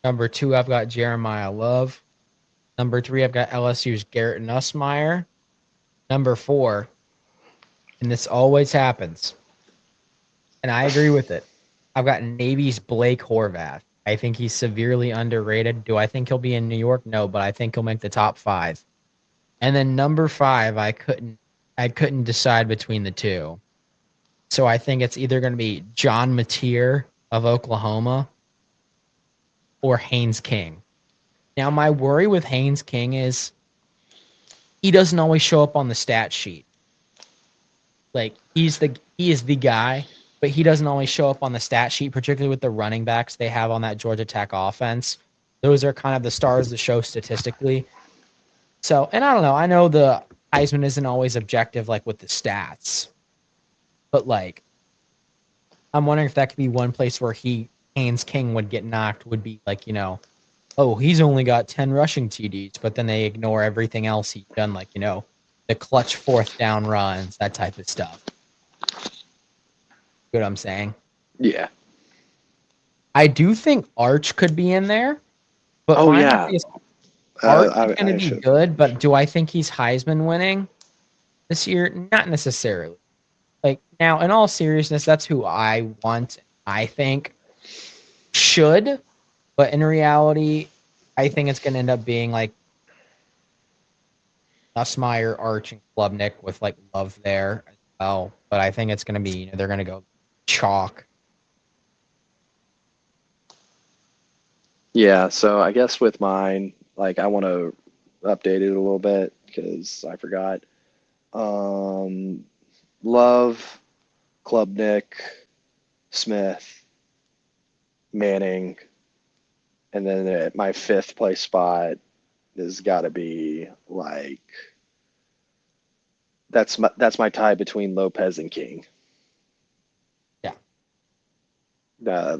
Number 2, I've got Jeremiah Love. Number 3, I've got LSU's Garrett Nussmeier. Number 4, and this always happens, and I agree with it. I've got Navy's Blake Horvath. I think he's severely underrated. Do I think he'll be in New York? No, but I think he'll make the top 5. And then number 5, I couldn't decide between the two. So I think it's either going to be John Mateer of Oklahoma or Haynes King. Now my worry with Haynes King is he doesn't always show up on the stat sheet. Like he is the guy, but he doesn't always show up on the stat sheet, particularly with the running backs they have on that Georgia Tech offense. Those are kind of the stars of the show statistically. So, and I don't know. I know the Heisman isn't always objective, like with the stats, but like I'm wondering if that could be one place where Haynes King would get knocked. Would be like oh, he's only got 10 rushing TDs, but then they ignore everything else he's done, like the clutch fourth down runs, that type of stuff. You know what I'm saying? Yeah. I do think Arch could be in there, but Oh my hot yeah. take is Arch is going to I be should. good, but do I think he's Heisman winning this year? Not necessarily. Like now, in all seriousness, that's who I want. I think should, but in reality, I think it's going to end up being like Nussmeier, Arch, and Klubnik with like Love there as well. But I think it's going to be they're going to go chalk. Yeah. So I guess with mine, like I want to update it a little bit because I forgot. Um, Love, Klubnik, Smith, Manning, and then at my 5th place spot has got to be like that's my tie between Lopez and King. Yeah.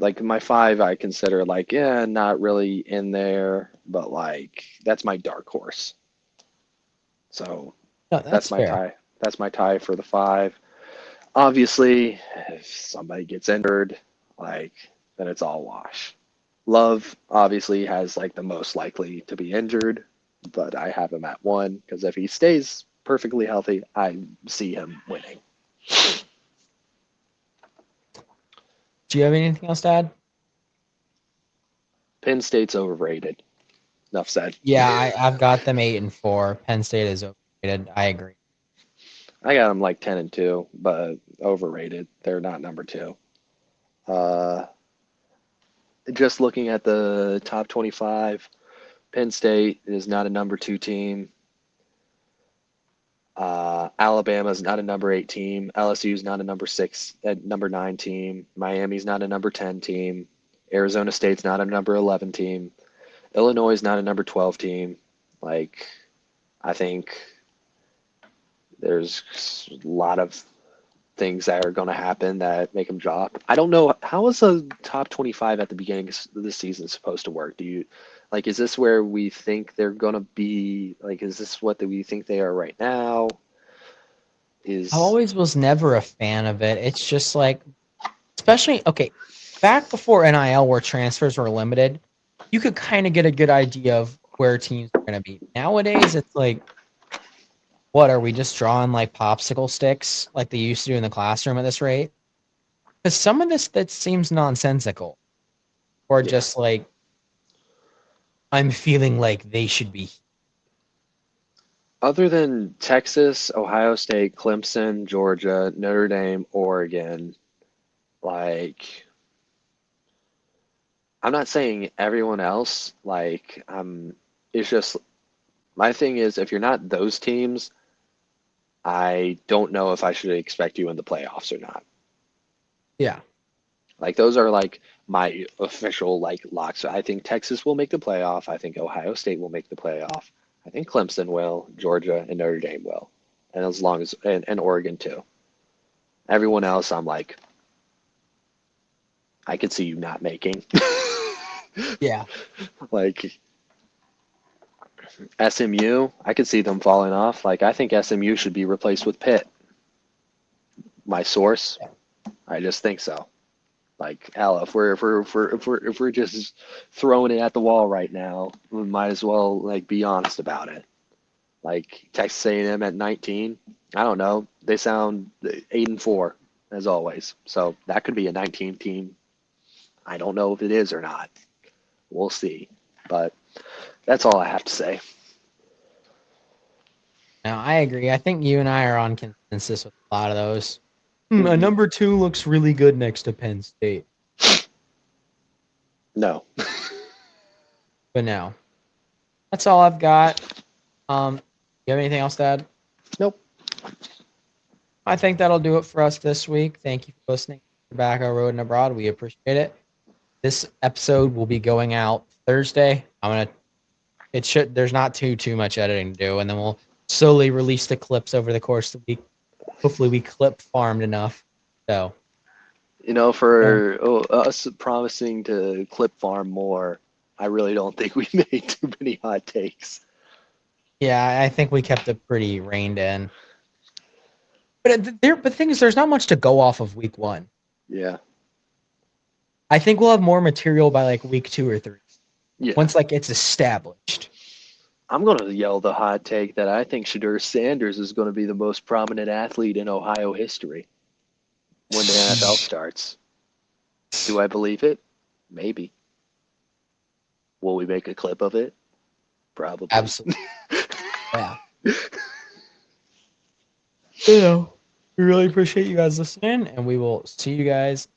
Like my 5, I consider like not really in there, but like that's my dark horse. So No, that's that's my fair. tie. That's my tie for the 5. Obviously, if somebody gets injured, like then it's all wash. Love obviously has like the most likely to be injured, but I have him at 1 because if he stays perfectly healthy, I see him winning. Do you have anything else to add? Penn State's overrated. Enough said. Yeah, I've got them 8-4. Penn State is overrated. I agree. I got them like 10-2, but overrated. They're not number 2. Uh, just looking at the top 25, Penn State is not a number 2 team. Alabama's not a number 8 team. LSU's not a number 9 team. Miami's not a number 10 team. Arizona State's not a number 11 team. Illinois is not a number 12 team. Like, I think there's a lot of things that are going to happen that make them drop. I don't know. How is a top 25 at the beginning of the season supposed to work? Is this where we think they're going to be? Like, is this what we think they are right now? I always was never a fan of it. It's just like, especially, okay, back before NIL where transfers were limited, you could kind of get a good idea of where teams are going to be. Nowadays, it's like, what, are we just drawing like popsicle sticks like they used to do in the classroom at this rate? Because some of this that seems nonsensical, or just like, I'm feeling like they should be. Other than Texas, Ohio State, Clemson, Georgia, Notre Dame, Oregon, like, I'm not saying everyone else, it's just, my thing is, if you're not those teams, I don't know if I should expect you in the playoffs or not. Yeah. Like, those are like my official like locks. I think Texas will make the playoff. I think Ohio State will make the playoff. I think Clemson will, Georgia and Notre Dame will, and as long as and Oregon too. Everyone else, I'm like, I could see you not making. Yeah. Like SMU, I could see them falling off. Like, I think SMU should be replaced with Pitt. My source, I just think so. Like, Al, if we're just throwing it at the wall right now, we might as well like be honest about it. Like, Texas A&M at 19, I don't know. They sound 8-4 as always. So that could be a 19 team. I don't know if it is or not. We'll see. But that's all I have to say. No, I agree. I think you and I are on consensus with a lot of those. A number 2 looks really good next to Penn State. No. But no. That's all I've got. You have anything else to add? Nope. I think that'll do it for us this week. Thank you for listening to Tobacco Road and Abroad. We appreciate it. This episode will be going out Thursday. There's not too much editing to do, and then we'll slowly release the clips over the course of the week. Hopefully we clip farmed enough. So, for us promising to clip farm more, I really don't think we made too many hot takes. Yeah, I think we kept it pretty reined in. But the thing is, there's not much to go off of week 1. Yeah. I think we'll have more material by like week 2 or 3. Yeah. Once like it's established. I'm going to yell the hot take that I think Shedeur Sanders is going to be the most prominent athlete in Ohio history when the NFL starts. Do I believe it? Maybe. Will we make a clip of it? Probably. Absolutely. Yeah. We really appreciate you guys listening, and we will see you guys.